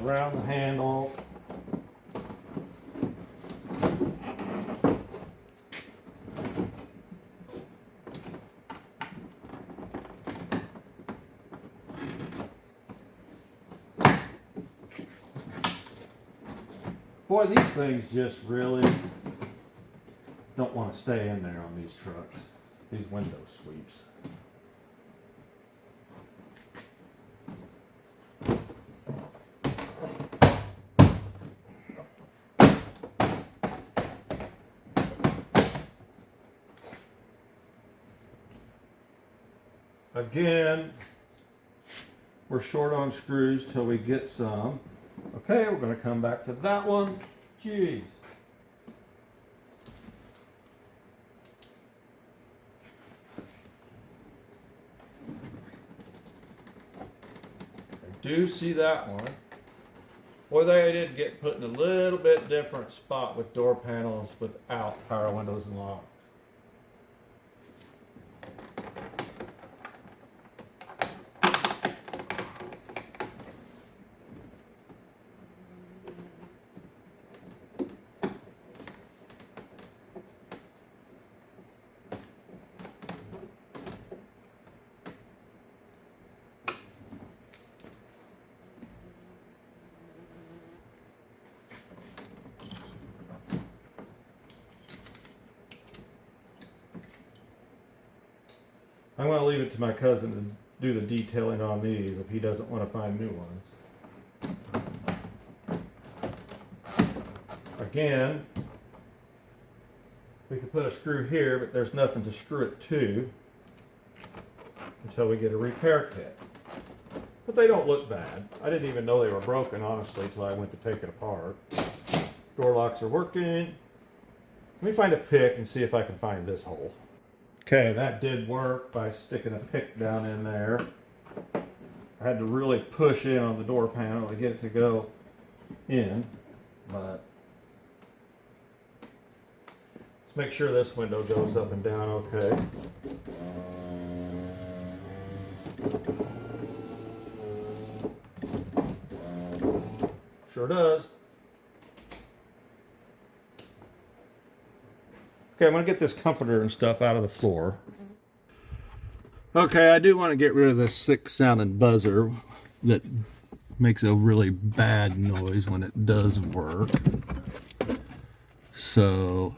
Around the handle. Boy, these things just really don't want to stay in there on these trucks, these window sweeps. Again, we're short on screws till we get some. Okay, we're going to come back to that one. Jeez. I do see that one. Boy, they did get put in a little bit different spot with door panels without power windows and locks. I'm going to leave it to my cousin to do the detailing on these if he doesn't want to find new ones. Again, we could put a screw here, but there's nothing to screw it to until we get a repair kit. But they don't look bad. I didn't even know they were broken, honestly, until I went to take it apart. Door locks are working. Let me find a pick and see if I can find this hole. Okay, that did work by sticking a pick down in there. I had to really push in on the door panel to get it to go in, but let's make sure this window goes up and down okay. Sure does. Okay, I'm going to get this comforter and stuff out of the floor. Okay, I do want to get rid of this sick sounding buzzer that makes a really bad noise when it does work. So,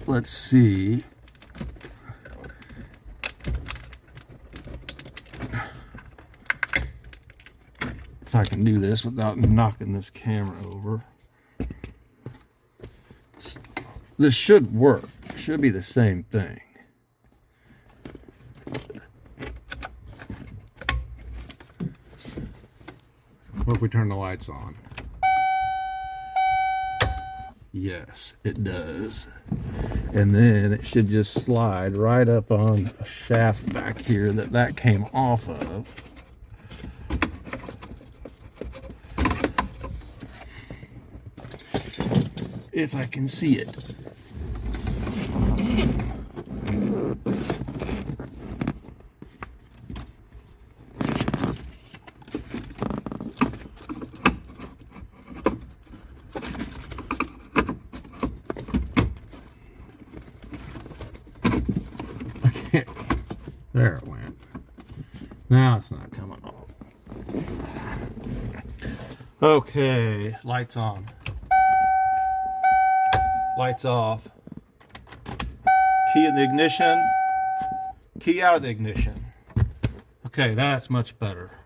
let's see. If I can do this without knocking this camera over. This should work. It should be the same thing. What if we turn the lights on? Yes, it does. And then it should just slide right up on a shaft back here that came off of. If I can see it. There it went. Now it's not coming off. Okay, lights on. Lights off. Key in the ignition. Key out of the ignition. Okay, that's much better.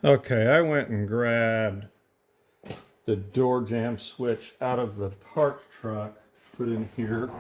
Okay, I went and grabbed the door jamb switch out of the parts truck, put in here.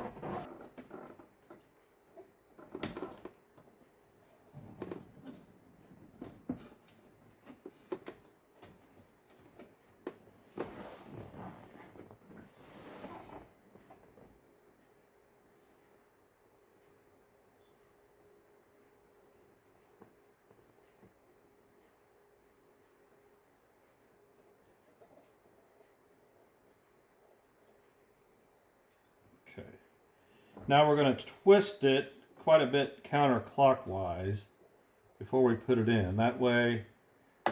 Okay. Now we're going to twist it quite a bit counterclockwise before we put it in. That way,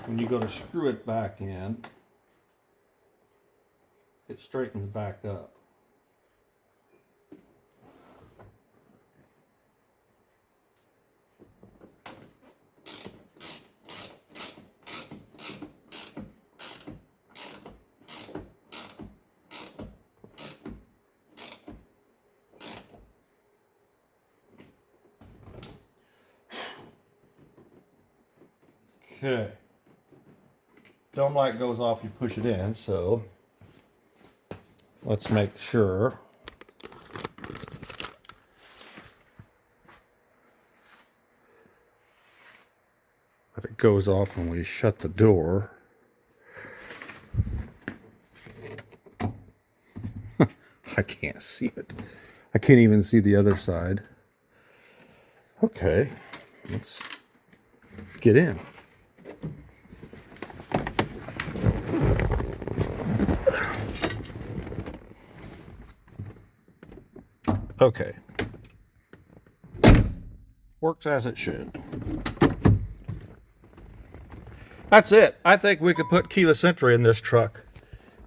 when you go to screw it back in, it straightens back up. Okay, dome light goes off, you push it in, so let's make sure that it goes off when we shut the door. I can't see it. I can't even see the other side. Okay, let's get in. Okay. Works as it should. That's it. I think we could put keyless entry in this truck.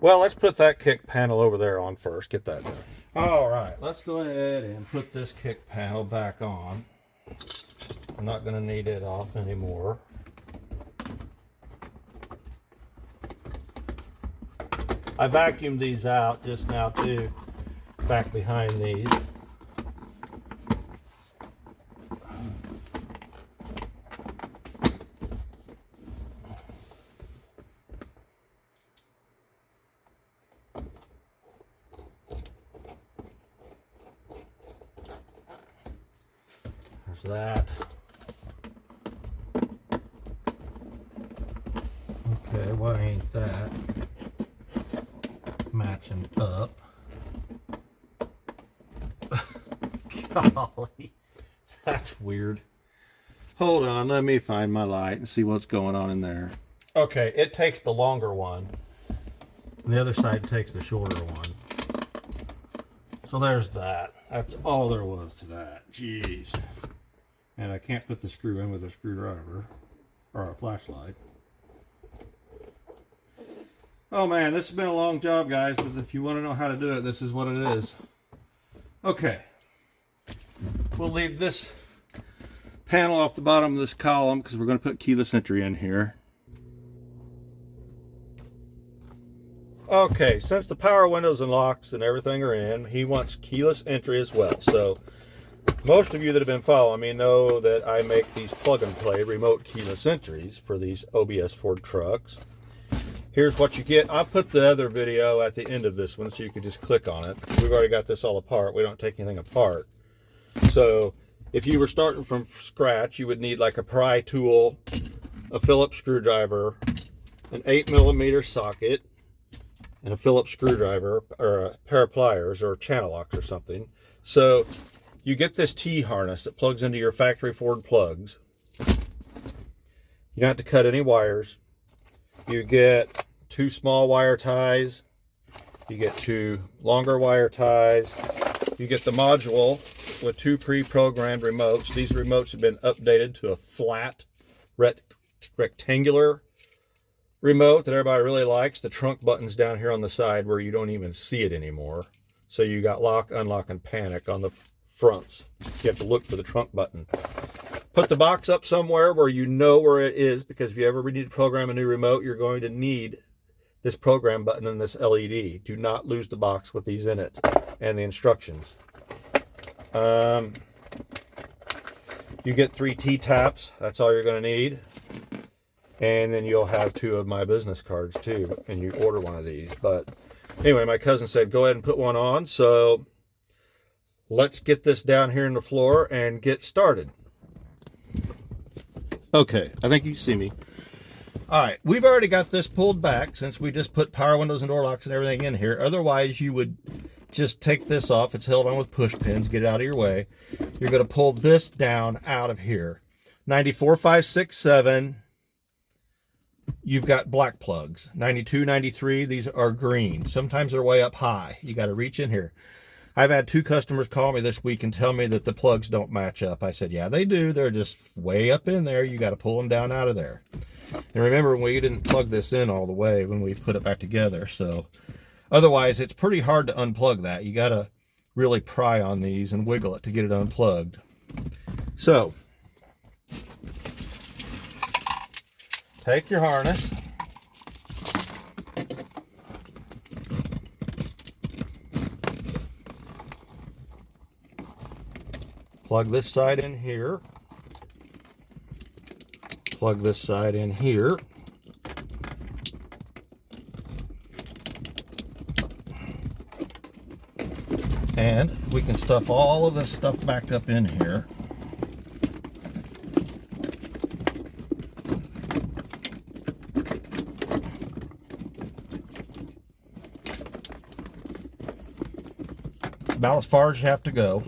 Well, let's put that kick panel over there on first. Get that done. All right, let's go ahead and put this kick panel back on. I'm not going to need it off anymore. I vacuumed these out just now too, back behind these. There's that. Okay, why ain't that matching? matching up. Golly, that's weird. Hold on, let me find my light and see what's going on in there. Okay, it takes the longer one. And the other side takes the shorter one. So there's that. That's all there was to that. Jeez. And I can't put the screw in with a screwdriver or a flashlight. Oh man, this has been a long job, guys, but if you want to know how to do it, this is what it is. Okay. We'll leave this panel off the bottom of this column because we're going to put keyless entry in here. Okay, since the power windows and locks and everything are in, he wants keyless entry as well. So most of you that have been following me know that I make these plug and play remote keyless entries for these OBS Ford trucks. Here's what you get. I'll put the other video at the end of this one so you can just click on it. We've already got this all apart. We don't take anything apart. So if you were starting from scratch, you would need like a pry tool, a Phillips screwdriver, an 8mm socket, and a Phillips screwdriver, or a pair of pliers, or channel locks or something. So you get this T-harness that plugs into your factory Ford plugs. You don't have to cut any wires. You get 2 small wire ties. You get 2 longer wire ties. You get the module with 2 pre-programmed remotes. These remotes have been updated to a flat rectangular remote that everybody really likes. The trunk button's down here on the side where you don't even see it anymore. So you got lock, unlock, and panic on the fronts. You have to look for the trunk button. Put the box up somewhere where you know where it is, because if you ever need to program a new remote, you're going to need this program button and this LED. Do not lose the box with these in it and the instructions. You get 3 T-taps. That's all you're going to need. And then you'll have 2 of my business cards too, and you order one of these. But anyway, my cousin said go ahead and put one on. So let's get this down here on the floor and get started. Okay, I think you can see me. All right, we've already got this pulled back since we just put power windows and door locks and everything in here. Otherwise, you would just take this off. It's held on with push pins. Get it out of your way. You're going to pull this down out of here. 94, 5, 6, 7. You've got black plugs. 92, 93, these are green. Sometimes they're way up high. You got to reach in here. I've had 2 customers call me this week and tell me that the plugs don't match up. I said, yeah, they do. They're just way up in there. You got to pull them down out of there. And remember, we didn't plug this in all the way when we put it back together. So otherwise, it's pretty hard to unplug that. You got to really pry on these and wiggle it to get it unplugged. So take your harness. Plug this side in here. Plug this side in here. And we can stuff all of this stuff back up in here. About as far as you have to go.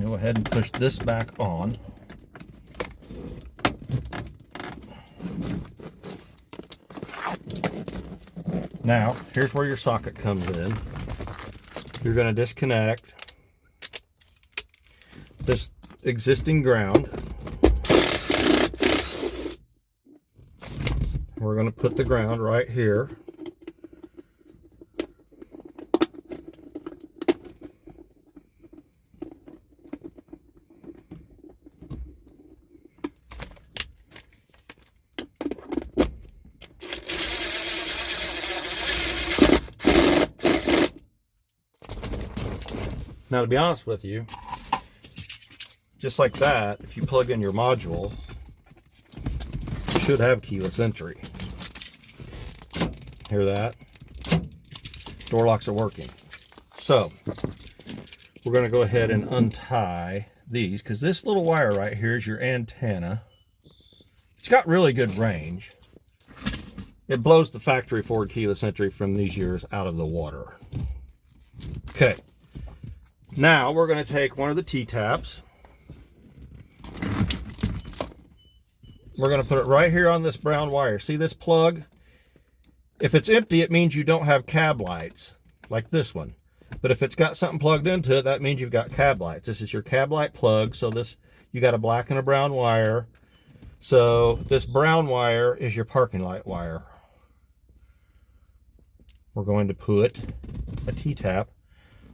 Go ahead and push this back on. Now, here's where your socket comes in. You're going to disconnect this existing ground. We're going to put the ground right here. Now, to be honest with you, just like that, if you plug in your module, you should have keyless entry. Hear that? Door locks are working. So, we're going to go ahead and untie these, because this little wire right here is your antenna It's got really good range. It blows the factory Ford keyless entry from these years out of the water. Okay, now we're going to take one of the T-taps. We're going to put it right here on this brown wire. See this plug? If it's empty, it means you don't have cab lights, like this one. But if it's got something plugged into it, that means you've got cab lights. This is your cab light plug. So this, you got a black and a brown wire. So this brown wire is your parking light wire. We're going to put a T-tap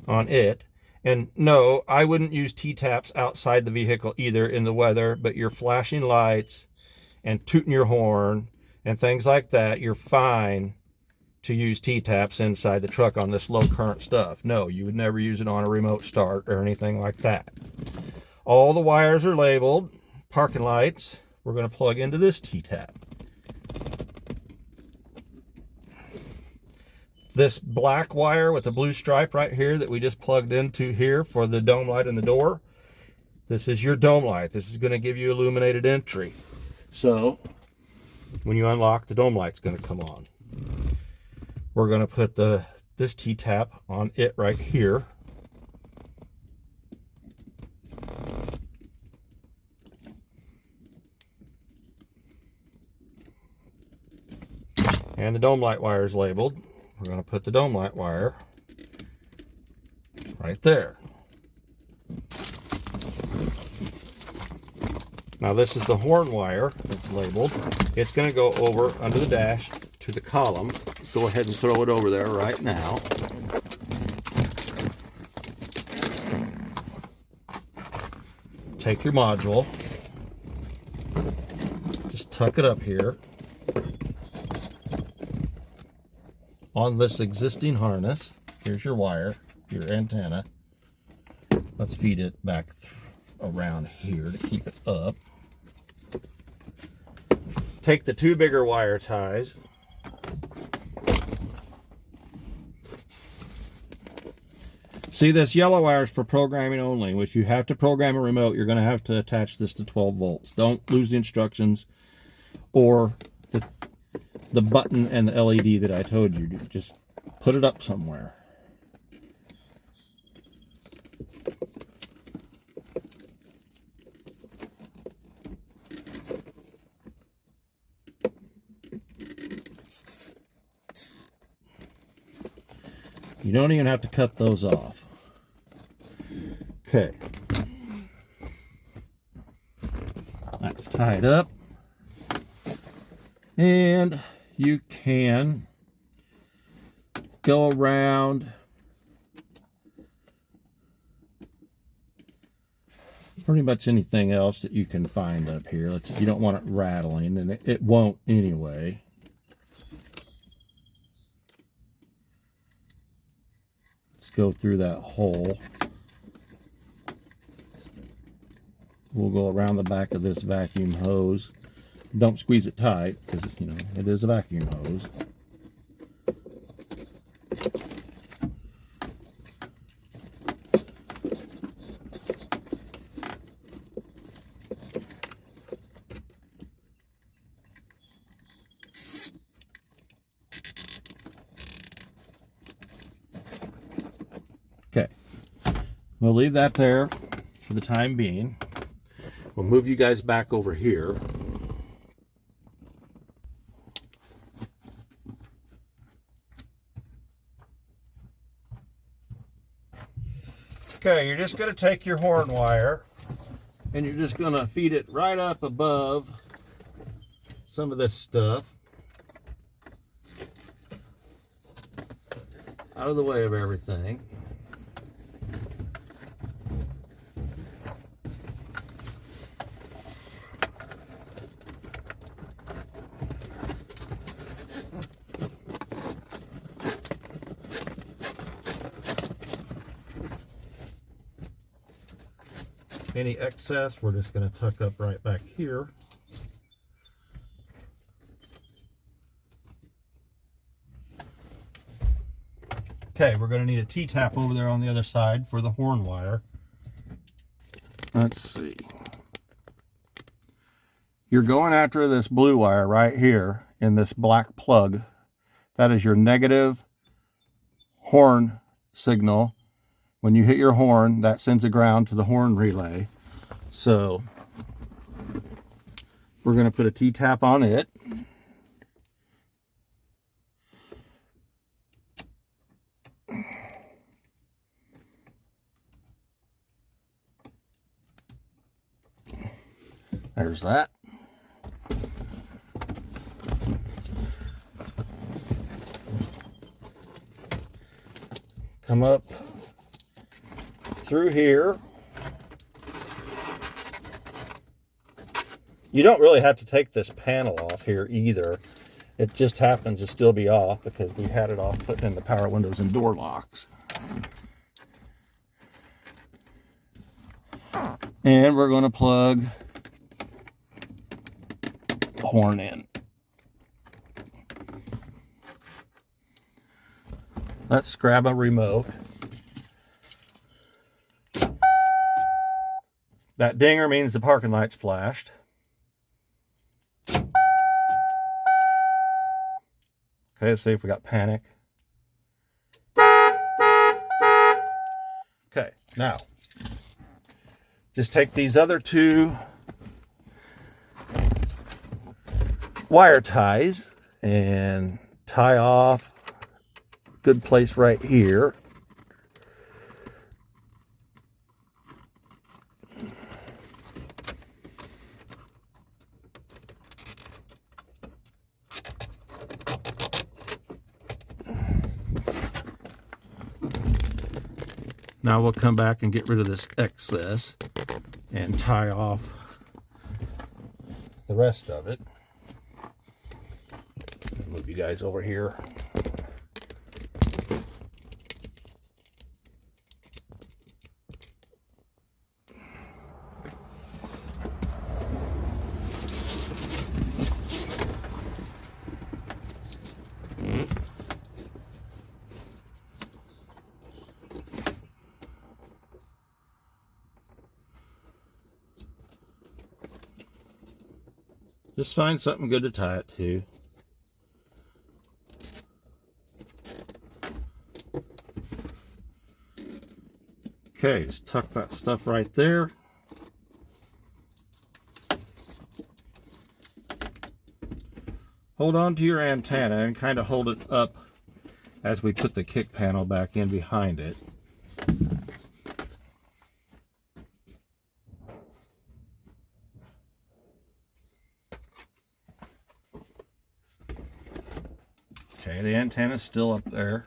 on it. And no, I wouldn't use T-taps outside the vehicle either in the weather, but your flashing lights and tooting your horn and things like that, you're fine to use T-taps inside the truck on this low current stuff. No, you would never use it on a remote start or anything like that. All the wires are labeled. Parking lights, we're going to plug into this T-tap. This black wire with the blue stripe right here that we just plugged into here for the dome light in the door, this is your dome light. This is going to give you illuminated entry. So when you unlock, the dome light's going to come on. We're going to put this T-tap on it right here. And the dome light wire is labeled. We're going to put the dome light wire right there. Now this is the horn wire that's labeled. It's going to go over under the dash to the column. Let's go ahead and throw it over there right now. Take your module. Just tuck it up here on this existing harness. Here's your wire, your antenna. Let's feed it back around here to keep it up. Take the two bigger wire ties. See, this yellow wire is for programming only, which you have to program a remote. You're going to have to attach this to 12 volts. Don't lose the instructions or the button and the LED that I told you. Just put it up somewhere. You don't even have to cut those off. Okay. That's tied up. And you can go around pretty much anything else that you can find up here. You don't want it rattling, and it won't anyway. Let's go through that hole. We'll go around the back of this vacuum hose. Don't squeeze it tight because, you know, it is a vacuum hose. Okay, we'll leave that there for the time being. We'll move you guys back over here. Okay, you're just going to take your horn wire and you're just going to feed it right up above some of this stuff, out of the way of everything. Any excess, we're just going to tuck up right back here. Okay, we're going to need a T-tap over there on the other side for the horn wire. Let's see. You're going after this blue wire right here in this black plug. That is your negative horn signal. When you hit your horn, that sends a ground to the horn relay. So we're going to put a T-tap on it. There's that. Come up through here. You don't really have to take this panel off here either. It just happens to still be off because we had it off putting in the power windows and door locks. And we're going to plug the horn in. Let's grab a remote. That dinger means the parking light's flashed. Okay, let's see if we got panic. Okay, now just take these other two wire ties and tie off. Good place right here. Now we'll come back and get rid of this excess and tie off the rest of it. Move you guys over here. Just find something good to tie it to. Okay, just tuck that stuff right there. Hold on to your antenna and kind of hold it up as we put the kick panel back in behind it. Okay, the antenna's still up there.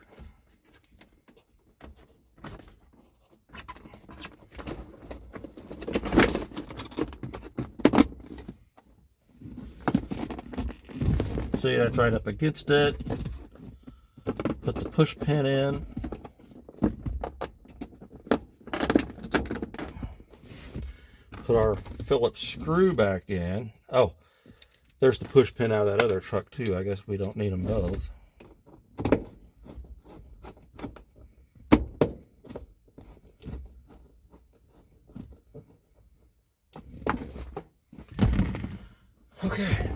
See, that's right up against it. Put the push pin in. Put our Phillips screw back in. Oh, there's the push pin out of that other truck too. I guess we don't need them both. Okay.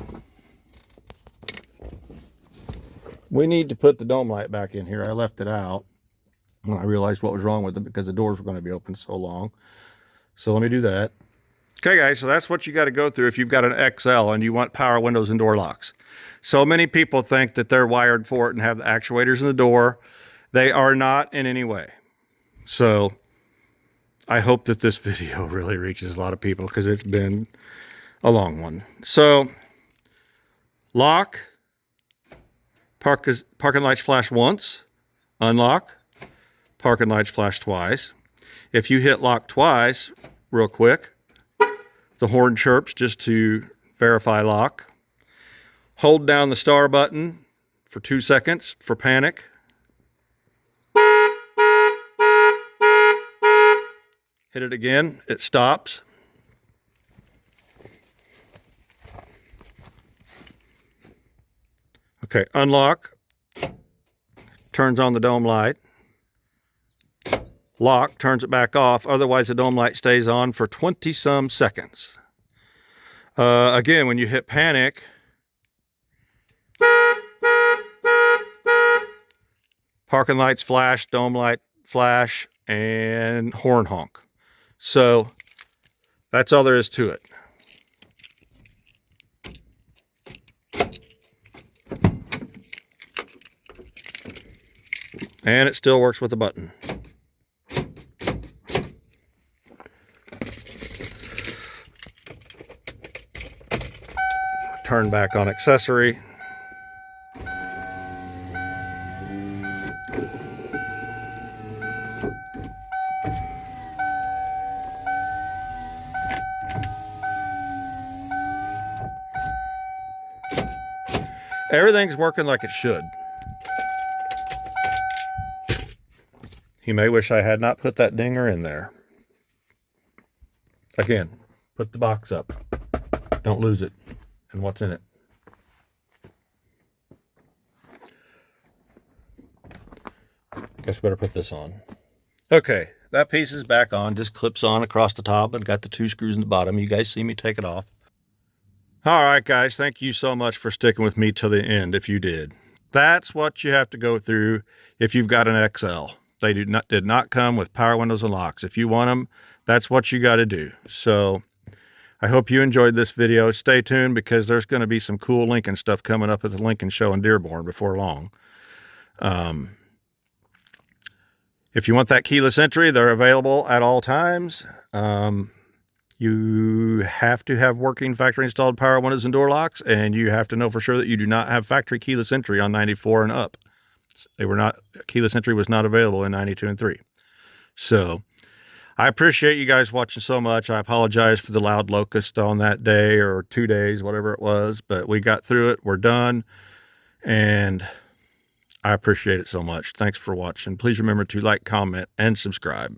We need to put the dome light back in here. I left it out when I realized what was wrong with it because the doors were going to be open so long. So let me do that. Okay, guys, so that's what you got to go through if you've got an XL and you want power windows and door locks. So many people think that they're wired for it and have the actuators in the door. They are not in any way. So I hope that this video really reaches a lot of people because it's been a long one. So lock, parking lights flash once, unlock, parking lights flash twice. If you hit lock twice, real quick, the horn chirps just to verify lock. Hold down the star button for 2 seconds for panic. Hit it again, it stops. Okay, unlock, turns on the dome light. Lock, turns it back off, otherwise the dome light stays on for 20-some seconds. Again, when you hit panic, parking lights flash, dome light flash, and horn honk. So that's all there is to it. And it still works with the button. Turn back on accessory. Everything's working like it should. You may wish I had not put that dinger in there. Again, put the box up. Don't lose it and what's in it. Guess we better put this on. Okay, that piece is back on. Just clips on across the top and got the 2 screws in the bottom. You guys see me take it off. All right, guys, thank you so much for sticking with me till the end if you did. That's what you have to go through if you've got an XL. They did not come with power windows and locks. If you want them, that's what you got to do. So I hope you enjoyed this video. Stay tuned because there's going to be some cool Lincoln stuff coming up at the Lincoln show in Dearborn before long. If you want that keyless entry, they're available at all times. You have to have working factory installed power windows and door locks, and you have to know for sure that you do not have factory keyless entry on 94 and up. Keyless entry was not available in 92 and 3. So I appreciate you guys watching so much. I apologize for the loud locust on that day or 2 days, whatever it was, but we got through it. We're done. And I appreciate it so much. Thanks for watching. Please remember to like, comment, and subscribe.